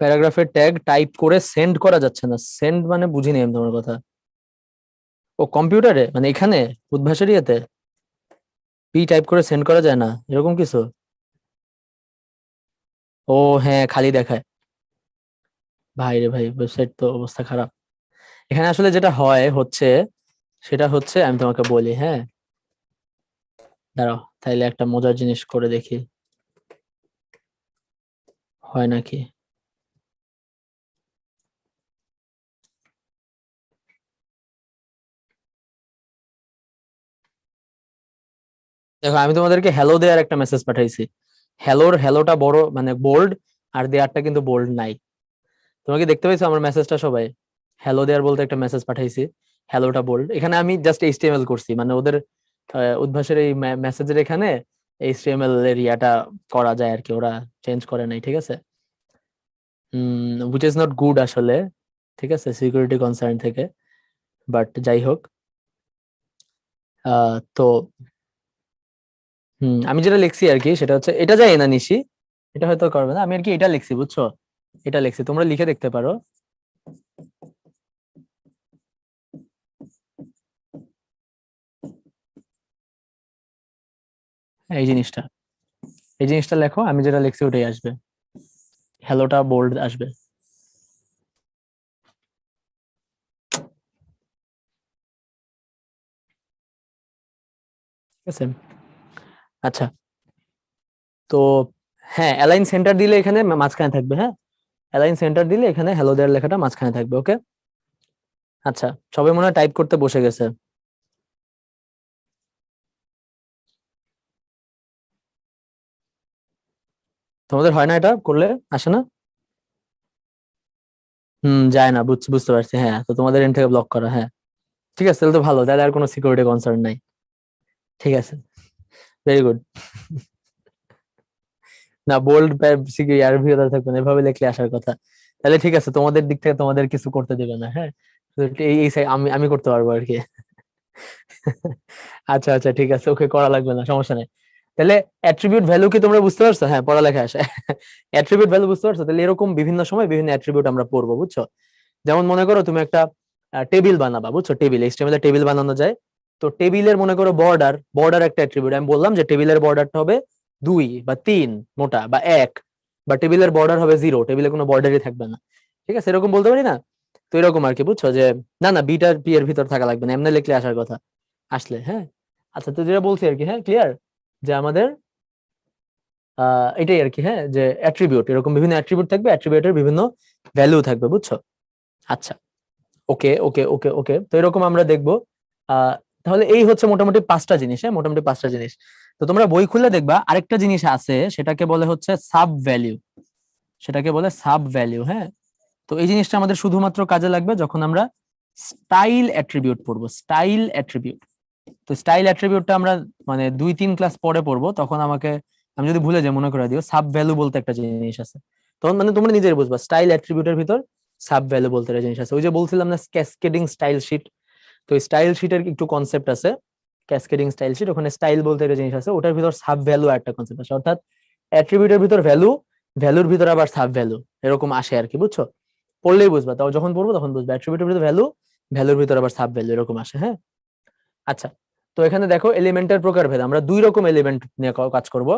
প্যারাগ্রাফের ট্যাগ টাইপ করে সেন্ড করা যাচ্ছে না। সেন্ড মানে বুঝিনি আমি তোমার কথা। ও কম্পিউটারে মানে এখানে উদ্ভাসের ইয়েতে পি টাইপ করে সেন্ড করা যায় না, এরকম কিছু? ও হ্যাঁ, খালি দেখায়। ভাই রে ভাই, ওয়েবসাইট তো অবস্থা খারাপ। এখানে আসলে যেটা হয় হচ্ছে, সেটা হচ্ছে আমি তোমাকে বলি, হ্যাঁ দাঁড়াও, তাইলে একটা মজার জিনিস করে দেখি হয় নাকি। দেখো আমি তোমাদেরকে হ্যালো দেয়ার একটা মেসেজ পাঠাইছি। হ্যালোটা বড় মানে বোল্ড, আর দেয়ারটা কিন্তু বোল্ড নাই। তোমাকে দেখতে পাইছো আমার মেসেজটা সবাই? হ্যালো দেয়ার বলতে একটা মেসেজ পাঠাইছি, হ্যালোটা বোল্ড। এখানে আমি জাস্ট এইচটিএমএল করছি, মানে ওদের উদ্ভাসের এই মেসেজের এখানে এইচটিএমএল এর ইয়াটা করা যায় আর কি, ওরা চেঞ্জ করে নাই, ঠিক আছে? হুইচ ইজ নট গুড আসলে, ঠিক আছে, সিকিউরিটি কনসার্ন থেকে। বাট যাই হোক, তো আমি যেটা লিখছি আর কি সেটা হচ্ছে, এটা যাই না নিশি, এটা হয়তো করবে না, আমি আর কি এটা লিখছি, বুঝছো? এটা লিখছি, তোমরা লিখে দেখতে পারো। এই জিনিসটা, এই জিনিসটা লেখো, আমি যেটা লিখছি ওটাই আসবে, হ্যালোটা বোল্ড আসবে। ঠিক আছে, আচ্ছা। তো হ্যাঁ, অ্যালাইন সেন্টার দিলে এখানে মাঝখানে থাকবে। হ্যাঁ, অ্যালাইন সেন্টার দিলে এখানে হ্যালো দেয়ার লেখাটা মাঝখানে থাকবে। ওকে, আচ্ছা, সবাই মনে হয় টাইপ করতে বসে গেছে। তোমাদের হয় না এটা করলে? আসে না? যায় না, বুঝতে পারছি। হ্যাঁ, তো তোমাদের এন্ড থেকে ব্লক করা, হ্যাঁ ঠিক আছে, তাহলে তো ভালো, তাহলে আর কোনো সিকিউরিটি কনসার্ন নাই। ঠিক আছে, ভেরি গুড। না, বোল্ড আর ভিতরে থাকবে না, এভাবে লিখলে আসার কথা। তাহলে ঠিক আছে, তোমাদের দিক থেকে তোমাদের কিছু করতে দেবে না, হ্যাঁ। তো এই আমি আমি করতে পারবো আর কি। আচ্ছা আচ্ছা, ঠিক আছে, ওকে, করা লাগবে না, সমস্যা নেই। তাহলে অ্যাট্রিবিউট ভ্যালু কি তোমরা বুঝতে পারছো? হ্যাঁ, পড়ালেখা আসে। অ্যাট্রিবিউট ভ্যালু বুঝতে পারছো? তাহলে এরকম বিভিন্ন সময় বিভিন্ন অ্যাট্রিবিউট আমরা পড়বো, বুঝছো? যেমন মনে করো তুমি একটা টেবিল বানাবা, বুঝছো? টেবিল, এইচটিএমএল এ টেবিল বানানো যায়। তো টেবিলের মনে করো বর্ডার একটা অ্যাট্রিবিউট। আমি বললাম যে টেবিলের বর্ডারটা হবে 2 বা 3 মোটা বা 1, বা টেবিলের বর্ডার হবে 0, টেবিলে কোনো বর্ডারই থাকবে না। ঠিক আছে, এরকম বলতে পারি না? তো এরকম আর কি, বুঝছো? যে না না, বিটার পি এর ভিতর থাকা লাগবে না, এমনি লিখলে আসার কথা আসলে। হ্যাঁ, আচ্ছা, তো যেটা বলছি আর কি, হ্যাঁ ক্লিয়ার, যে আমাদের এটাই আর কি, হ্যাঁ, যে অ্যাট্রিবিউট, এরকম বিভিন্ন অ্যাট্রিবিউট থাকবে, অ্যাট্রিবিউটের বিভিন্ন ভ্যালু থাকবে, বুঝছো? আচ্ছা, ওকে ওকে ওকে ওকে, তো এরকম আমরা দেখবো। আহ তাহলে এই হচ্ছে মোটামুটি 5টা জিনিস। হ্যাঁ, মোটামুটি 5টা জিনিস। তো তোমরা বই খুলে দেখবা আরেকটা জিনিস আছে, সেটাকে বলে হচ্ছে সাব ভ্যালু, সেটাকে বলে সাব ভ্যালু। হ্যাঁ, তো এই জিনিসটা আমাদের শুধুমাত্র কাজে লাগবে যখন আমরা স্টাইল অ্যাট্রিবিউট পড়বো, স্টাইল অ্যাট্রিবিউট। তো স্টাইল অ্যাট্রিবিউটটা আমরা মানে 2-3 ক্লাস পরে পড়বো, তখন আমাকে, আমি যদি ভুলে যাই মনে করে দিও, সাব ভ্যালু বলতে একটা জিনিস আছে। তখন মানে তোমরা নিজেই বুঝবা স্টাইল অ্যাট্রিবিউটের ভিতর সাব ভ্যালু বলতে একটা জিনিস আছে। ওই যে বলছিলাম না ক্যাসকেডিং স্টাইল শিট, তো স্টাইল শিটের একটু কনসেপ্ট আছে, ক্যাসকেডিং স্টাইল শিট, ওখানে স্টাইল বলতে একটা জিনিস আছে, ওটার ভিতর সাব ভ্যালু একটা কনসেপ্ট আছে। অর্থাৎ অ্যাট্রিবিউটের ভিতর ভ্যালু, ভ্যালুর ভিতর আবার সাব ভ্যালু, এরকম আসে আর কি, বুঝছো? পড়লেই বুঝবা, তাও যখন পড়বো তখন বুঝবা অ্যাট্রিবিউটের ভিতর ভ্যালু, ভ্যালুর ভিতর আবার সাব ভ্যালু এরকম আসে। হ্যাঁ, আচ্ছা, তো এখানে দেখো এলিমেন্টের প্রকারভেদ, আমরা দুই রকম এলিমেন্ট নিয়ে কাজ করব।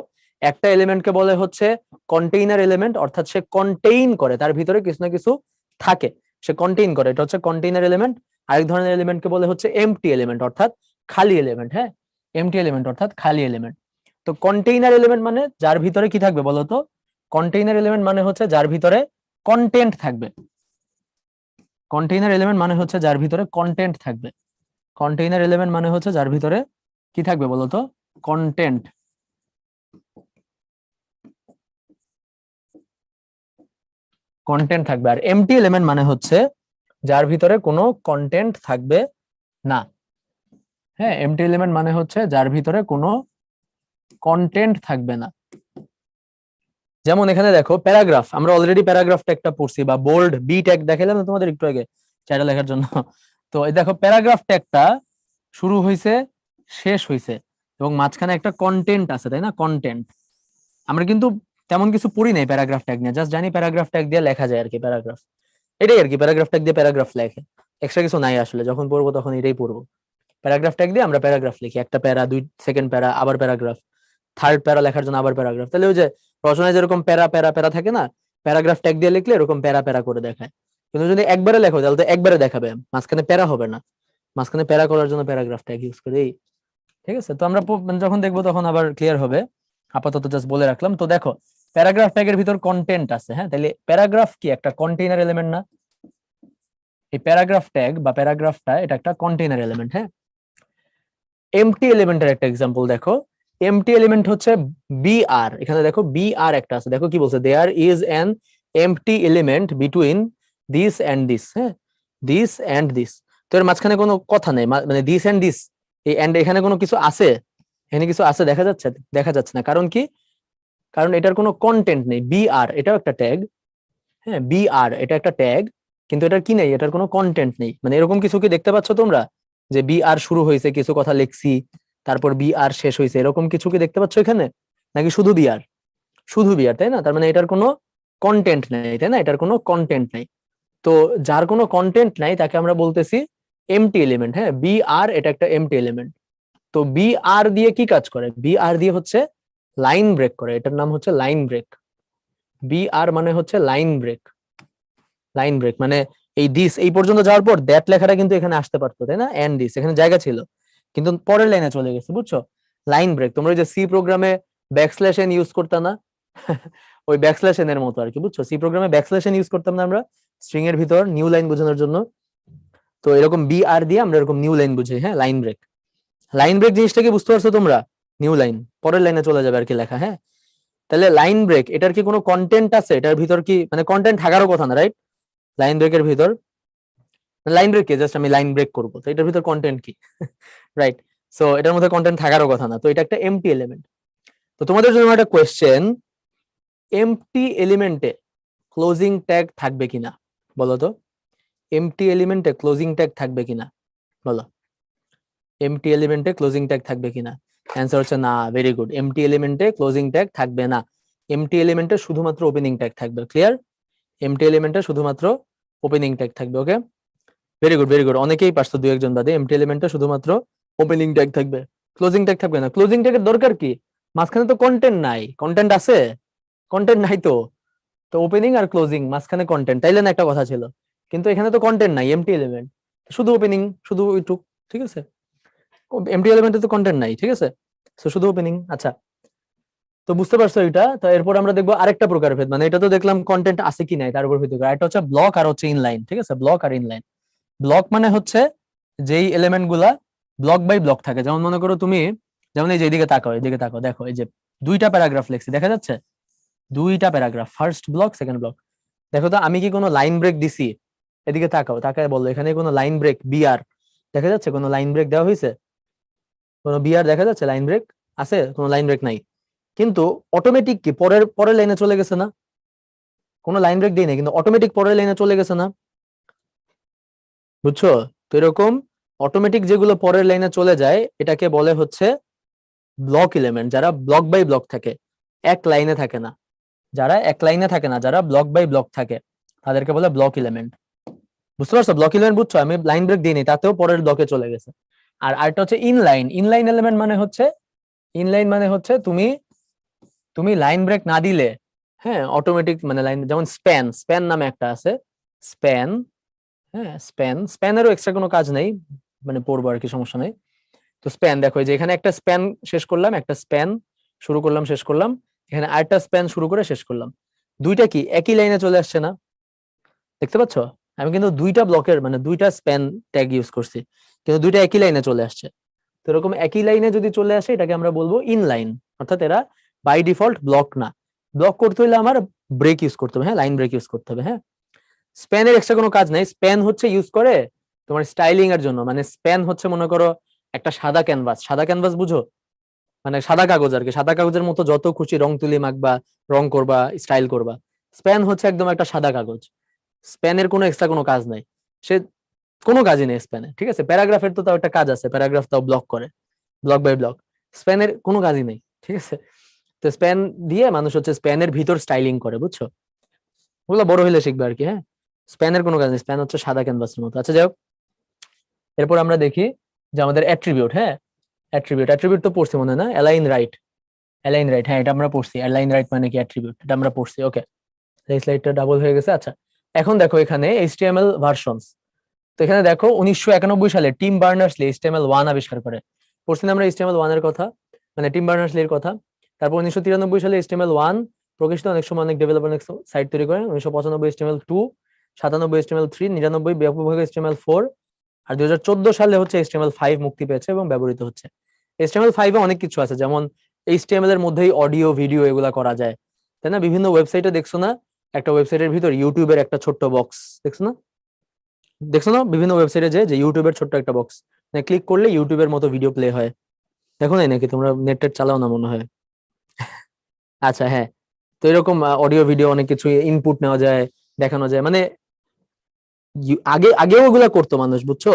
একটা এলিমেন্টকে বলে হচ্ছে কন্টেইনার এলিমেন্ট, অর্থাৎ সে কন্টেইন করে, তার ভিতরে কিছু না কিছু থাকে, সে কন্টেইন করে, এটা হচ্ছে কন্টেইনার এলিমেন্ট। আরেক ধরনের এলিমেন্টকে বলে হচ্ছে এমটি এলিমেন্ট, অর্থাৎ খালি এলিমেন্ট। হ্যাঁ, এমটি এলিমেন্ট অর্থাৎ খালি এলিমেন্ট। তো কন্টেইনার এলিমেন্ট মানে যার ভিতরে কি থাকবে বলতো? কন্টেইনার এলিমেন্ট মানে হচ্ছে যার ভিতরে কন্টেন্ট থাকবে। কন্টেইনার এলিমেন্ট মানে হচ্ছে যার ভিতরে কন্টেন্ট থাকবে। কন্টেইনার এলিমেন্ট মানে হচ্ছে যার ভিতরে কি থাকবে বলতো? কন্টেন্ট। কন্টেন্ট থাকবে। আর এমটি এলিমেন্ট মানে হচ্ছে যার ভিতরে কোনো কন্টেন্ট থাকবে না। হ্যাঁ, এমটি এলিমেন্ট মানে হচ্ছে যার ভিতরে কোনো কন্টেন্ট থাকবে না। যেমন এখানে দেখো প্যারাগ্রাফ, আমরা অলরেডি প্যারাগ্রাফ ট্যাগটা পড়ছি, বা বোল্ড বি ট্যাগ দেখাইলাম না তোমাদের একটু আগে চ্যাটা লেখার জন্য। তো এই দেখো প্যারাগ্রাফ ট্যাগটা শুরু হইছে, শেষ হইছে, এবং মাঝখানে একটা কন্টেন্ট আছে, তাই না? কন্টেন্ট। আমরা কিন্তু তেমন কিছু পড়ি নাই প্যারাগ্রাফ ট্যাগ নিয়ে, জাস্ট জানি প্যারাগ্রাফ ট্যাগ দিয়ে লেখা যায় আর কি, প্যারাগ্রাফ, এটাই আর কি। প্যারাগ্রাফ ট্যাগ দিয়ে প্যারাগ্রাফ লেখে, এক্সট্রা কিছু নাই আসলে। যখন পড়বো তখন এটাই পড়বো। প্যারাগ্রাফ ট্যাগ দিয়ে আমরা প্যারাগ্রাফ লিখি, একটা প্যারা, দুই সেকেন্ড প্যারা, আবার প্যারাগ্রাফ, থার্ড প্যারা লেখার জন্য আবার প্যারাগ্রাফ। তাহলে ওই যে রচনায় যেরকম প্যারা প্যারা প্যারা থাকে না, প্যারাগ্রাফ ট্যাগ দিয়ে লিখলে এরকম প্যারা প্যারা করে দেখায়। কিন্তু যদি একবারে লেখো তাহলে তো একবারে দেখাবে, মাঝখানে প্যারা হবে না। মাঝখানে প্যারা করার জন্য প্যারাগ্রাফ ট্যাগ ইউজ করি। ঠিক আছে, তো আমরা যখন দেখবো তখন আবার ক্লিয়ার হবে, আপাতত জাস্ট বলে রাখলাম। তো দেখো প্যারাগ্রাফ ট্যাগের ভিতর কন্টেন্ট আছে। হ্যাঁ, তাহলে প্যারাগ্রাফ কি একটা কন্টেইনার এলিমেন্ট না? এই প্যারাগ্রাফ ট্যাগ বা প্যারাগ্রাফটা এটা একটা কন্টেইনার এলিমেন্ট। হ্যাঁ, এমটি এলিমেন্টের একটা এক্সাম্পল দেখো। এমটি এলিমেন্ট হচ্ছে বিআর। এখানে দেখো বিআর একটা আছে, দেখো কি বলছে, there is an empty element between this and this. হ্যাঁ, দিস এন্ড দিস, তো এর মাঝখানে কোনো কথা নেই, মানে দিস এন্ড দিস, এই এন্ড এখানে কোনো কিছু আছে? এখানে কিছু আছে দেখা যাচ্ছে? দেখা যাচ্ছে না। কারণ কি? কারণ এটার কোনো কন্টেন্ট নেই। বিআর এটাও একটা ট্যাগ। হ্যাঁ, বিআর এটা একটা ট্যাগ, কিন্তু এটার কি নেই? এটার কোনো কন্টেন্ট নেই। মানে এরকম কিছু কি দেখতে পাচ্ছ তোমরা, যে বিআর শুরু হয়েছে, কিছু কথা লিখছি, তারপর বিআর শেষ হয়েছে, এরকম কিছু কি দেখতে পাচ্ছ এখানে? নাকি শুধু বিআর? শুধু বিআর, তাই না? তার মানে এটার কোনো কন্টেন্ট নেই, তাই না? এটার কোনো কন্টেন্ট নেই। তো যার কোনো কন্টেন্ট নাই তাকে আমরা বলতেছি এমটি এলিমেন্ট। হ্যাঁ, বিআর এটা একটা এমটি এলিমেন্ট। তো বিআর দিয়ে কি কাজ করে? বিআর দিয়ে হচ্ছে লাইন ব্রেক করে, এটার নাম হচ্ছে লাইন ব্রেক। বিআর মানে হচ্ছে লাইন ব্রেক। লাইন ব্রেক মানে এই দিস এই পর্যন্ত যাওয়ার পর দ্যাট লেখাটা কিন্তু এখানে আসতে পারতো, তাই না? এন্ড দিস এখানে জায়গা ছিল, কিন্তু পরের লাইনে চলে গেছে, বুঝছো? Line break. তোমরা ওই যে সি প্রোগ্রামে ব্যাকস্ল্যাশ এন ইউজ করতাম না, ওই ব্যাকস্ল্যাশ এন এর মতো আর কি, বুঝছো? সি প্রোগ্রামে ব্যাকস্ল্যাশ এন ইউজ করতাম না আমরা স্ট্রিং এর ভিতর নিউ লাইন বোঝানোর জন্য। তো এরকম বিআর দিয়ে আমরা এরকম নিউ লাইন বুঝি। হ্যাঁ, লাইন ব্রেক। লাইন ব্রেক জিনিসটা কি বুঝতে পারছো তোমরা? নিউ লাইন, পরের লাইনে চলে যাবে আর কি লেখা। হ্যাঁ, তাহলে লাইন ব্রেক এটার কি কোনো কন্টেন্ট আছে? এটার ভিতর কি মানে কন্টেন্ট থাকারও কথা না, রাইট? লাইন ব্রেকের ভিতর, লাইন ব্রেক কে জাস্ট আমি লাইন ব্রেক করবো, তো এটার ভিতর কন্টেন্ট কি? রাইট, সো এটার মধ্যে কন্টেন্ট থাকারও কথা না। তো এটা একটা এমটি এলিমেন্ট। তো তোমাদের জন্য একটা কোয়েশ্চেন, এমটি এলিমেন্টে ক্লোজিং ট্যাগ থাকবে কিনা বলো তো? এমটি এলিমেন্টে ক্লোজিং ট্যাগ থাকবে কিনা বলো? এমটি এলিমেন্টে ক্লোজিং ট্যাগ থাকবে কিনা? অ্যান্সার হচ্ছে না। ভেরি গুড, এমটি এলিমেন্টে ক্লোজিং ট্যাগ থাকবে না। এমটি এলিমেন্টে শুধুমাত্র ওপেনিং ট্যাগ থাকবে। ক্লিয়ার? এমটি এলিমেন্টে শুধুমাত্র ওপেনিং ট্যাগ থাকবে। Okay, very good, very good. অনেকেই পারছো, দুই একজন বাদে। এমটি এলিমেন্টে শুধুমাত্র ওপেনিং ট্যাগ থাকবে, ক্লোজিং ট্যাগ থাকবে না। ক্লোজিং ট্যাগের দরকার কি? মাঝখানে তো কন্টেন্ট নাই। কন্টেন্ট আছে? কন্টেন্ট নাই তো। তো ওপেনিং আর ক্লোজিং, মাঝখানে কন্টেন্ট, তাইলে না একটা কথা ছিল। কিন্তু এখানে তো কন্টেন্ট নাই, এমটি এলিমেন্ট, শুধু ওপেনিং, শুধু ওইটুক। ঠিক আছে, এমটি এলিমেন্টে তো কন্টেন্ট নাই। ঠিক আছে, তো শুধু ওপেনিং। আচ্ছা, তো বুঝতে পারছো এটা? তো এরপর আমরা দেখবো আরেকটা প্রকারভেদ, মানে এটা তো দেখলাম কন্টেন্ট আছে কি নাই তার উপর ভিত্তি করে। এটা হচ্ছে ব্লক আর হচ্ছে ইনলাইন। ঠিক আছে, ব্লক আর ইনলাইন। ব্লক মানে হচ্ছে যেই এলিমেন্ট গুলা ব্লক বাই ব্লক থাকে। যেমন মনে করো তুমি, যেমন এই যে এদিকে তাকাও, এদিকে তাকাও, দেখো এই যে দুইটা প্যারাগ্রাফ লিখছি, দেখা যাচ্ছে? দুইটা paragraph, first block, second block. দেখো তো আমি কি কোনো লাইন ব্রেক দিছি? এদিকে তাকাও, তাকায় বললো এখানে কোনো লাইন ব্রেক বিআর দেখা যাচ্ছে? কোনো লাইন ব্রেক দেওয়া হয়েছে? কোনো বিআর দেখা যাচ্ছে? লাইন ব্রেক আছে? কোনো লাইন ব্রেক নাই। কিন্তু অটোমেটিক কি পরের পরের লাইনে চলে গেছে না? কোনো লাইন ব্রেক দেই না, কিন্তু অটোমেটিক পরের লাইনে চলে গেছে না? বুঝছো? তো এরকম অটোমেটিক যেগুলো পরের লাইনে চলে যায় এটাকে বলে হচ্ছে ব্লক এলিমেন্ট, যারা ব্লক বাই ব্লক থাকে, এক লাইনে থাকে না। যারা এক লাইনে থাকে না, যারা ব্লক বাই ব্লক থাকে, তাদেরকে বলে ব্লক এলিমেন্ট। বুঝতে পারছো? ব্লক ইনলাইন বুঝছো, আমি লাইন ব্রেক দিইনি, তাতেও পরের ব্লকে চলে গেছে। আর আরেকটা হচ্ছে ইনলাইন। ইনলাইন এলিমেন্ট মানে হচ্ছে, ইনলাইন মানে হচ্ছে তুমি তুমি লাইন ব্রেক না দিলে, হ্যাঁ, অটোমেটিক মানে লাইন, যেমন স্প্যান, স্প্যান নামে একটা আছে, স্প্যান, হ্যাঁ, স্প্যান, স্প্যানেরও এক্সট্রা কোনো কাজ নেই, মানে পড়বো আর কি, সমস্যা নেই। তো স্প্যান দেখো, এই যে এখানে একটা স্প্যান শেষ করলাম, একটা স্প্যান শুরু করলাম, শেষ করলাম, এখানে আরেকটা স্প্যান শুরু করে শেষ করলাম, দুইটা কি একই লাইনে চলে আসছে না? দেখতে পাচ্ছ? আমি কিন্তু দুইটা ব্লকের মানে দুইটা স্প্যান ট্যাগ ইউজ করছি, কিন্তু দুইটা একই লাইনে চলে আসছে। তো এরকম একই লাইনে যদি চলে আসে, এটাকে আমরা বলবো ইনলাইন, অর্থাৎ এরা বাই ডিফল্ট ব্লক না। ব্লক করতে হলে আমার ব্রেক ইউজ করতে হবে, হ্যাঁ, লাইন ব্রেক ইউজ করতে হবে, হ্যাঁ। স্প্যানের এক্সট্রা কোনো কাজ নাই, স্প্যান হচ্ছে ইউজ করে তোমার স্টাইলিং এর জন্য। মানে স্প্যান হচ্ছে, মনে করো একটা সাদা ক্যানভাস, সাদা ক্যানভাস বুঝো, মানে সাদা কাগজ আর কি, সাদা কাগজের মতো যত খুশি রং তুলি মাখবা, রং করবা, স্টাইল করবা। স্প্যান হচ্ছে একদম একটা সাদা কাগজ, স্প্যানের কোনো এক্সট্রা কোনো কাজ নাই, সে কোনো কাজই নেই স্প্যানে, ঠিক আছে। প্যারাগ্রাফের তো তাও একটা কাজ আছে, প্যারাগ্রাফ তাও ব্লক করে, ব্লক বাই ব্লক। স্প্যানের কোনো কাজই নেই, ঠিক আছে। তো স্প্যান দিয়ে মানুষ হচ্ছে স্প্যানের ভিতর স্টাইলিং করে, বুঝছো? ওগুলো বড় হইলে শিখবে আর কি, হ্যাঁ। স্প্যানের কোনো কাজ নেই, স্প্যান হচ্ছে সাদা ক্যানভাসের মতো। আচ্ছা, যাই হোক, এরপর আমরা দেখি যে আমাদের অ্যাট্রিবিউট, হ্যাঁ, অ্যাট্রিবিউট, অ্যাট্রিবিউট তো পড়ছি মনে হয় না, অ্যালাইন রাইট, অ্যালাইন রাইট, হ্যাঁ, এটা আমরা পড়ছি, অ্যালাইন রাইট মানে কি অ্যাট্রিবিউট, এটা আমরা পড়ছি, ওকে। এই স্লাইডটা ডাবল হয়ে গেছে। আচ্ছা, এখন দেখো এখানে এইচটিএমএল ভার্সনস। তো এখানে দেখো 1991 সালে টিম বার্নার্স-লি HTML1 আবিষ্কার করে। পড়ছি না আমরা HTML1 এর কথা, মানে টিম বার্নার্স-লি এর কথা। তারপর 1993 সালে HTML1 প্রকাশিত, অনেক সময় অনেক ডেভেলপার অনেক সাইট তৈরি করেন। 1995 HTML2, 97 HTML3, 99 ব্যাপকভাবে HTML4, আর 2014 সালে হচ্ছে HTML5 মুক্তি পেয়েছে এবং ব্যবহৃত হচ্ছে। HTML5 এ অনেক কিছু আছে, যেমন HTML এর মধ্যেই অডিও ভিডিও এগুলা করা যায়, তাই না? বিভিন্ন ওয়েবসাইটে দেখছো না, একটা ওয়েবসাইটের ভিতর ইউটিউবের একটা ছোট্ট বক্স দেখছো না? দেখছো না বিভিন্ন ওয়েবসাইটে যে যে ইউটিউবের ছোট্ট একটা বক্স, মানে ক্লিক করলে ইউটিউবের মতো ভিডিও প্লে হয়। দেখো নাই নাকি? তোমরা নেট টেট চালাও না মনে হয়। আচ্ছা, হ্যাঁ। তো এরকম অডিও ভিডিও অনেক কিছু ইনপুট নেওয়া যায়, দেখানো যায়, মানে আগে আগেও এগুলা করতো মানুষ, বুঝছো?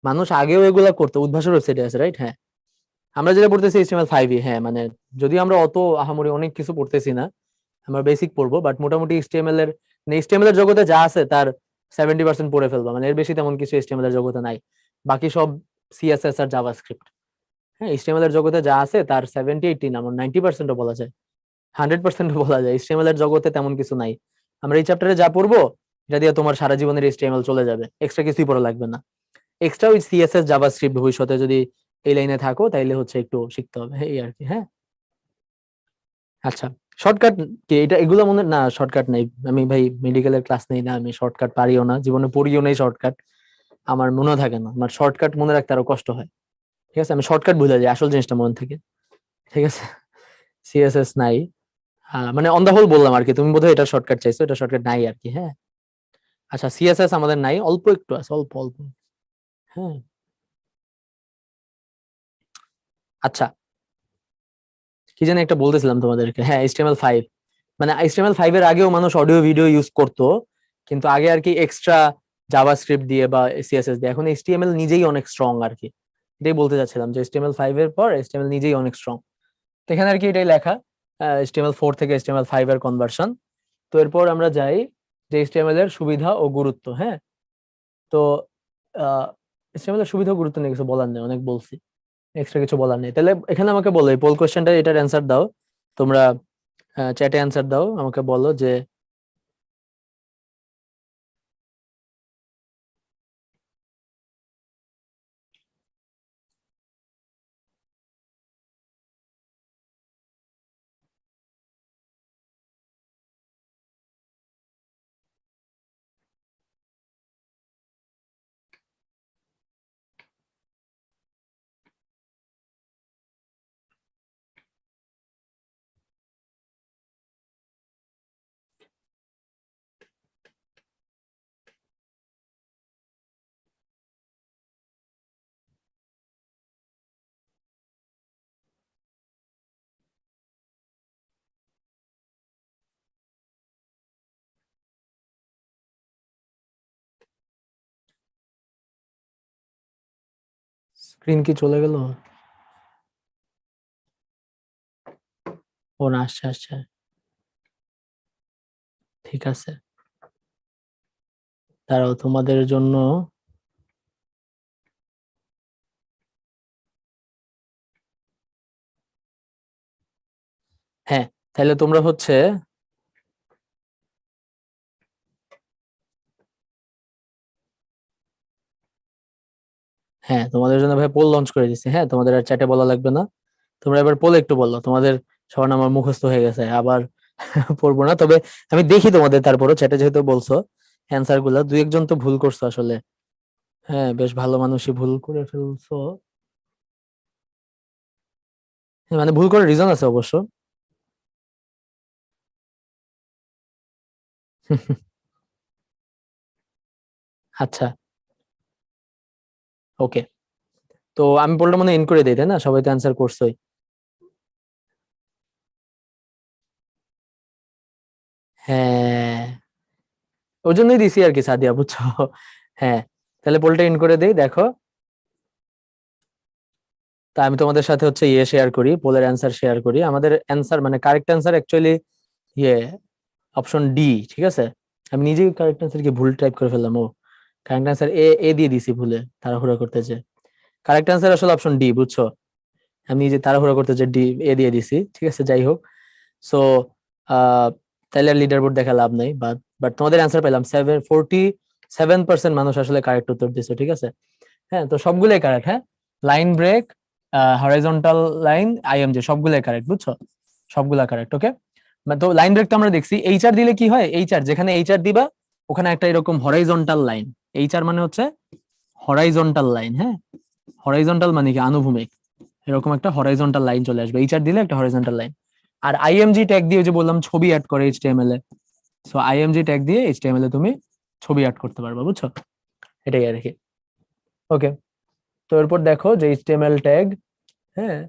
মানুষ আগেও এগুলা করতো, উদ্ভাসের ওয়েবসাইটে আছে, রাইট? হ্যাঁ। আমরা যেটা পড়তেছি HTML5, হ্যাঁ, মানে যদি আমরা অত আহামরি অনেক কিছু পড়তেছি না, আমরা বেসিক পড়বো, বাট মোটামুটি HTML এর, মানে HTML এর জগতে যা আছে তার 70% পড়ে ফেলবা, মানে এর বেশি তেমন কিছু HTML এর জগতে নাই। বাকি সব CSS আর জাভাস্ক্রিপ্ট। হ্যাঁ, HTML এর জগতে যা আছে তার 70-80 না, 90%ও বলা যায়, 100%ও বলা যায়। HTML এর জগতে তেমন কিছু নাই। আমরা এই চ্যাপ্টারে যা পড়বো, এটা দিয়ে তোমার সারা জীবনের HTML চলে যাবে, এক্সট্রা কিছুই পড়া লাগবে না। এক্সট্রা ওই CSS জাভাস্ক্রিপ্ট ভবিষ্যতে যদি এই লাইনে থাকো তাইলে হচ্ছে একটু শিখতে হবে, এই আর কি, হ্যাঁ। আচ্ছা, শর্টকাট কি এটা? এগুলো মনে না, শর্টকাট নাই। আমি ভাই মেডিকেলের ক্লাস নেই না, আমি শর্টকাট পারিও না, জীবনে পড়িও নাই শর্টকাট, আমার মনে থাকে না। আমার শর্টকাট মনে রাখতে আরো কষ্ট হয়, ঠিক আছে। আমি শর্টকাট ভুলে যাই, আসল জিনিসটা মনে থাকে, ঠিক আছে। CSS নাই, মানে অন দা হোল বললাম আর কি, তুমি বোধহয় এটা শর্টকাট চাইছো, এটা শর্টকাট নাই আর কি, হ্যাঁ। আচ্ছা, CSS আমাদের নাই, অল্প একটু আছে, অল্প অল্প, হ্যাঁ। আচ্ছা, কি জানি একটা বলতেছিলাম তোমাদেরকে, হ্যাঁ, HTML5, মানে HTML5 এর আগেও মানুষ অডিও ভিডিও ইউজ করতো, কিন্তু আগে আর কি এক্সট্রা জাভাস্ক্রিপ্ট দিয়ে বা CSS দিয়ে। এখন HTML নিজেই অনেক স্ট্রং আর কি, এটাই বলতে চাচ্ছিলাম যে HTML5 এর পর HTML নিজেই অনেক স্ট্রং। তো এখানে আর কি এটাই লেখা, HTML4 থেকে HTML5 এর কনভার্সন। তো এরপর আমরা যাই যে HTML এর সুবিধা ও গুরুত্ব, হ্যাঁ। তো আহ HTML এর সুবিধা ও গুরুত্ব নিয়ে কিছু বলার নেই, অনেক বলছি, এক্সট্রা কিছু বলার নেই। তাহলে এখানে আমাকে বলো, এই পোল কোশ্চেনটা, এটার অ্যান্সার দাও তোমরা, চ্যাটে অ্যান্সার দাও, আমাকে বলো যে স্ক্রিন কি চলে গেল? ও না, আসছে আসছে, ঠিক আছে। দাঁড়াও তোমাদের জন্য হ্যাঁ, তাহলে তোমরা হচ্ছে হ্যাঁ তোমাদের জন্য ভাই পোল লঞ্চ করে দিচ্ছি। হ্যাঁ, তোমাদের আর চ্যাটে বলা লাগবে না, তোমরা এবার পোলে একটু বললো। তোমাদের সবার নাম আমার মুখস্থ হয়ে গেছে, আবার পড়বো না। তবে আমি দেখি তোমাদের, তারপরও চ্যাটে যেহেতু বলছো অ্যান্সার গুলা, দুই একজন তো ভুল করছো আসলে। হ্যাঁ, বেশ ভালো মানুষই ভুল করে ফেলছো। হ্যাঁ, মানে ভুল করার রিজন আছে অবশ্য। আচ্ছা, ওকে। তো আমি বললাম মানে এন্ড করে দিই, তাই না? সবাই তো অ্যান্সার করছোই। হ্যাঁ, ওই জন্যই দিছি আর কি সাদিয়া, বুঝছো? হ্যাঁ, তাহলে পোলটা এন্ড করে দেই, দেখো। তা আমি তোমাদের সাথে হচ্ছে ইয়ে শেয়ার করি, পোলের অ্যান্সার শেয়ার করি। আমাদের অ্যান্সার মানে কারেক্ট অ্যান্সার অ্যাকচুয়ালি ইয়ে অপশন ডি, ঠিক আছে? আমি নিজেই কারেক্ট অ্যান্সার কি ভুল টাইপ করে ফেললাম। ও, কারেক্ট অ্যান্সার এ, এ দিয়ে দিছি ভুলে তাড়াহুড়া করতে যে। কারেক্ট অ্যান্সার আসলে অপশন ডি, বুঝছো? আমি নিজে তাড়াহুড়া করতে যে ডি, এ দিয়ে দিছি, ঠিক আছে? যাই হোক, সো আহ তাহলে লিডার বোর্ড দেখা লাভ নাই। বাট বাট তোমাদের অ্যান্সার পেলাম 47% মানুষ আসলে কারেক্ট উত্তর দিচ্ছে, ঠিক আছে? হ্যাঁ, তো সবগুলোই কারেক্ট। হ্যাঁ, line break, horizontal line, IMG সবগুলোই কারেক্ট, বুঝছো? সবগুলা কারেক্ট, ওকে। তো লাইন ব্রেক তো আমরা দেখছি। এইচআর দিলে কি হয়? এইচআর যেখানে এইচআর দিবা ওখানে একটা এরকম হরাইজন্টাল লাইন, এইচআর মানে হচ্ছে হরাইজন্টাল লাইন। হ্যাঁ, হরাইজন্টাল মানে কি? আনুভূমিক। এরকম একটা হরাইজন্টাল লাইন চলে আসবে এইচআর দিলে, একটা হরাইজন্টাল লাইন। আর আইএমজি ট্যাগ দিয়ে, যে বললাম ছবি অ্যাড করে এইচটিএমএল এ, সো আইএমজি ট্যাগ দিয়ে এইচটিএমএল এ তুমি ছবি অ্যাড করতে পারবা, বুঝছো? এটাই আর কি। ওকে, তো এরপর দেখো যে এইচটিএমএল ট্যাগ, হ্যাঁ,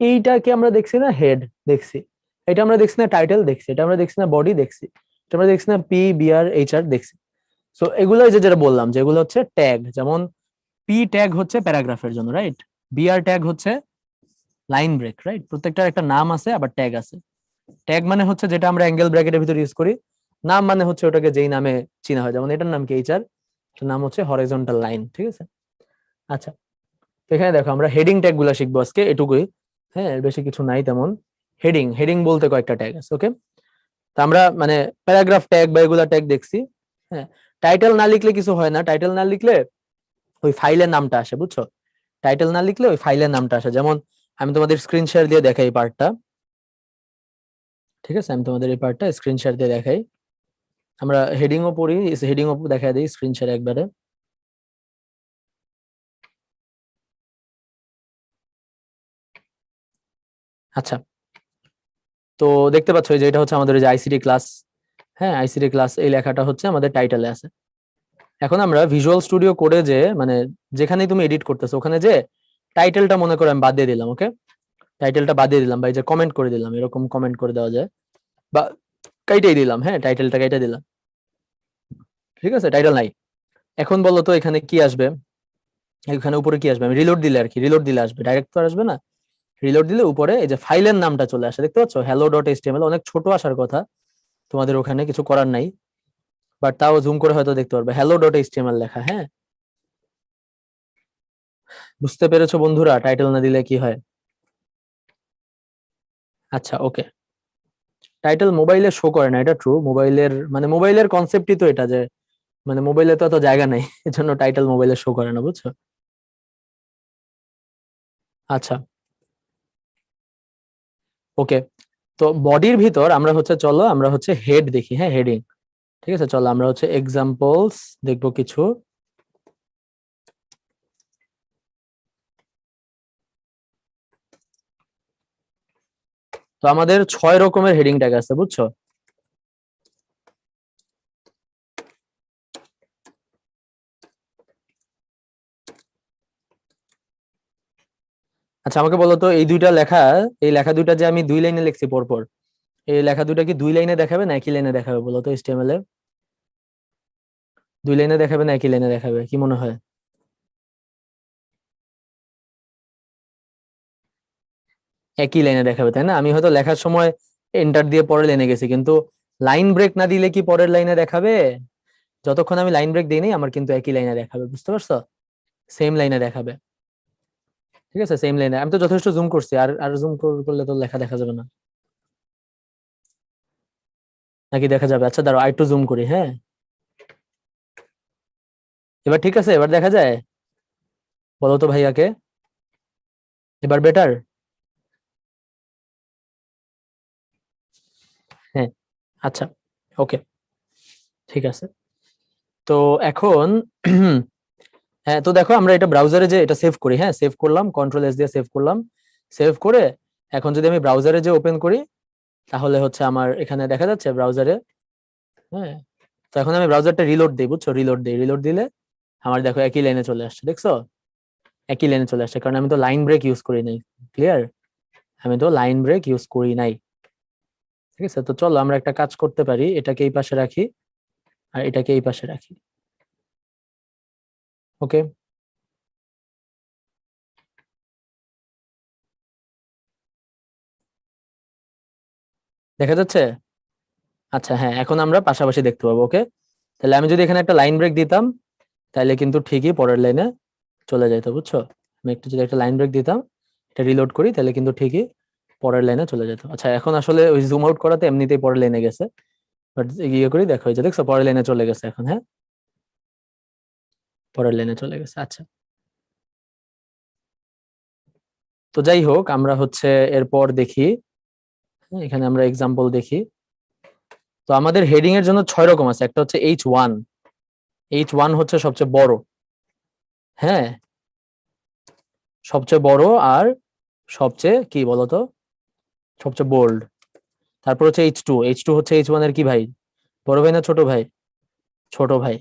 এইটাকে আমরা দেখছি না হেড, দেখছি। এটা আমরা দেখছি না টাইটেল, দেখছি। এটা আমরা দেখছি না বডি, দেখছি। এটা আমরা দেখছি না পি বিআর এইচআর, দেখছি। সো এগুলো যে যেটা বললাম, যেগুলো হচ্ছে ট্যাগ, যেমন পি ট্যাগ হচ্ছে প্যারাগ্রাফের জন্য, রাইট? বিআর ট্যাগ হচ্ছে লাইন ব্রেক, রাইট? প্রত্যেকটার একটা নাম আছে, আবার ট্যাগ আছে। ট্যাগ মানে হচ্ছে যেটা আমরা অ্যাঙ্গেল ব্র্যাকেটের ভিতরে ইউজ করি। নাম মানে হচ্ছে ওটাকে যেই নামে চিনা হয়, যেমন এটার নাম কি? এইচআর, এটার নাম হচ্ছে হরাইজন্টাল লাইন, ঠিক আছে? আচ্ছা, তো এখানে দেখো আমরা হেডিং ট্যাগ গুলা শিখবো আজকে, এটুকুই। হ্যাঁ, এর বেশি কিছু নাই তেমন। হেডিং, হেডিং বলতে কয়েকটা ট্যাগ আছে, ওকে। তো আমরা মানে প্যারাগ্রাফ ট্যাগ বা এগুলা ট্যাগ দেখছি। হ্যাঁ, টাইটেল না লিখলে কিছু হয় না। টাইটেল না লিখলে ওই ফাইলের নামটা আসে, বুঝছো? টাইটেল না লিখলে ওই ফাইলের নামটা আসে। যেমন আমি তোমাদের স্ক্রিন শেয়ার দিয়ে দেখাই এই পার্টটা, ঠিক আছে? আমি তোমাদের এই পার্টটা স্ক্রিন শেয়ার দিয়ে দেখাই। আমরা হেডিংও পড়ি, হেডিংও দেখা দিই স্ক্রিন শেয়ার একবারে। আচ্ছা, তো দেখতে পাচ্ছ যে এটা হচ্ছে আমাদের যে আইসিটি ক্লাস। হ্যাঁ, আইসিটি ক্লাস এই লেখাটা হচ্ছে আমাদের টাইটেলে আছে। এখন আমরা ভিজুয়াল স্টুডিও কোডে যে মানে যেখানেই তুমি এডিট করতেছো ওখানে যে টাইটেলটা মনে করে আমি বাদ দিয়ে দিলাম, ওকে। টাইটেলটা বাদ দিয়ে দিলাম, বা এই যে কমেন্ট করে দিলাম, এরকম কমেন্ট করে দেওয়া যায়, বা কাইটাই দিলাম। হ্যাঁ, টাইটেলটা কাইটা দিলাম, ঠিক আছে? টাইটেল নাই। এখন বলো তো এখানে কি আসবে? এখানে উপরে কি আসবে? আমি রিলোড দিলে আর কি, রিলোড দিলে আসবে, ডাইরেক্ট তো আর আসবে না। রিলোড দিলে উপরে এই যে ফাইলের নামটা চলে আসে, দেখতে পাচ্ছ? হ্যালো ডট এইচটিএমএল, অনেক ছোট আসার কথা তোমাদের ওখানে, কিছু করার নাই। বাট তাও জুম করে হয়তো দেখতে পারবে হ্যালো ডট এইচটিএমএল লেখা। হ্যাঁ, বুঝতে পেরেছো বন্ধুরা টাইটেল না দিলে কি হয়? আচ্ছা, ওকে। টাইটেল মোবাইলে শো করে না, এটা ট্রু। মোবাইলের মানে মোবাইলের কনসেপ্টই তো এটা, যে মানে মোবাইলে তো এত জায়গা নেই, এজন্য টাইটেল মোবাইলে শো করে না, বুঝছো? আচ্ছা, ওকে। তো বডির ভিতর আমরা হচ্ছে, চলো আমরা হচ্ছে হেড দেখি। হ্যাঁ, হেডিং, ঠিক আছে? চলো আমরা হচ্ছে এক্সাম্পলস দেখবো কিছু। তো আমাদের 6 রকমের হেডিং ট্যাগ আছে, বুঝছো? আচ্ছা, আমাকে বলো তো এই দুইটা লেখা, এই লেখা দুইটা যে আমি 2 লাইনে লিখছি পরপর, এই লেখা দুইটা কি 2 লাইনে দেখাবে না একই লাইনে দেখাবে বলো তো? এইচটিএমএল এ 2 লাইনে দেখাবে না একই লাইনে দেখাবে, কি মনে হয়? একই লাইনে দেখাবে, তাই না? আমি হয়তো লেখার সময় এন্টার দিয়ে পরের লাইনে গেছি, কিন্তু লাইন ব্রেক না দিলে কি পরের লাইনে দেখাবে? যতক্ষণ আমি লাইন ব্রেক দিই নাই আমার কিন্তু একই লাইনে দেখাবে, বুঝতে পারছো? সেম লাইনে দেখাবে, ঠিক আছে, সেম লাইনে। আমি তো যথেষ্ট জুম করছি, আর আর জুম করলে তো লেখা দেখা যাবে না, নাকি দেখা যাবে? আচ্ছা দাঁড়াও আরেকটু জুম করি, হ্যাঁ। এবার ঠিক আছে, এবার দেখা যায়? বলো তো ভাইয়াকে, এবার বেটার? হ্যাঁ, আচ্ছা, ওকে, ঠিক আছে। তো এখন হ্যাঁ, তো দেখো আমরা এটা ব্রাউজারে যে এটা সেভ করি, হ্যাঁ, সেভ করলাম, কন্ট্রোল এস দিয়ে সেভ করলাম। সেভ করে এখন যদি আমি ব্রাউজারে যে ওপেন করি, তাহলে হচ্ছে আমার এখানে দেখা যাচ্ছে ব্রাউজারে, হ্যাঁ। তো এখন আমি ব্রাউজারটা রিলোড দিই, বুঝছো, রিলোড দিই, রিলোড দিলে আমার দেখো একই লাইনে চলে আসছে, দেখছো? একই লাইনে চলে আসছে, কারণ আমি তো লাইন ব্রেক ইউজ করি নাই। ক্লিয়ার? আমি তো লাইন ব্রেক ইউজ করি নাই। ঠিক আছে, তো চলো আমরা একটা কাজ করতে পারি, এটাকে এই পাশে রাখি আর এটাকে এই পাশে রাখি। ওকে, দেখা যাচ্ছে? আচ্ছা হ্যাঁ, এখন আমরা পাশাপাশি দেখতে পাবো। ওকে, তাহলে আমি যদি এখানে একটা লাইন ব্রেক দিতাম, তাহলে কিন্তু ঠিকই পরের লাইনে চলে যেত, বুঝছো? আমি একটু যদি একটা লাইন ব্রেক দিতাম, এটা রিলোড করি, তাহলে কিন্তু ঠিকই পরের লাইনে চলে যেত। আচ্ছা, এখন আসলে ওই জুম আউট করাতে এমনিতেই পরের লাইনে গেছে, বাট ইয়ে করি, দেখো এই যে দেখছো পরের লাইনে চলে গেছে এখন, হ্যাঁ, পরের লাইনে চলে গেছে। আচ্ছা, তো যাই হোক, আমরা হচ্ছে এরপর দেখি, হ্যাঁ, এখানে আমরা এক্সাম্পল দেখি। তো আমাদের হেডিং এর জন্য 6 রকম আছে। একটা হচ্ছে H1, H1 হচ্ছে সবচেয়ে বড়, হ্যাঁ, সবচেয়ে বড়, আর সবচেয়ে কি বলতো, সবচেয়ে বোল্ড। তারপর হচ্ছে H2, H2 হচ্ছে H1 এর কি ভাই, বড় ভাই না ছোট ভাই? ছোট ভাই,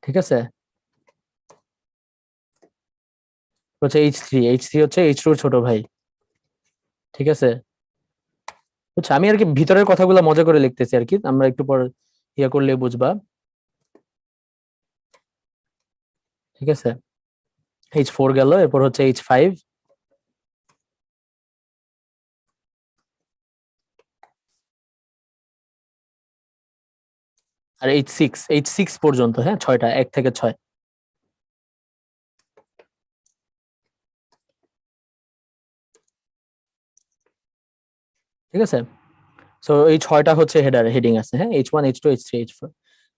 ঠিক আছে। হচ্ছে H3, H3 হচ্ছে H2 এর ছোট ভাই, ঠিক আছে। বুঝছো, আমি আর কি ভিতরের কথাগুলো মজা করে লিখতেছি আর কি, আমরা একটু পর ইয়ে করলে বুঝবা, ঠিক আছে। H4 গেল, এরপর হচ্ছে H5, আর H6, H6 পর্যন্ত, হ্যাঁ, 6টা, 1 থেকে 6। ঠিক আছে, সো এই 6টা হচ্ছে হেডিং আছে, হ্যাঁ, H1, H2, H3, H4,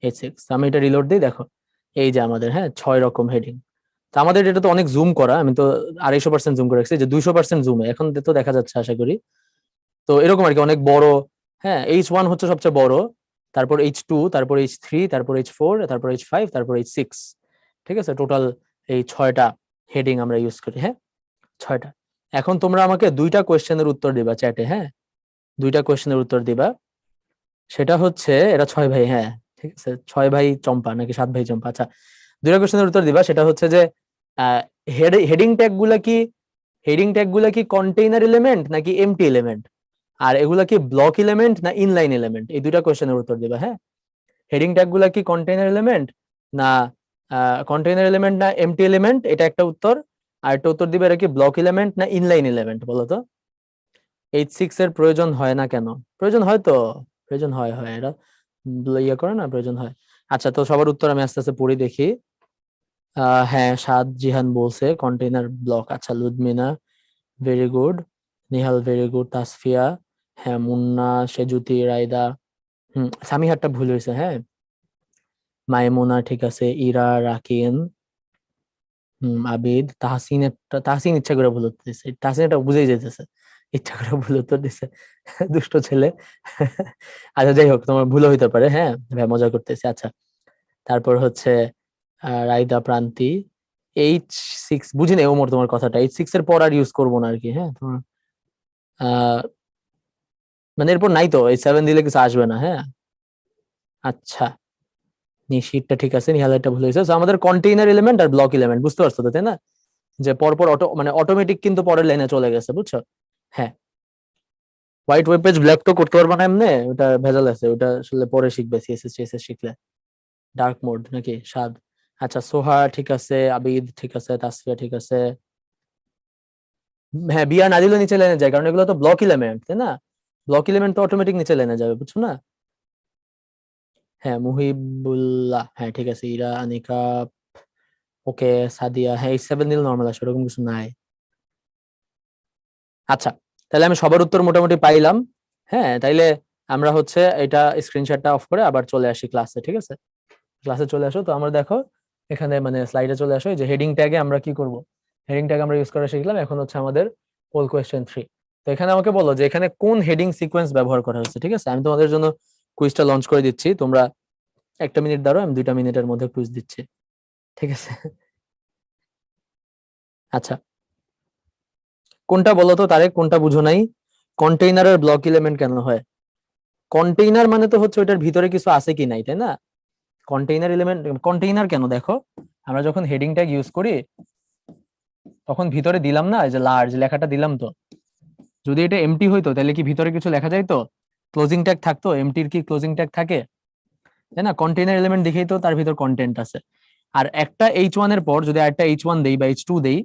H6। আমি এটা রিলোড দিই, দেখো এই যে আমাদের, হ্যাঁ, 6 রকম হেডিং। তো আমাদের এটা তো অনেক জুম করা, আমি তো 250% জুম করে রাখছি, যে 200% জুমে এখন তো দেখা যাচ্ছে আশা করি। তো এরকম আর কি, অনেক বড়। হ্যাঁ, H1 হচ্ছে সবচেয়ে বড়, তারপর H2, তারপর H3, তারপর H4, তারপর H5, তারপর H6। ঠিক আছে, টোটাল এই 6টা হেডিং আমরা ইউজ করি, হ্যাঁ, 6টা। এখন তোমরা আমাকে 2টা কোয়েশ্চেনের উত্তর দিবা চ্যাটে, হ্যাঁ, 2টা কোয়েশ্চেনের উত্তর দিবা। সেটা হচ্ছে, এরা 6 ভাই, হ্যাঁ, ঠিক আছে, 6 ভাই চম্পা নাকি 7 ভাই চম্পা? আচ্ছা, 2টা কোয়েশ্চেনের উত্তর দিবা। সেটা হচ্ছে যে হেডিং ট্যাগ গুলা কি, হেডিং ট্যাগ গুলা কি কন্টেইনার এলিমেন্ট নাকি এমটি এলিমেন্ট, আর এগুলা কি ব্লক এলিমেন্ট না ইনলাইন এলিমেন্ট? এই 2টা কোয়েশ্চেনের উত্তর দিবা, হ্যাঁ। হেডিং ট্যাগ গুলা কি কন্টেইনার এলিমেন্ট না, কন্টেইনার এলিমেন্ট না এমটি এলিমেন্ট, এটা একটা উত্তর। আর একটা উত্তর দিবে, এটা কি ব্লক এলিমেন্ট না ইনলাইন এলিমেন্ট, বলো তো। H6 এর প্রয়োজন হয় না কেন? প্রয়োজন হয় তো, প্রয়োজন হয়, হয়, এটা ইয়ে করে না, প্রয়োজন হয়। আচ্ছা, তো সবার উত্তর আমি আস্তে আস্তে পড়ি দেখি। হ্যাঁ, সাদ জিহান বলছে কন্টেইনার ব্লক। আচ্ছা, Ludmila very good, Nihal very good, Tasfia, হ্যাঁ, মুন্না, সেজুতি, রায়দা, সামিহারটা ভুল হয়েছে, হ্যাঁ, মাইমুনা ঠিক আছে, ইরা, রাকিন, আবিদ, তাহসিন, একটা তাহসিন ইচ্ছা করে ভুল উত্তর দিছে, তাহসিন এটা বুঝেই যেতেছে, ইচ্ছা করে ভুল উত্তর দিছে, দুষ্ট ছেলে। আচ্ছা যাই হোক, তোমার ভুল হইতে পারে, হ্যাঁ, ভাই মজা করতেছি। আচ্ছা, তারপর হচ্ছে রাইদা, প্রান্তি, H6 বুঝি না ওমর তোমার কথাটা, H6 এর পর আর ইউজ করবো না আর কি, হ্যাঁ, তোমার আহ মানে এরপর নাই তো, এই 7 দিলে কিছু আসবে না, হ্যাঁ। আচ্ছা, নিশিটটা ঠিক আছে, নিহালাইটটা ভুল হয়েছে। So, আমাদের কন্টেইনার এলিমেন্ট আর ব্লক এলিমেন্ট বুঝতে পারছো তো, তাই না? যে পরপর অটো মানে অটোমেটিক কিন্তু পরের লাইনে চলে গেছে, বুঝছো? হ্যাঁ, হোয়াইট ওয়েব পেজ ব্ল্যাক তো করতে পারবা না এমনি, ওটা ভেজাল আছে, ওটা আসলে পরে শিখবে, সিএসএস টিএসএস শিখলে। ডার্ক মোড নাকি স্বাদ? আচ্ছা, সোহা ঠিক আছে, আবিদ ঠিক আছে, তাসফিয়া ঠিক আছে। হ্যাঁ, বিয়া না দিলে নিচে লাইনে যায়, কারণ এগুলো তো ব্লক এলিমেন্ট, তাই না? ব্লক এলিমেন্ট তো অটোমেটিক নিচে লাইনে যাবে, বুঝছো না? হ্যাঁ মুহিবুল্লাহ, হ্যাঁ ঠিক আছে, ইরা, আনিকা, ওকে, সাদিয়া, হ্যাঁ এই 7 দিল নর্মাল আসে, ওরকম কিছু নাই। আচ্ছা, তাহলে আমি সবার উত্তর মোটামুটি পাইলাম। হ্যাঁ তাইলে আমরা হচ্ছে এটা স্ক্রিনশটটা অফ করে আবার চলে আসি ক্লাসে, ঠিক আছে? ক্লাসে চলে আসো। তো আমরা দেখো এখানে মানে স্লাইডে চলে আসো, এই যে হেডিং ট্যাগে আমরা কি করব, হেডিং ট্যাগ আমরা ইউজ করা শিখলাম। এখন হচ্ছে আমাদের পোল কোয়েশ্চেন 3। তো এখানে আমাকে বলো যে এখানে কোন হেডিং সিকোয়েন্স ব্যবহার করা হয়েছে, ঠিক আছে? আমি তোমাদের জন্য কুইজটা লঞ্চ করে দিচ্ছি, তোমরা 1 মিনিট দাঁড়াও, আমি 2 মিনিটের মধ্যে কুইজ দিচ্ছি, ঠিক আছে? আচ্ছা, কোনটা বলো তো তারে, কোনটা বুঝো নাই? কন্টেইনারের ব্লক এলিমেন্ট কেন হয়? কন্টেইনার মানে তো হচ্ছে ওইটার ভিতরে কিছু আছে কি নাই, তাই না? কন্টেইনার এলিমেন্ট, কন্টেইনার কেন, দেখো আমরা যখন হেডিং ট্যাগ ইউজ করি তখন ভিতরে দিলাম না এই যে লার্জ লেখাটা দিলাম, তো যদি এটা এমটি হইতো তাহলে কি ভিতরে কিছু লেখা যাইতো? ক্লোজিং ট্যাগ থাকতো? এমটির কি ক্লোজিং ট্যাগ থাকে? তাই না? কন্টেইনার এলিমেন্ট দেখেই তো তার ভিতর কন্টেন্ট আছে। আর একটা H1 এর পর যদি আরেকটা H1 দেই বা H2 দেই,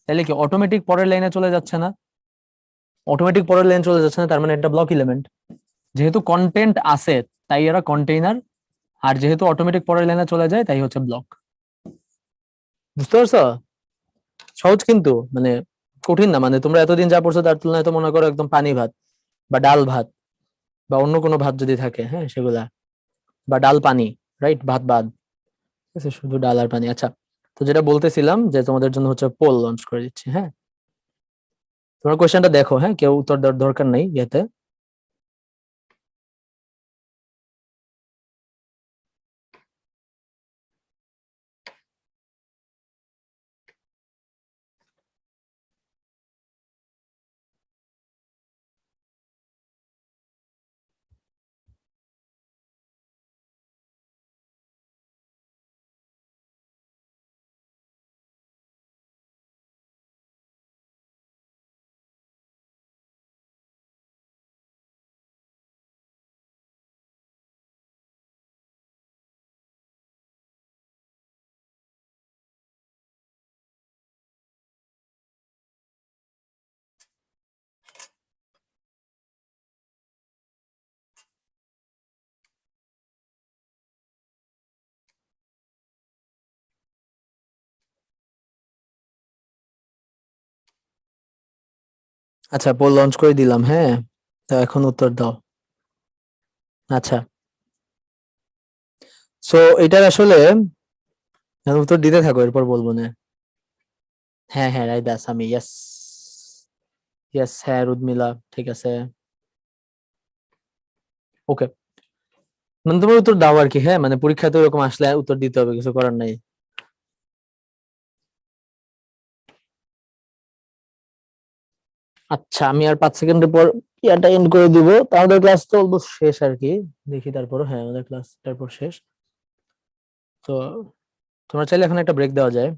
তাহলে কি অটোমেটিক পরের লাইনে চলে যাচ্ছে না? অটোমেটিক পরের লাইন চলে যাচ্ছে না, তার মানে একটা ব্লক এলিমেন্ট। যেহেতু কন্টেন্ট আছে তাই এরা কন্টেইনার, আর যেহেতু অটোমেটিক পরের লাইনে চলে যায় তাই হচ্ছে ব্লক। বুঝতে পারছো? সহজ কিন্তু, মানে কঠিন না। মানে তোমরা এতদিন যা পড়ছো তার তুলনায় তো মনে করো একদম পানি ভাত বা ডাল ভাত বা অন্য কোনো ভাত যদি থাকে, হ্যাঁ সেগুলা, বা ডাল পানি, রাইট, ভাত বাদ, ঠিক আছে, শুধু ডাল আর পানি। আচ্ছা, তো যেটা বলতেছিলাম যে তোমাদের জন্য হচ্ছে পোল লঞ্চ করে দিচ্ছি, হ্যাঁ? তোমার কোয়েশ্চেনটা দেখো, হ্যাঁ কেউ উত্তর দেওয়ার দরকার নেই ইয়েতে। আচ্ছা, পোল লঞ্চ করে দিলাম, হ্যাঁ। তো এখন উত্তর দাও। আচ্ছা, সো এটার আসলে উত্তর দিতে থাকো, এরপর বলবো না। হ্যাঁ হ্যাঁ, রাইট, দাস আমি, ইয়েস ইয়েস, হ্যাঁ রুদমিলা, ঠিক আছে, ওকে। মানে তোমার উত্তর দাও আর কি, হ্যাঁ মানে পরীক্ষাতে এরকম আসলে উত্তর দিতে হবে, কিছু করার নাই। আচ্ছা, আমি আর 5 সেকেন্ডের পর ইয়াটা এন্ড করে দিব, তাহলে ক্লাস তো অলমোস্ট শেষ আর কি। দেখি তারপর, হ্যাঁ আমাদের ক্লাস তারপর শেষ। তো তোমরা চাইলে এখন একটা ব্রেক দেওয়া যায়,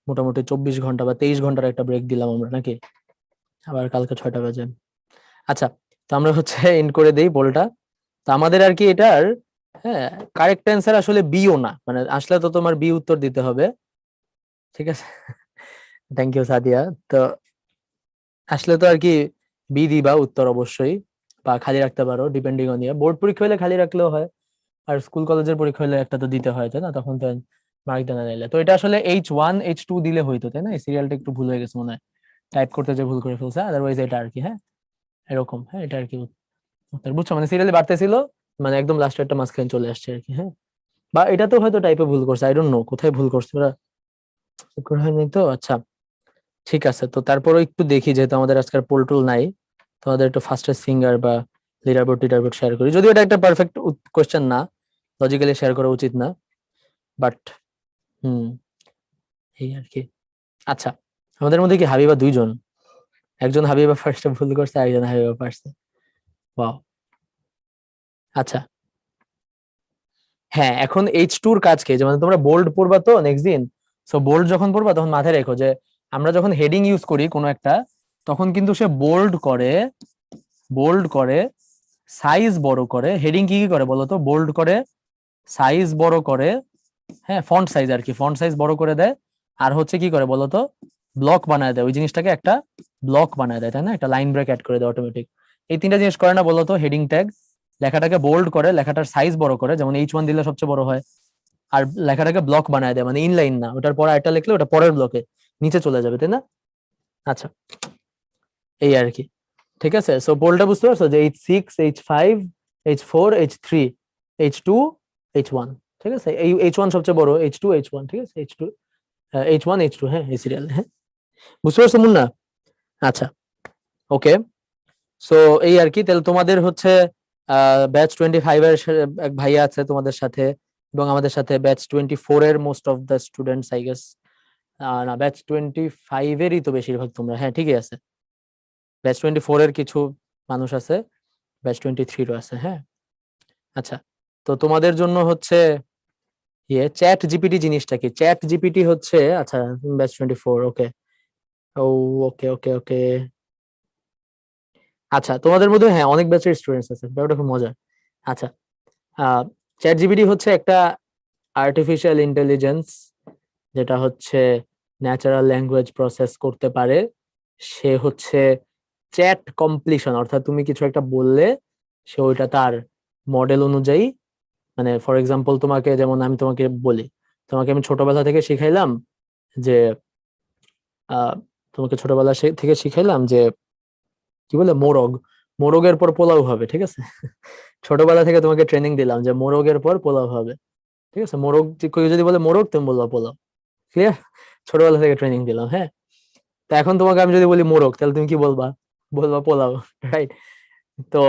মোটামুটি 24 ঘন্টা বা 23 ঘন্টার একটা ব্রেক দিলাম আমরা, নাকি? আবার কালকে 6টা বাজে। আচ্ছা, তো আমরা হচ্ছে এন্ড করে দেই বলটা। তো আমাদের আর কি এটার, হ্যাঁ, কারেক্ট অ্যান্সার আসলে বিও না, মানে আসলে তো তোমার বি উত্তর দিতে হবে, ঠিক আছে? Thank you Sadia. তো আসলে তো আর কি বি দিবা উত্তর অবশ্যই, বা খালি রাখতে পারো ডিপেন্ডিং অন ইয়ার। বোর্ড পরীক্ষা হলে খালি রাখলেও হয়, আর স্কুল কলেজের পরীক্ষা হলে একটা তো দিতে হয়, তাই না? তখন তো মার্ক দেনা নিলে তো এটা আসলে H1 H2 দিলে হইতো, তাই না? এই সিরিয়ালটা একটু ভুল হয়ে গেছে মনে হয়, টাইপ করতে যে ভুল করে ফেলছে, আদারওয়াইজ এটা আর কি, হ্যাঁ এরকম, হ্যাঁ এটা আর কি উত্তর, বুঝছো? মানে সিরিয়ালে বাড়তেছিল, মানে একদম লাস্টে একটা মাঝখানে চলে আসছে আর কি, হ্যাঁ। বা এটা তো হয়তো টাইপে ভুল করছে, আই ডোন্ট নো কোথায় ভুল করছে ওরা, করে হয়নি তো। আচ্ছা, ঠিক আছে। তো তারপরও একটু দেখি, যেহেতু আমাদের আজকের পোল টোল নাই, তোমাদের একটু ফাস্টেস্ট সিঙ্গার বা লিডারবোর্ড টিডারবোর্ড শেয়ার করি, যদিও এটা একটা পারফেক্ট কোয়েশ্চেন না, লজিক্যালি শেয়ার করা উচিত না, বাট হুম, এই আর কি। আচ্ছা, আমাদের মধ্যে কি হাবিবা 2 জন? একজন হাবিবা ফার্স্টে ভুল করছে, আরেকজন হাবিবা পারছে। ওয়াও। আচ্ছা, হ্যাঁ এখন H2 কাজ কি, যেমন তোমরা বোল্ড পড়বা তো নেক্সট দিন, সো বোল্ড যখন পড়বা তখন মাথায় রেখো যে আমরা যখন হেডিং ইউজ করি কোনো একটা, তখন কিন্তু সে বোল্ড করে সাইজ বড় করে। হেডিং কি কি করে বলতো? বোল্ড করে, সাইজ বড় করে, হ্যাঁ ফন্ট সাইজ আর কি, ফন্ট সাইজ বড় করে দেয়। আর হচ্ছে কি করে বলতো? ব্লক বানায় দেয়, ওই জিনিসটাকে একটা ব্লক বানায় দেয়, তাই না? একটা লাইন ব্রেক অ্যাড করে দেয় অটোমেটিক। এই 3টা জিনিস করে না বলতো হেডিং ট্যাগ? লেখাটাকে বোল্ড করে, লেখাটার সাইজ বড় করে, যেমন H1 দিলে সবচেয়ে বড় হয়, আর লেখাটাকে ব্লক বানায় দেয়, মানে ইনলাইন না, ওটার পরে আরেকটা লিখলে ওটা পরের ব্লকে নিচে চলে যাবে, তাই না? আচ্ছা, এই আর কি। ঠিক আছে, সো বোল্ডটা বুঝতে পারছো যে H6, H5, H4, H3, H2, H1। ঠিক আছে, এই H1 সবচেয়ে বড়, H2, H1। ঠিক আছে, H2, H1, H2, হ্যাঁ এই সিরিয়াল, হ্যাঁ বুঝতে পারছো মুন্না? আচ্ছা, ওকে। সো এই আর কি, তাহলে তোমাদের হচ্ছে ব্যাচ 25 এর এক ভাইয়া আছে তোমাদের সাথে, এবং আমাদের সাথে ব্যাচ 24 এর most of the students I guess. না, ব্যাচ 25 এরই তো বেশিরভাগ তোমরা, হ্যাঁ ঠিকই আছে। ব্যাচ 24 এর কিছু মানুষ আছে, ব্যাচ 23 এরও আছে, হ্যাঁ। আচ্ছা, তো তোমাদের জন্য হচ্ছে চ্যাট জিপিটি জিনিসটা কি? চ্যাট জিপিটি হচ্ছে, আচ্ছা ব্যাচ 24, ওকে। ও, ওকে ওকে ওকে। আচ্ছা, তোমাদের মধ্যে হ্যাঁ অনেক ব্যাচের স্টুডেন্টস আছে, ব্যাপারটা খুব মজার। আচ্ছা, চ্যাট জিপিটি হচ্ছে একটা আর্টিফিশিয়াল ইন্টেলিজেন্স, যেটা হচ্ছে ন্যাচারাল ল্যাঙ্গুয়েজ প্রসেস করতে পারে। সে হচ্ছে চ্যাট কমপ্লিশন, অর্থাৎ তুমি কিছু একটা বললে সে ওইটা তার মডেল অনুযায়ী, মানে ফর এক্সাম্পল তোমাকে, যেমন আমি তোমাকে বলি, তোমাকে আমি ছোটবেলা থেকে শিখাইলাম যে আহ তোমাকে ছোটবেলা থেকে শিখাইলাম যে কি বলে মোরগ, মোরগের পর পোলাও হবে, ঠিক আছে? ছোটবেলা থেকে তোমাকে ট্রেনিং দিলাম যে মোরগের পর পোলাও হবে, ঠিক আছে? মোরগ কেউ যদি বলে মোরগ, তুমি বলবা পোলাও, ক্লিয়ার? ছোটবেলা থেকে ট্রেনিং দিলাম, হ্যাঁ। তো এখন তোমাকে আমি যদি বলি মোরগ, তাহলে তুমি কি বলবা? বলবা পোলাও, রাইট? তো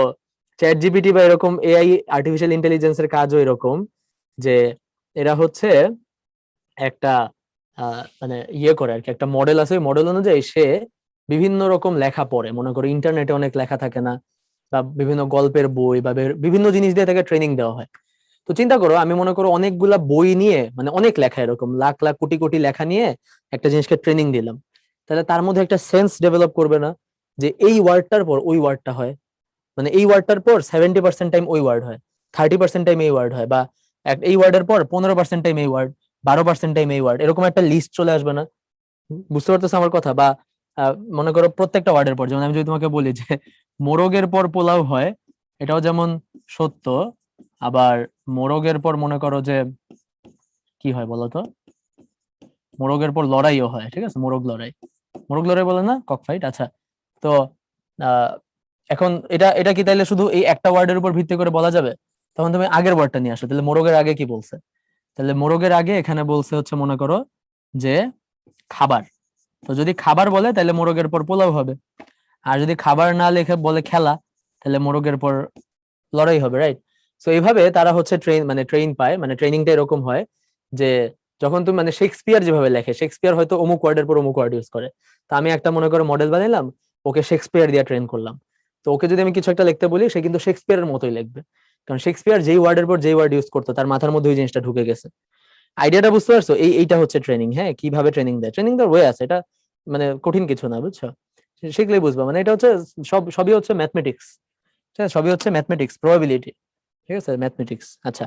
চ্যাট জিপিটি বা এরকম এআই আর্টিফিশিয়াল ইন্টেলিজেন্সের কাজও এরকম, যে এরা হচ্ছে একটা মানে করে আর কি, একটা মডেল আছে, ওই মডেল অনুযায়ী সে বিভিন্ন রকম লেখা পড়ে, মনে করো ইন্টারনেটে অনেক লেখা থাকে না, বা বিভিন্ন গল্পের বই বা বিভিন্ন জিনিস দিয়ে তাকে ট্রেনিং দেওয়া হয়। তো চিন্তা করো, আমি মনে করো অনেকগুলা বই নিয়ে, মানে অনেক লেখা, এরকম লাখ লাখ কোটি কোটি লেখা নিয়ে একটা জিনিসকে ট্রেনিং দিলাম, তাহলে তার মধ্যে একটা সেন্স ডেভেলপ করবে না, যে এই ওয়ার্ডটার পর ওই ওয়ার্ডটা হয়, মানে এই ওয়ার্ডটার পর 70% টাইম ওই ওয়ার্ড হয়, 30% টাইম এই ওয়ার্ড হয়, বা এই ওয়ার্ডের পর 15% টাইম এই ওয়ার্ড, 12% টাইম এই ওয়ার্ড, এরকম একটা লিস্ট চলে আসবে না? বুঝতে পারতেছো আমার কথা? বা মনে করো প্রত্যেকটা ওয়ার্ডের পর, যেমন আমি যদি তোমাকে বলি যে মোরগের পর পোলাও হয়, এটাও যেমন সত্য, আবার মোরগের পর মনে করো যে কি হয় বলতো, মোরগের পর লড়াইও হয়, ঠিক আছে? মোরগ লড়াই, মোরগ লড়াই বলে না, কক ফাইট। আচ্ছা, তো আহ এখন এটা এটা কি তাইলে শুধু এই একটা ওয়ার্ডের উপর ভিত্তি করে বলা যাবে? তখন তুমি আগের ওয়ার্ডটা নিয়ে আসো, তাহলে মোরগের আগে কি বলছে? তাহলে মোরগের আগে এখানে বলছে হচ্ছে মনে করো যে খাবার, তো যদি খাবার বলে তাহলে মোরগের পর পোলাও হবে, আর যদি খাবার না লেখে বলে খেলা, তাহলে মোরগের পর লড়াই হবে, রাইট? তো এইভাবে তারা হচ্ছে ট্রেন পায়, মানে ট্রেনিংটা এরকম হয় যে যখন তুমি, মানে শেক্সপিয়ার যেভাবে লেখে, শেক্সপিয়ার হয়তো অমুক ওয়ার্ডের পর অমুক ওয়ার্ড ইউজ করে, তো আমি একটা মনে করো মডেল বানাইলাম, ওকে শেক্সপিয়ার দিয়ে ট্রেন করলাম, তো ওকে যদি আমি কিছু একটা লিখতে বলি, সে কিন্তু শেক্সপিয়ারের মতোই লিখবে, কারণ শেক্সপিয়ার যেই ওয়ার্ডের পর যেই ওয়ার্ড ইউজ করতো তার মাথার মধ্যে ওই জিনিসটা ঢুকে গেছে। আইডিয়াটা বুঝতে পারছো? এইটা হচ্ছে ট্রেনিং, হ্যাঁ। কিভাবে ট্রেনিং দেয়, ট্রেনিং দেওয়ার ওয়ে আছে, এটা মানে কঠিন কিছু না, বুঝছো? শিখলেই বুঝবা, মানে এটা হচ্ছে সবই হচ্ছে ম্যাথমেটিক্স, ঠিক আছে? সবই হচ্ছে ম্যাথমেটিক্স, প্রবাবিলিটি, ঠিক আছে, ম্যাথমেটিক্স। আচ্ছা,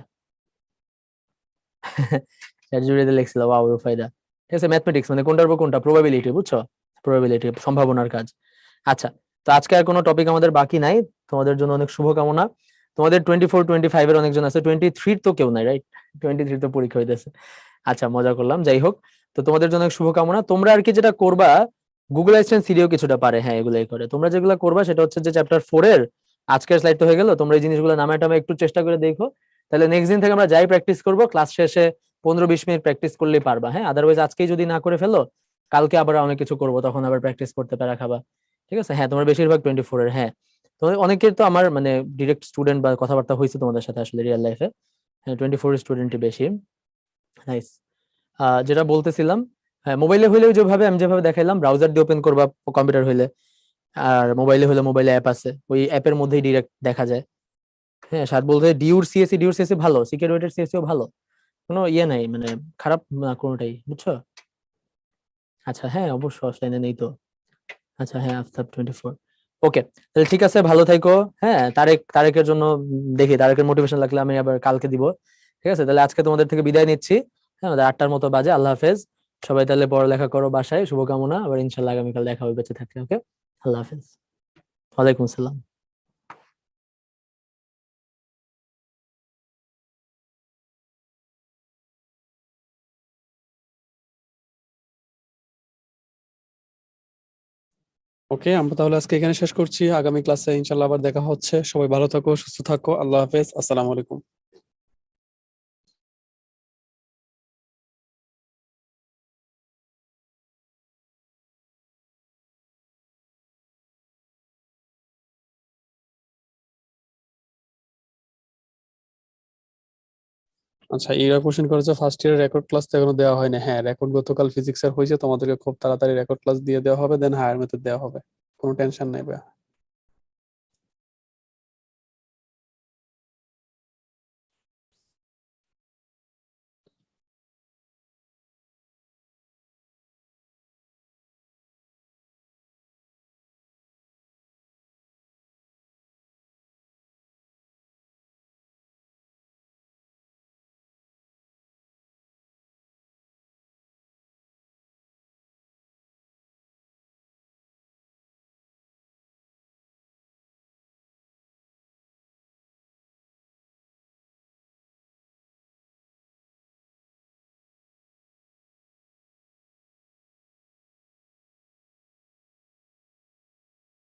চ্যাট জিপিটিতে লিখছিল ওয়াও রুফাইদা, ঠিক আছে? ম্যাথমেটিক্স মানে কোনটার উপর কোনটা, প্রবাবিলিটি, বুঝছো? প্রবাবিলিটি, সম্ভাবনার কাজ। আচ্ছা, তো আজকে আর কোনো টপিক আমাদের বাকি নাই, তোমাদের জন্য অনেক শুভকামনা। তোমাদের 24 25 এর অনেকজন আছে, 23 তো কেউ নাই, রাইট? 23 তো পরীক্ষা হইতেছে। আচ্ছা, মজা করলাম, যাই হোক। তো তোমাদের জন্য অনেক শুভকামনা। তোমরা আর কি যেটা করবা, গুগল অ্যাসিস্ট্যান্ট সিরিও কিছুটা পারে, হ্যাঁ এগুলাই করে। তোমরা যেগুলো করবা সেটা হচ্ছে যে চ্যাপ্টার 4 এর আজকের স্লাইড তো হয়ে গেল, তোমরা এই জিনিসগুলো নামে টামে একটু চেষ্টা করে দেখো, তাহলে নেক্সট দিন থেকে আমরা যাই প্র্যাকটিস করবো, ক্লাস শেষে 15 20 মিনিট প্র্যাকটিস করলেই পারবা, হ্যাঁ। আদারওয়াইজ আজকেই যদি না করে ফেলো, কালকে আবার অনেক কিছু করবো, তখন আবার প্র্যাকটিস করতে পারা খাবা, ঠিক আছে? হ্যাঁ, তোমার বেশিরভাগ 24 এর, হ্যাঁ। তোমাদের অনেকের তো আমার মানে ডিরেক্ট স্টুডেন্ট বা কথাবার্তা হয়েছে তোমাদের সাথে আসলে রিয়েল লাইফে, হ্যাঁ 24 স্টুডেন্টই বেশি। নাইস। যেটা বলতেছিলাম, হ্যাঁ মোবাইলে হইলেও যেভাবে আমি যেভাবে দেখাইলাম, ব্রাউজার দিয়ে ওপেন করবা কম্পিউটার হইলে, আর মোবাইলে হলে মোবাইলে অ্যাপ আছে, ওই অ্যাপের মধ্যেই ডিরেক্ট দেখা যায়। হ্যাঁ, সাত বলতে ডিউর সিএসসি ভালো, সিকিউরিটির সিএসসিও ভালো, কোনো ইয়ে নাই, মানে খারাপ না কোনোটাই, বুঝছো? আচ্ছা, হ্যাঁ অবশ্যই অফলাইনে নেই তো। আচ্ছা, হ্যাঁ আফতাব 24, ওকে। তাহলে ঠিক আছে, ভালো থাইকো। হ্যাঁ, তারেকের জন্য দেখি, তারেকের মোটিভেশন লাগলে আমি আবার কালকে দিব, ঠিক আছে? তাহলে আজকে তোমাদের থেকে বিদায় নিচ্ছি, হ্যাঁ 8টার মতো বাজে। আল্লাহ হাফেজ। সবাই তাহলে পড়ালেখা করো বাসায়, শুভকামনা, আবার ইনশাল্লাহ আগামীকাল দেখা হবে বেঁচে থাকলে, ওকে? আল্লাহ হাফেজ। ওয়ালাইকুম আসসালাম। ওকে, আমরা তাহলে আজকে এখানে শেষ করছি। আগামী ক্লাসে ইনশাল্লাহ আবার দেখা হচ্ছে। সবাই ভালো থাকো, সুস্থ থাকো। আল্লাহ হাফেজ, আসসালামু আলাইকুম। আচ্ছা, এরা কোশ্চেন করেছে ফার্স্ট ইয়ারের রেকর্ড ক্লাস তো এখনো দেওয়া হয়নি। হ্যাঁ, রেকর্ড গতকাল ফিজিক্সের হয়েছে, তোমাদেরকে খুব তাড়াতাড়ি রেকর্ড ক্লাস দিয়ে দেওয়া হবে, দেন হায়ার মেথড দেওয়া হবে। কোনো টেনশন নেই ভাইয়া।